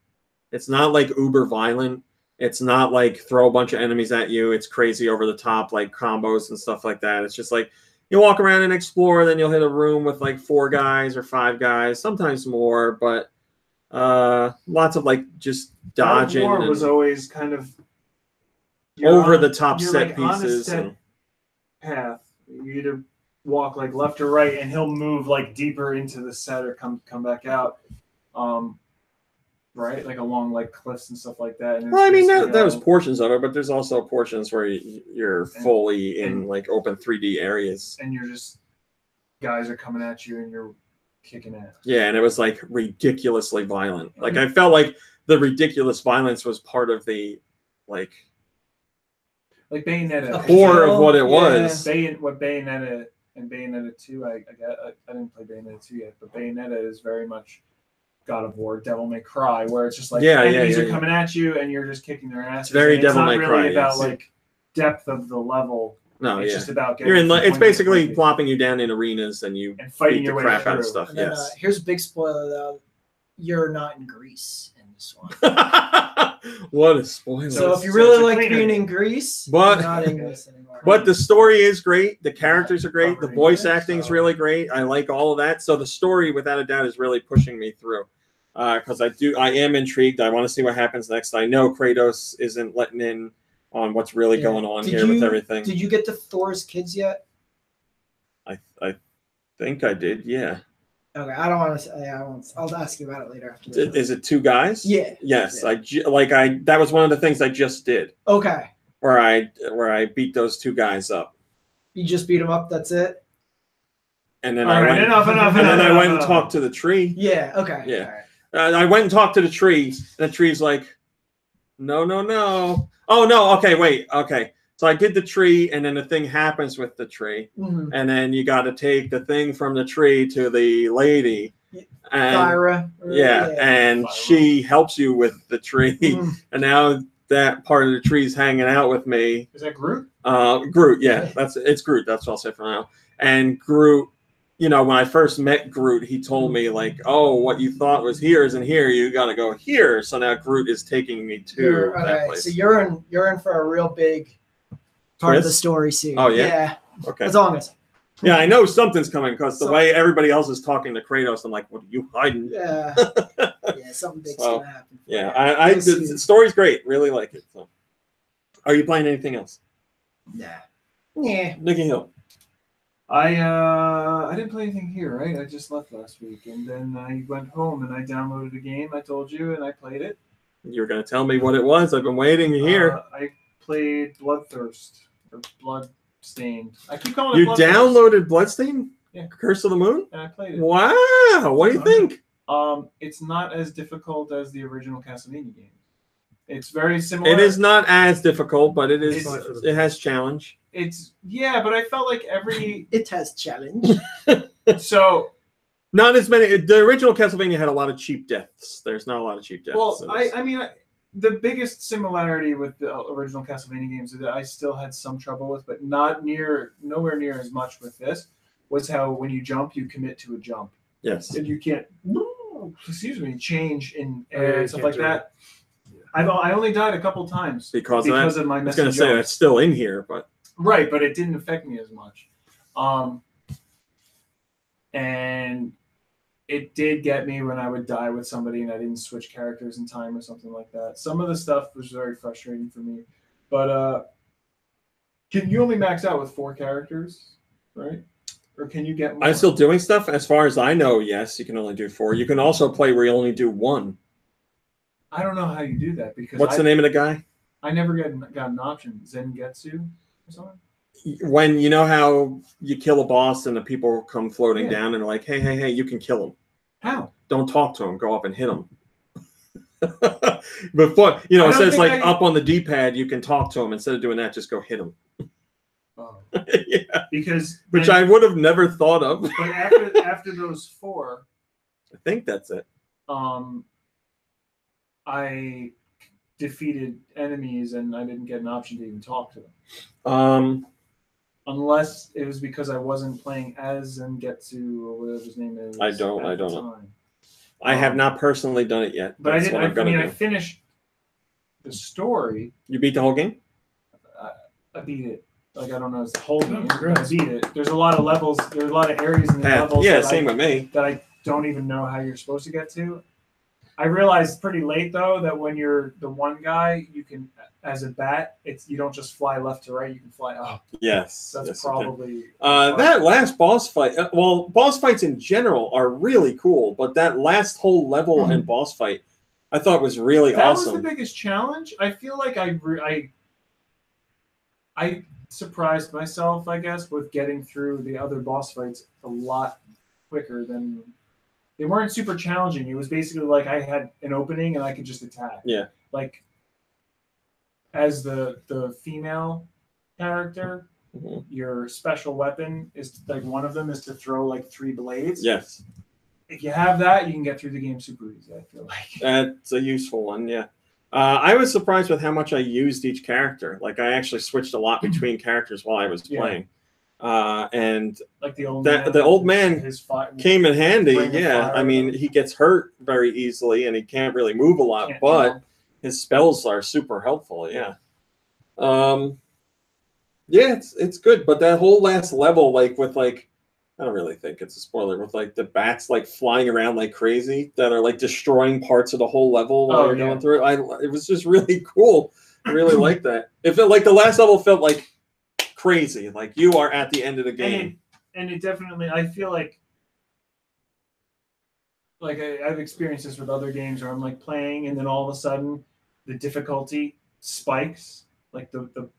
Speaker 3: It's not like uber violent. It's not like throw a bunch of enemies at you. It's crazy over the top like combos and stuff like that. It's just like, you walk around and explore. Then you'll hit a room with like 4 guys or 5 guys, sometimes more, but lots of like just dodging.
Speaker 1: War was always kind of
Speaker 3: over the top
Speaker 1: you're
Speaker 3: set
Speaker 1: like on a
Speaker 3: pieces.
Speaker 1: set path. You either walk like left or right, and he'll move like deeper into the set or come back out. Right, like along like cliffs and stuff like that. And
Speaker 3: well, I mean, that was portions of it, but there's also portions where you're fully in like open 3D areas,
Speaker 1: and you're just guys are coming at you, and you're kicking ass.
Speaker 3: Yeah, and it was like ridiculously violent. Like I felt like the ridiculous violence was part of the like
Speaker 1: Bayonetta
Speaker 3: core of what it was.
Speaker 1: What Bayonetta and Bayonetta 2, I didn't play Bayonetta 2 yet, but Bayonetta is very much God of War, Devil May Cry, where it's just like enemies are coming at you and you're just kicking their ass.
Speaker 3: It's very Devil May Cry.
Speaker 1: It's not really about like depth of the level.
Speaker 3: No,
Speaker 1: it's just about
Speaker 3: getting. You're in. It's basically plopping you down in arenas and you
Speaker 1: fighting
Speaker 3: beat
Speaker 1: your
Speaker 3: the
Speaker 1: way
Speaker 3: crap
Speaker 1: through.
Speaker 3: out of stuff.
Speaker 4: And then,
Speaker 3: yes.
Speaker 4: Here's a big spoiler though. You're not in Greece in this one.
Speaker 3: What a spoiler!
Speaker 4: So if you really like being in Greece, you're not in this anymore.
Speaker 3: But the story is great. The characters are great. The voice acting is really great. I like all of that. So the story, without a doubt, is really pushing me through. Because I am intrigued. I want to see what happens next. I know Kratos isn't letting in on what's really going on with everything.
Speaker 4: Did you get to Thor's kids yet?
Speaker 3: I think I did. Yeah.
Speaker 4: Okay, I don't want to say. I'll ask you about it later. After this.
Speaker 3: Is it 2 guys?
Speaker 4: Yeah.
Speaker 3: Yes.
Speaker 4: Yeah.
Speaker 3: That was one of the things I just did.
Speaker 4: Okay.
Speaker 3: Where I beat those 2 guys up.
Speaker 4: You just beat them up. That's it.
Speaker 3: And then I went and talked to the tree.
Speaker 4: Yeah. Okay.
Speaker 3: Yeah. I went and talked to the tree, and the tree's like, no. Oh, no. Okay, wait. Okay. So I did the tree, and then the thing happens with the tree.
Speaker 4: Mm-hmm.
Speaker 3: And then you got to take the thing from the tree to the lady. And,
Speaker 4: Thyra.
Speaker 3: And she helps you with the tree. Mm-hmm. And now that part of the tree's hanging out with me.
Speaker 1: Is that Groot?
Speaker 3: Groot, yeah. It's Groot. That's what I'll say for now. And Groot, when I first met Groot, he told me like, "Oh, what you thought was here isn't here. You got to go here." So now Groot is taking me to that place.
Speaker 4: So you're in for a real big part of the story soon.
Speaker 3: Oh yeah. Okay.
Speaker 4: As long as.
Speaker 3: Yeah, I know something's coming because the way everybody else is talking to Kratos, I'm like, "What are you hiding?"
Speaker 4: Yeah. Something big's gonna happen.
Speaker 3: Yeah, the story's great. Really like it. So, are you playing anything else?
Speaker 4: Yeah.
Speaker 3: Nicky Hill.
Speaker 1: I didn't play anything here, right? I just left last week, and then I went home and I downloaded a game. I told you, and I played it.
Speaker 3: You were going to tell me what it was. I've been waiting to hear.
Speaker 1: I played Bloodthirst or Bloodstained. I keep calling it.
Speaker 3: You downloaded Bloodstained?
Speaker 1: Yeah.
Speaker 3: Curse of the Moon?
Speaker 1: And I played it.
Speaker 3: Wow! What do you think?
Speaker 1: It's not as difficult as the original Castlevania game. It's very similar.
Speaker 3: It is not as difficult, but it is. It has challenge.
Speaker 1: But I felt like
Speaker 4: it has challenge.
Speaker 1: So
Speaker 3: not as many. The original Castlevania had a lot of cheap deaths. There's not a lot of cheap deaths.
Speaker 1: Well, the biggest similarity with the original Castlevania games that I still had some trouble with, but nowhere near as much with this, was how when you jump, you commit to a jump.
Speaker 3: Yes.
Speaker 1: And you can't, change in air and stuff like that. Yeah. I only died a couple times because of my message. I was going to say
Speaker 3: it's still in here, but.
Speaker 1: Right, but it didn't affect me as much. And it did get me when I would die with somebody and I didn't switch characters in time or something like that. Some of the stuff was very frustrating for me. But can you only max out with 4 characters, right? Or can you get more?
Speaker 3: I'm still doing stuff. As far as I know, yes, you can only do 4. You can also play where you only do 1.
Speaker 1: I don't know how you do that because
Speaker 3: what's the name of the guy?
Speaker 1: I never got an option. Zengetsu or something?
Speaker 3: When you know how you kill a boss and the people come floating down and they're like, hey, you can kill him.
Speaker 1: How?
Speaker 3: Don't talk to him. Go up and hit him. Before it says like up on the D-pad, you can talk to him. Instead of doing that, just go hit him.
Speaker 1: Oh.
Speaker 3: Yeah.
Speaker 1: Which
Speaker 3: I would have never thought of.
Speaker 1: But after those 4,
Speaker 3: I think that's it.
Speaker 1: I defeated enemies and I didn't get an option to even talk to them. Unless it was because I wasn't playing as Zengetsu or whatever his name is.
Speaker 3: I don't know. I have not personally done it yet.
Speaker 1: But I finished the story.
Speaker 3: You beat the whole game?
Speaker 1: I beat it. Like I don't know, it's the whole game. I
Speaker 5: Congrats.
Speaker 1: beat it. There's a lot of levels. There's a lot of areas in the levels.
Speaker 3: Yeah,
Speaker 1: that
Speaker 3: same with me.
Speaker 1: that I don't even know how you're supposed to get to. I realized pretty late though that when you're the one guy, you can, as a bat, you don't just fly left to right. You can fly up.
Speaker 3: Yes.
Speaker 1: That's
Speaker 3: yes,
Speaker 1: probably
Speaker 3: that last boss fight. Well, boss fights in general are really cool, but that last whole level and boss fight, I thought was really
Speaker 1: that
Speaker 3: awesome.
Speaker 1: was the biggest challenge. I feel like I surprised myself, I guess, with getting through the other boss fights a lot quicker than. They weren't super challenging. It was basically like I had an opening and I could just attack.
Speaker 3: Yeah.
Speaker 1: Like as the female character, your special weapon is like one of them is to throw like 3 blades.
Speaker 3: Yes.
Speaker 1: If you have that, you can get through the game super easy, I feel like.
Speaker 3: That's a useful one, yeah. I was surprised with how much I used each character. Like I actually switched a lot between characters while I was playing. And
Speaker 1: like the old
Speaker 3: man came in handy. Yeah, I mean, he gets hurt very easily and he can't really move a lot, but his spells are super helpful. Yeah, yeah, it's good. But that whole last level, like with like, I don't really think it's a spoiler, with like the bats like flying around like crazy that are like destroying parts of the whole level while you're going through it. It was just really cool. I really liked that. It felt like the last level felt like crazy, like you are at the end of the game,
Speaker 1: and it definitely. I feel like I've experienced this with other games where I'm like playing, and then all of a sudden the difficulty spikes, like the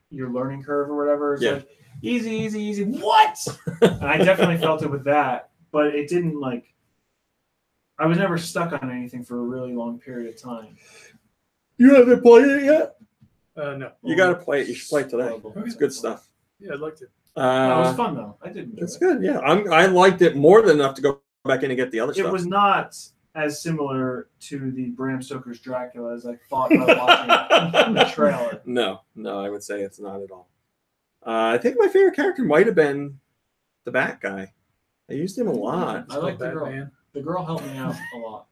Speaker 1: your learning curve or whatever is like easy. What? And I definitely felt it with that, but it didn't like. I was never stuck on anything for a really long period of time.
Speaker 3: You haven't played it yet?
Speaker 5: No.
Speaker 3: You got to play it. You should play it today. It's good stuff.
Speaker 5: Yeah, I'd like to.
Speaker 1: It was fun though. I did enjoy it.
Speaker 3: It's good. Yeah, I liked it more than enough to go back in and get the other stuff.
Speaker 1: It was not as similar to the Bram Stoker's Dracula as I thought by watching the trailer.
Speaker 3: No, I would say it's not at all. I think my favorite character might have been the Bat guy. I used him a lot.
Speaker 1: I like the girl. Man. The girl helped me out a lot.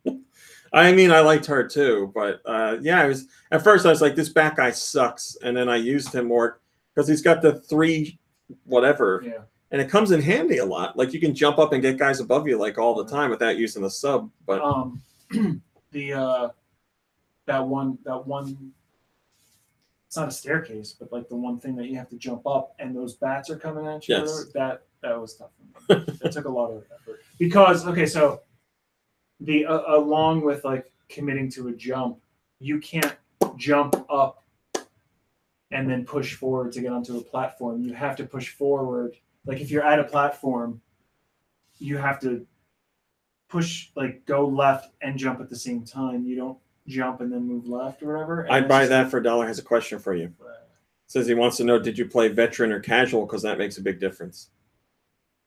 Speaker 3: I mean, I liked her too, but yeah, I was at first I was like, this Bat guy sucks, and then I used him more because he's got the 3 whatever, and it comes in handy a lot. Like you can jump up and get guys above you like all the time without using the sub. But
Speaker 1: that one, it's not a staircase, but like the one thing that you have to jump up, and those bats are coming at you.
Speaker 3: Yes.
Speaker 1: That was tough for me. It took a lot of effort because so. Along with like committing to a jump, you can't jump up and then push forward to get onto a platform. You have to push forward. Like if you're at a platform, you have to push, like go left and jump at the same time. You don't jump and then move left or whatever.
Speaker 3: I'd buy that for $1. Has a question for you. Says he wants to know, did you play veteran or casual? Because that makes a big difference.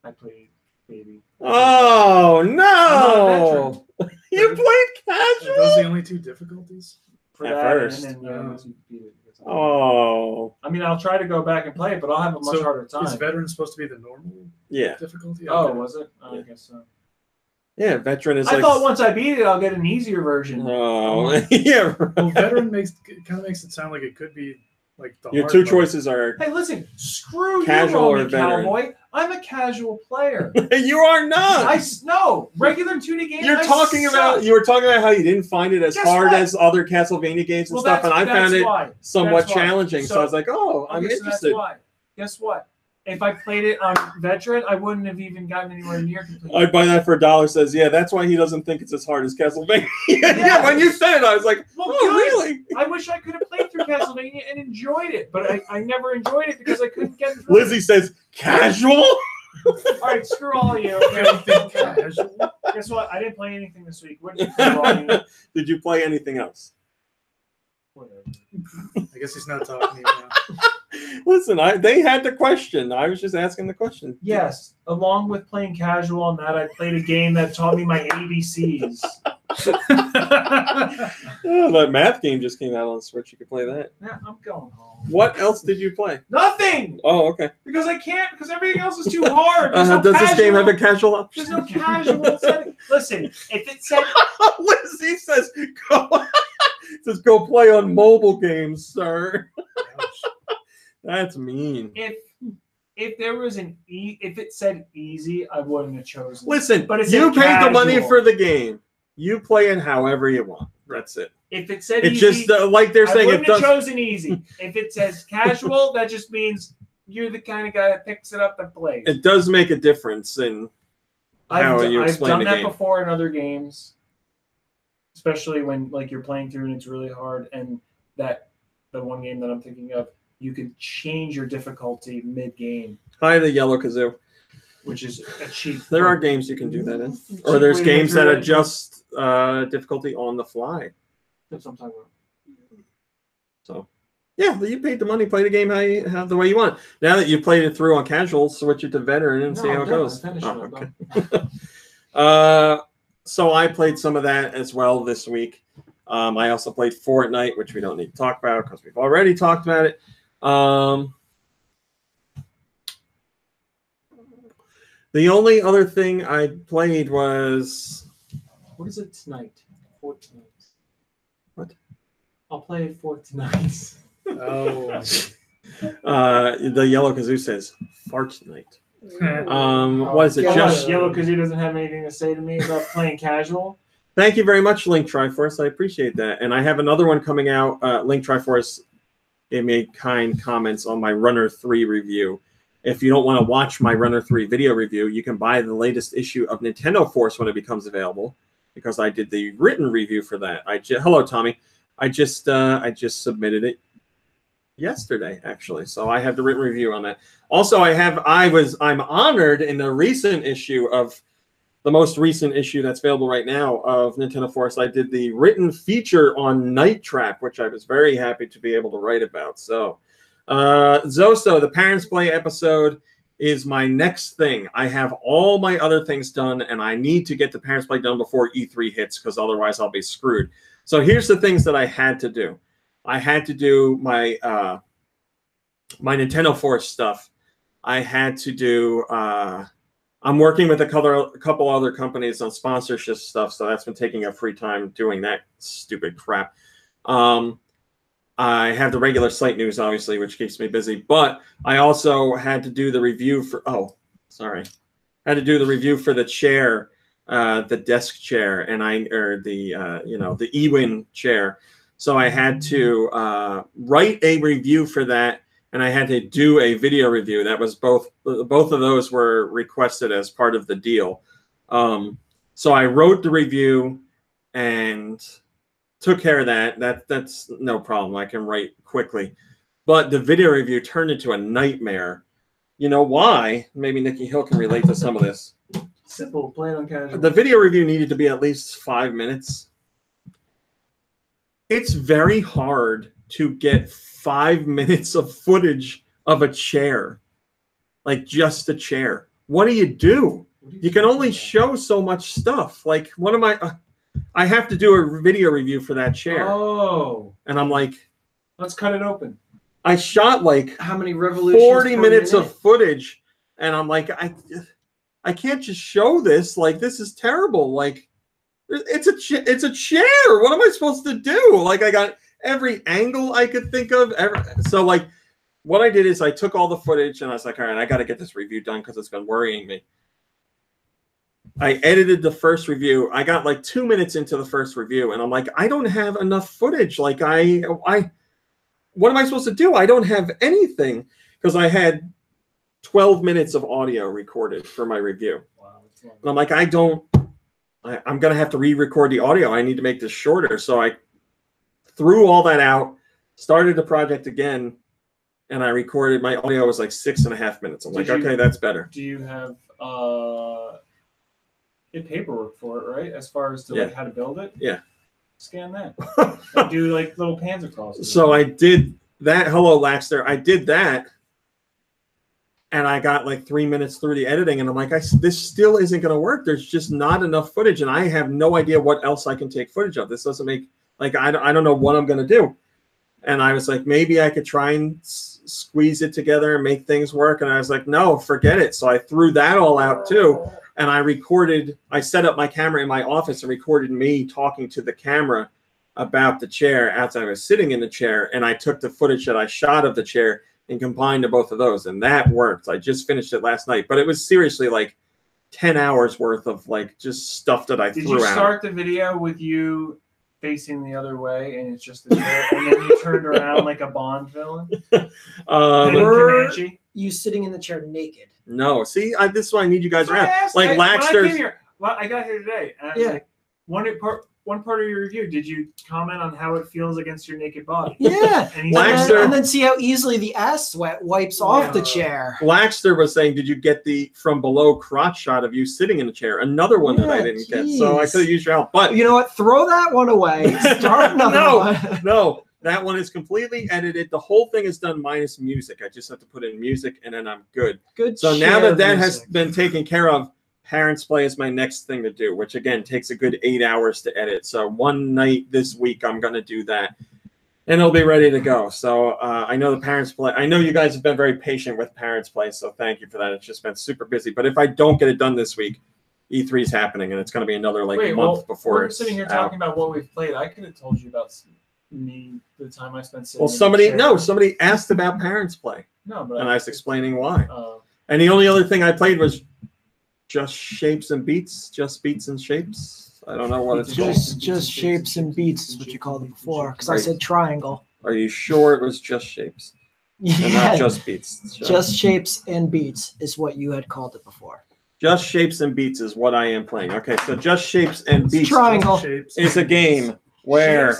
Speaker 1: I played baby.
Speaker 3: Oh no! You played casual?
Speaker 5: Are those the only 2 difficulties?
Speaker 1: For
Speaker 3: at
Speaker 1: that,
Speaker 3: first.
Speaker 1: and then,
Speaker 3: Oh.
Speaker 1: I mean, I'll try to go back and play it, but I'll have a much harder time.
Speaker 5: Is veteran supposed to be the normal difficulty?
Speaker 1: Oh, was it? I guess so.
Speaker 3: Yeah, veteran is.
Speaker 1: I thought once I beat it, I'll get an easier version.
Speaker 3: Oh, yeah.
Speaker 5: Well, veteran kind of makes it sound like it could be like the
Speaker 3: your
Speaker 5: hard
Speaker 3: 2
Speaker 5: mode.
Speaker 3: choices are.
Speaker 1: Hey, listen, screw
Speaker 3: casual
Speaker 1: you,
Speaker 3: or
Speaker 1: Roman
Speaker 3: veteran.
Speaker 1: Cowboy. I'm a casual player.
Speaker 3: You are not.
Speaker 1: No regular 2D games.
Speaker 3: You were talking about how you didn't find it as hard as other Castlevania games and stuff, and I found it somewhat challenging. So I was like, I'm interested.
Speaker 1: That's why. Guess what? If I played it on veteran, I wouldn't have even gotten anywhere near complete.
Speaker 3: I'd buy that for $1. Says, yeah, that's why he doesn't think it's as hard as Castlevania. Yeah, when you said it, I was like, really?
Speaker 1: I wish I could have played through Castlevania and enjoyed it, but I never enjoyed it because I couldn't get through.
Speaker 3: Lizzie says, casual?
Speaker 1: All right, screw all of you. Okay? Guess what? I didn't play anything this week. What did you play?
Speaker 3: Did you play anything else?
Speaker 1: Whatever.
Speaker 5: I guess he's not talking to you now.
Speaker 3: Listen, they had the question. I was just asking the question.
Speaker 1: Yes, along with playing casual on that, I played a game that taught me my ABCs.
Speaker 3: That math game just came out on Switch. You could play that.
Speaker 1: Yeah, I'm going home.
Speaker 3: What else did you play?
Speaker 1: Nothing!
Speaker 3: Oh, okay.
Speaker 1: Because I can't, because everything else is too hard.
Speaker 3: Does this game have a casual option?
Speaker 1: There's no casual setting. Listen, if it said...
Speaker 3: Lizzie says, go play on mobile games, sir. That's mean.
Speaker 1: If there was if it said easy, I wouldn't have chosen.
Speaker 3: Listen,
Speaker 1: but
Speaker 3: you paid
Speaker 1: casual.
Speaker 3: the money for the game. You play it however you want. That's it.
Speaker 1: If it said
Speaker 3: it's
Speaker 1: easy,
Speaker 3: just like they're saying,
Speaker 1: I wouldn't have chosen easy. If it says casual, that just means you're the kind of guy that picks it up and plays.
Speaker 3: It does make a difference in how you explain
Speaker 1: I've done
Speaker 3: the
Speaker 1: that
Speaker 3: game.
Speaker 1: before in other games, especially when like you're playing through and it's really hard. And the one game that I'm thinking of, you could change your difficulty mid-game.
Speaker 3: Hi, the Yellow Kazoo.
Speaker 1: Which is a cheap.
Speaker 3: There are games you can do that in, or there's games that adjust difficulty on the fly.
Speaker 1: That's what I'm talking about.
Speaker 3: So, yeah, you paid the money, play the game how the way you want. Now that you played it through on casual, switch it to veteran and see how it goes. Okay. So I played some of that as well this week. I also played Fortnite, which we don't need to talk about because we've already talked about it. The only other thing I played was...
Speaker 1: What is it tonight? Fortnite.
Speaker 3: What?
Speaker 1: I'll play it for tonight.
Speaker 5: Oh.
Speaker 3: The Yellow Kazoo says Fortnite. What is it? Just
Speaker 1: Yellow Kazoo doesn't have anything to say to me about playing casual.
Speaker 3: Thank you very much, Link Triforce. I appreciate that. And I have another one coming out. Link Triforce gave me kind comments on my Runner 3 review. If you don't want to watch my Runner 3 video review, you can buy the latest issue of Nintendo Force when it becomes available, because I did the written review for that. Hello, Tommy. I just submitted it yesterday, actually. So I have the written review on that. Also, I'm honored in the recent issue of the most recent issue that's available right now of Nintendo Force. I did the written feature on Night Trap, which I was very happy to be able to write about. So Zoso, the Parents Play episode is my next thing. I have all my other things done, and I need to get the Parents Play done before E3 hits, because otherwise I'll be screwed. So here's the things that I had to do. I had to do my my Nintendo Force stuff. I had to do... I'm working with a couple other companies on sponsorship stuff, so that's been taking up free time doing that stupid crap. I have the regular site news, obviously, which keeps me busy. But I also had to do the review for... Oh, sorry. I had to do the review for the chair, the desk chair, and the eWin chair. So I had to write a review for that, and I had to do a video review. That was both of those were requested as part of the deal. So I wrote the review and took care of that. That's no problem. I can write quickly. But the video review turned into a nightmare. You know why? Maybe Nikki Hill can relate to some of this.
Speaker 1: Simple, plain on casual.
Speaker 3: The video review needed to be at least 5 minutes. It's very hard to get 5 minutes of footage of a chair, like just a chair. What do? You can only show so much stuff. Like, what am I have to do a video review for that chair.
Speaker 1: Oh.
Speaker 3: And I'm like,
Speaker 1: let's cut it open.
Speaker 3: I shot like
Speaker 1: how many revolutions
Speaker 3: 40 minutes of footage, and I'm like, I can't just show this. Like, this is terrible. Like, it's a chair. What am I supposed to do? Like, I got every angle I could think of. So, like, what I did is I took all the footage, and I was like, all right, I got to get this review done because it's been worrying me. I edited the first review. I got like 2 minutes into the first review, and I'm like, I don't have enough footage. Like, what am I supposed to do? I don't have anything, because I had 12 minutes of audio recorded for my review. Wow, and I'm like, I'm going to have to re-record the audio. I need to make this shorter. So I threw all that out, started the project again, and I recorded. My audio was like 6.5 minutes. I'm like, okay, that's better.
Speaker 1: Do you have paperwork for it, right? As far as to like how to build it?
Speaker 3: Yeah.
Speaker 1: Scan that. And do like little panzer crosses.
Speaker 3: So I did that. Hello, Laxter. I did that. And I got like 3 minutes through the editing, and I'm like, this still isn't going to work. There's just not enough footage, and I have no idea what else I can take footage of. This doesn't make, like, I don't know what I'm going to do. And I was like, maybe I could try and squeeze it together and make things work. And I was like, no, forget it. So I threw that all out too. And I set up my camera in my office and recorded me talking to the camera about the chair as I was sitting in the chair. And I took the footage that I shot of the chair and combined to both of those, and that worked. I just finished it last night, but it was seriously like 10 hours worth of like just stuff that I threw out.
Speaker 1: Did you start the video with you facing the other way, and it's just the chair, and then you turned around like a Bond villain?
Speaker 4: Were you sitting in the chair naked?
Speaker 3: No, see, this is why I need you guys around. Like
Speaker 1: when I
Speaker 3: Laxter's.
Speaker 1: came here, well, I got here today. And I was like, one part of your review, did you comment on how it feels against your naked body?
Speaker 4: Yeah.
Speaker 3: And
Speaker 4: then see how easily the ass sweat wipes off the chair.
Speaker 3: Laxter was saying, did you get the from below crotch shot of you sitting in the chair? Another one that I didn't get. So I could have used your help. But
Speaker 4: you know what? Throw that one away. Start another one.
Speaker 3: No, that one is completely edited. The whole thing is done minus music. I just have to put in music and then I'm good.
Speaker 4: Good.
Speaker 3: So now that has been taken care of, Parents Play is my next thing to do, which again takes a good 8 hours to edit. So one night this week I'm going to do that, and it'll be ready to go. So I know the Parents Play. I know you guys have been very patient with Parents Play, so thank you for that. It's just been super busy. But if I don't get it done this week, E3 is happening, and it's going to be another month before.
Speaker 1: We're sitting here talking about what we've played. I could have told you about me the time I spent sitting.
Speaker 3: Well, somebody asked about Parents Play.
Speaker 1: No, but
Speaker 3: and I was explaining why. And the only other thing I played was Just Shapes and Beats, Just Beats and Shapes. I don't know what it's called.
Speaker 4: Just Shapes and Beats is what you called it before, because I said triangle.
Speaker 3: Are you sure it was Just Shapes?
Speaker 4: Yeah.
Speaker 3: And not Just Beats.
Speaker 4: Just Shapes and Beats is what you had called it before.
Speaker 3: Just Shapes and Beats is what I am playing. Okay, so Just Shapes and Beats
Speaker 4: triangle
Speaker 3: is a game where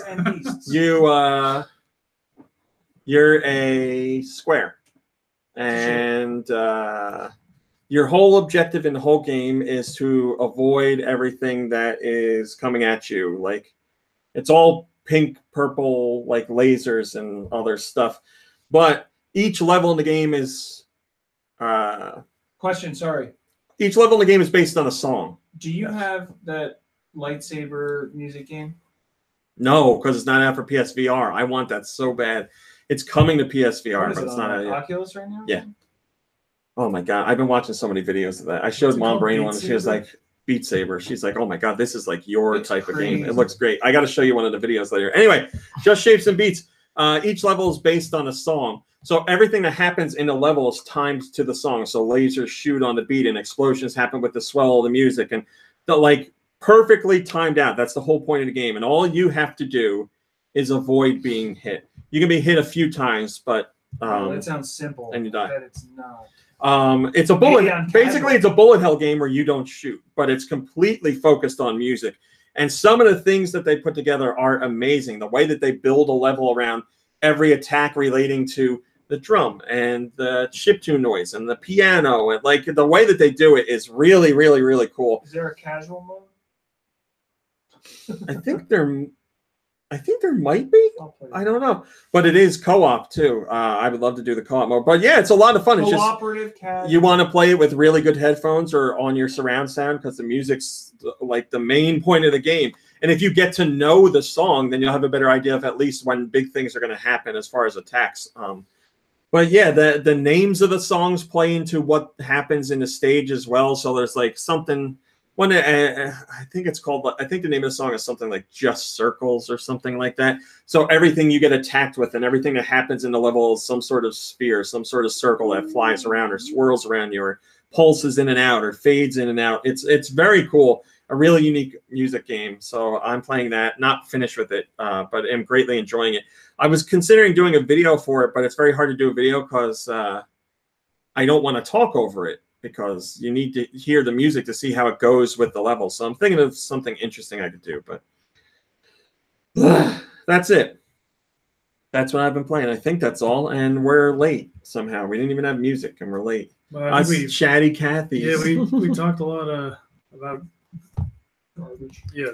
Speaker 3: you're a square, and your whole objective in the whole game is to avoid everything that is coming at you. Like, it's all pink, purple, like lasers and other stuff. But each level in the game is...
Speaker 1: Sorry.
Speaker 3: Each level in the game is based on a song.
Speaker 1: Do you have that lightsaber music game?
Speaker 3: No, because it's not out for PSVR. I want that so bad. It's coming to PSVR, but it's not out yet.
Speaker 1: Oculus right now?
Speaker 3: Yeah. Oh my god, I've been watching so many videos of that. I showed Mom Brain one, and she was like, Beat Saber. She's like, oh my god, this is like your type of game. It looks great. I got to show you one of the videos later. Anyway, Just Shapes and Beats. Each level is based on a song. So everything that happens in the level is timed to the song. So lasers shoot on the beat, and explosions happen with the swell of the music, and perfectly timed out. That's the whole point of the game. And all you have to do is avoid being hit. You can be hit a few times, but
Speaker 1: that sounds simple.
Speaker 3: And you die.
Speaker 1: But it's not.
Speaker 3: It's a bullet. Basically, it's a bullet hell game where you don't shoot, but it's completely focused on music. And some of the things that they put together are amazing. The way that they build a level around every attack relating to the drum and the chiptune noise and the piano, and like the way that they do it is really, really, really cool.
Speaker 1: Is there a casual mode?
Speaker 3: I think there might be. I don't know, but it is co-op too. I would love to do the co-op mode, but yeah, it's a lot of fun. It's
Speaker 1: cooperative.
Speaker 3: You want to play it with really good headphones or on your surround sound, because the music's like the main point of the game. And if you get to know the song, then you'll have a better idea of at least when big things are going to happen as far as attacks. But yeah, the names of the songs play into what happens in the stage as well. So there's like something. I think it's called. I think the name of the song is something like "Just Circles" or something like that. So everything you get attacked with and everything that happens in the level is some sort of sphere, some sort of circle that flies around or swirls around you, or pulses in and out, or fades in and out. It's very cool. A really unique music game. So I'm playing that. Not finished with it, but am greatly enjoying it. I was considering doing a video for it, but it's very hard to do a video because I don't want to talk over it, because you need to hear the music to see how it goes with the level. So I'm thinking of something interesting I could do, but that's it. That's what I've been playing. I think that's all, and we're late somehow. We didn't even have music, and we're late.
Speaker 5: Well,
Speaker 3: Chatty Cathy.
Speaker 5: Yeah, we talked a lot about garbage. Yeah,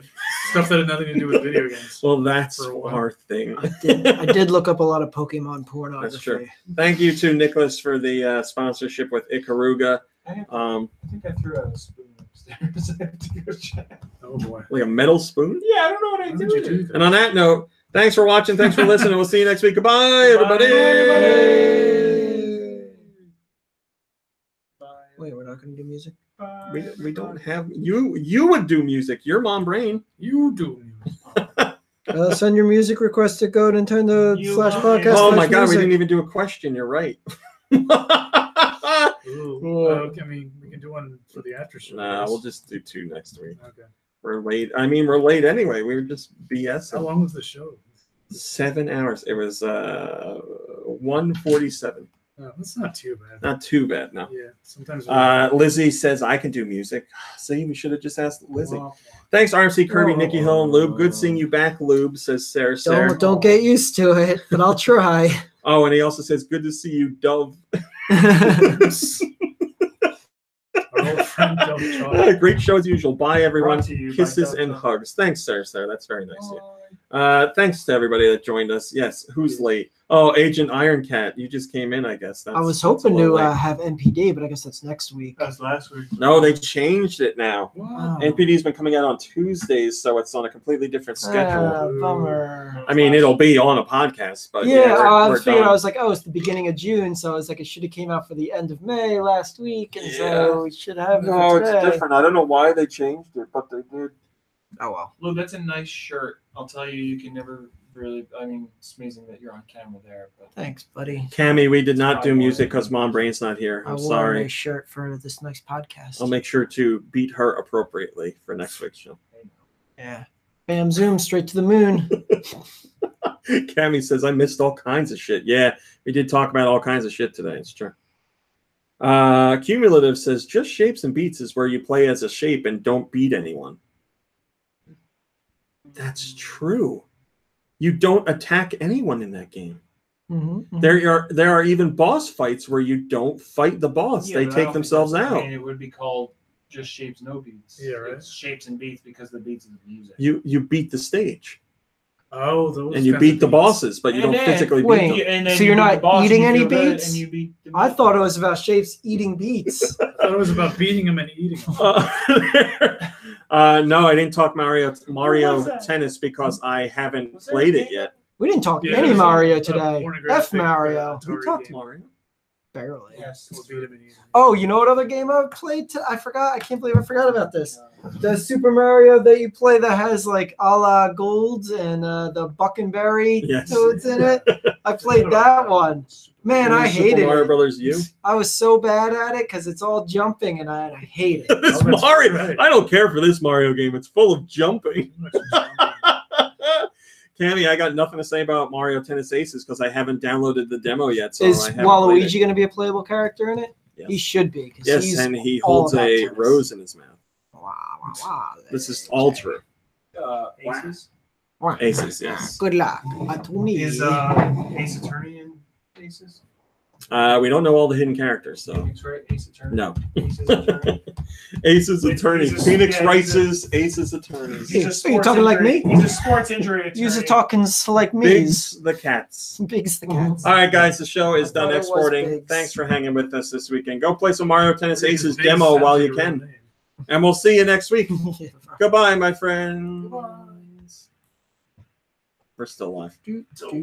Speaker 5: stuff that had nothing to do with video games.
Speaker 3: Well, that's our thing.
Speaker 4: I did look up a lot of Pokemon pornography.
Speaker 3: That's true. Thank you to Nicholas for the sponsorship with Ikaruga.
Speaker 1: I think I threw out a spoon upstairs. I have to go check.
Speaker 5: Oh boy.
Speaker 3: Like a metal spoon?
Speaker 1: Yeah, I don't know what I did.
Speaker 3: And on that note, thanks for watching. Thanks for listening. We'll see you next week. Goodbye, everybody.
Speaker 1: Bye.
Speaker 4: Wait, we're not going to do music?
Speaker 3: We don't have you would do music. Your Mom Brain.
Speaker 5: You do music.
Speaker 4: Send your music request to GoNintendo/podcast.
Speaker 3: Oh my God, we didn't even do a question. You're right.
Speaker 5: Ooh, I mean, we can do one for the after show.
Speaker 3: Nah, we'll just do 2 next week.
Speaker 5: Okay.
Speaker 3: We're late. I mean, we're late anyway. We were just BS.
Speaker 5: How long was the show?
Speaker 3: 7 hours. It was 1:47.
Speaker 5: Oh, that's not too bad.
Speaker 3: Not too bad, no.
Speaker 5: Yeah, sometimes.
Speaker 3: Lizzie says I can do music. See, we should have just asked Lizzie. Thanks, RMC Kirby, Nikki Hill, and Lube. Good seeing you back, Lube, says Sarah.
Speaker 4: Don't get used to it, but I'll try.
Speaker 3: Oh, and he also says, good to see you, Dove.
Speaker 5: Our old friend Dove Chocolate.
Speaker 3: Great show as usual. Bye, everyone. Kisses and
Speaker 1: Dove.
Speaker 3: hugs. Thanks, Sarah. That's very nice of you. Thanks to everybody that joined us. Yes, who's late? Oh, Agent Iron Cat. You just came in, I guess.
Speaker 4: I was hoping to have NPD, but I guess that's next week.
Speaker 1: That's last week.
Speaker 3: No, they changed it now.
Speaker 4: Wow.
Speaker 3: NPD's been coming out on Tuesdays, so it's on a completely different schedule.
Speaker 4: Bummer.
Speaker 3: I mean, it'll be on a podcast, but
Speaker 4: I
Speaker 3: we're
Speaker 4: figured
Speaker 3: done.
Speaker 4: I was like, oh, it's the beginning of June, so I was like, it should have came out for the end of May last week, and so we should have it
Speaker 3: No,
Speaker 4: for
Speaker 3: it's
Speaker 4: today.
Speaker 3: different. I don't know why they changed it, but they did.
Speaker 4: Oh well.
Speaker 1: Lou, that's a nice shirt. I'll tell you, you can never really. I mean, it's amazing that you're on camera there. But
Speaker 4: Thanks, buddy.
Speaker 3: Cammy, we did not do music because Mom Brain's not here.
Speaker 4: I
Speaker 3: I'm
Speaker 4: wore
Speaker 3: sorry.
Speaker 4: a shirt for this next podcast.
Speaker 3: I'll make sure to beat her appropriately for next week's show.
Speaker 4: Yeah. Bam, zoom, straight to the moon.
Speaker 3: Cammy says, I missed all kinds of shit. Yeah, we did talk about all kinds of shit today. It's true. Cumulative says, just shapes and beats is where you play as a shape and don't beat anyone. That's true. You don't attack anyone in that game. There are even boss fights where you don't fight the boss.
Speaker 1: Yeah,
Speaker 3: they
Speaker 1: but I
Speaker 3: take
Speaker 1: don't
Speaker 3: themselves
Speaker 1: think that's
Speaker 3: out.
Speaker 1: okay. It would be called just shapes, no beats.
Speaker 5: Yeah, right.
Speaker 1: It's shapes and beats because the beats is the music.
Speaker 3: You beat the stage.
Speaker 5: Oh, those
Speaker 3: And you
Speaker 5: kinds
Speaker 3: beat
Speaker 5: of
Speaker 3: the
Speaker 5: beats.
Speaker 3: bosses, but you
Speaker 1: And
Speaker 3: don't
Speaker 1: then-
Speaker 3: physically
Speaker 4: wait,
Speaker 3: beat them.
Speaker 1: And then
Speaker 4: So
Speaker 1: you
Speaker 4: you're
Speaker 1: beat
Speaker 4: not
Speaker 1: the boss
Speaker 4: eating
Speaker 1: and
Speaker 4: any
Speaker 1: you feel good
Speaker 4: beats?
Speaker 1: And you beat the
Speaker 4: I thought it was about shapes eating beats.
Speaker 5: I thought it was about beating them and eating them.
Speaker 3: No, I didn't talk Mario
Speaker 1: that?
Speaker 3: Tennis because I haven't
Speaker 1: Was there
Speaker 3: played
Speaker 1: a
Speaker 3: it
Speaker 1: game?
Speaker 3: yet.
Speaker 4: We didn't talk
Speaker 5: Yeah,
Speaker 4: any
Speaker 5: there's
Speaker 4: Mario
Speaker 5: a
Speaker 4: today.
Speaker 5: pornographic,
Speaker 4: F Mario.
Speaker 3: We
Speaker 5: Atari
Speaker 3: talked
Speaker 5: game.
Speaker 3: Mario.
Speaker 4: Barely.
Speaker 1: Yes.
Speaker 5: We'll beat 'em and eat 'em.
Speaker 4: Oh, you know what other game I played? I forgot. I can't believe I forgot about this. The Super Mario that you play that has like a la Golds and the Buckenberry
Speaker 3: Yes.
Speaker 4: toads in it. I played that one. Man, I
Speaker 3: Super
Speaker 4: hated
Speaker 3: Mario
Speaker 4: it.
Speaker 3: Brothers U.
Speaker 4: I was so bad at it because it's all jumping and I hate it.
Speaker 3: This
Speaker 5: Oh, that's
Speaker 3: Mario,
Speaker 5: right.
Speaker 3: I don't care for this Mario game. It's full of jumping. Cammy, I got nothing to say about Mario Tennis Aces because I haven't downloaded the demo yet. So
Speaker 4: Is
Speaker 3: I haven't played
Speaker 4: Waluigi going to be a playable character in it?
Speaker 3: Yes.
Speaker 4: He should be. 'Cause
Speaker 3: Yes,
Speaker 4: he's
Speaker 3: and he
Speaker 4: all
Speaker 3: holds
Speaker 4: about
Speaker 3: a
Speaker 4: tennis.
Speaker 3: rose in his mouth.
Speaker 4: Wow.
Speaker 3: This is all true.
Speaker 1: Aces.
Speaker 3: Aces, yes.
Speaker 4: Good luck. To me.
Speaker 1: Is Ace Attorney in Aces?
Speaker 3: We don't know all the hidden characters, so
Speaker 1: Phoenix Wright, Ace Attorney.
Speaker 3: no.
Speaker 1: Aces Attorney.
Speaker 3: Aces Attorney.
Speaker 1: He's a-
Speaker 3: Phoenix
Speaker 1: yeah,
Speaker 3: Wright's Aces Attorneys.
Speaker 1: He's a
Speaker 4: Are you
Speaker 1: sports
Speaker 4: talking like
Speaker 1: injury-
Speaker 4: me?
Speaker 1: He's a sports injury attorney.
Speaker 4: Use the talkings like me.
Speaker 3: Biggs the Cats.
Speaker 4: Biggs the cats.
Speaker 3: All right, guys, the show is
Speaker 4: I
Speaker 3: done
Speaker 4: thought it was
Speaker 3: exporting.
Speaker 4: Biggs.
Speaker 3: Thanks for hanging with us this weekend. Go play some Mario Tennis Aces
Speaker 5: Biggs
Speaker 3: demo
Speaker 5: sounds
Speaker 3: while
Speaker 5: like
Speaker 3: you
Speaker 5: a real
Speaker 3: can.
Speaker 5: name.
Speaker 3: And we'll see you next week.
Speaker 4: Yeah.
Speaker 3: Goodbye, my friends.
Speaker 1: Goodbye.
Speaker 3: We're still alive.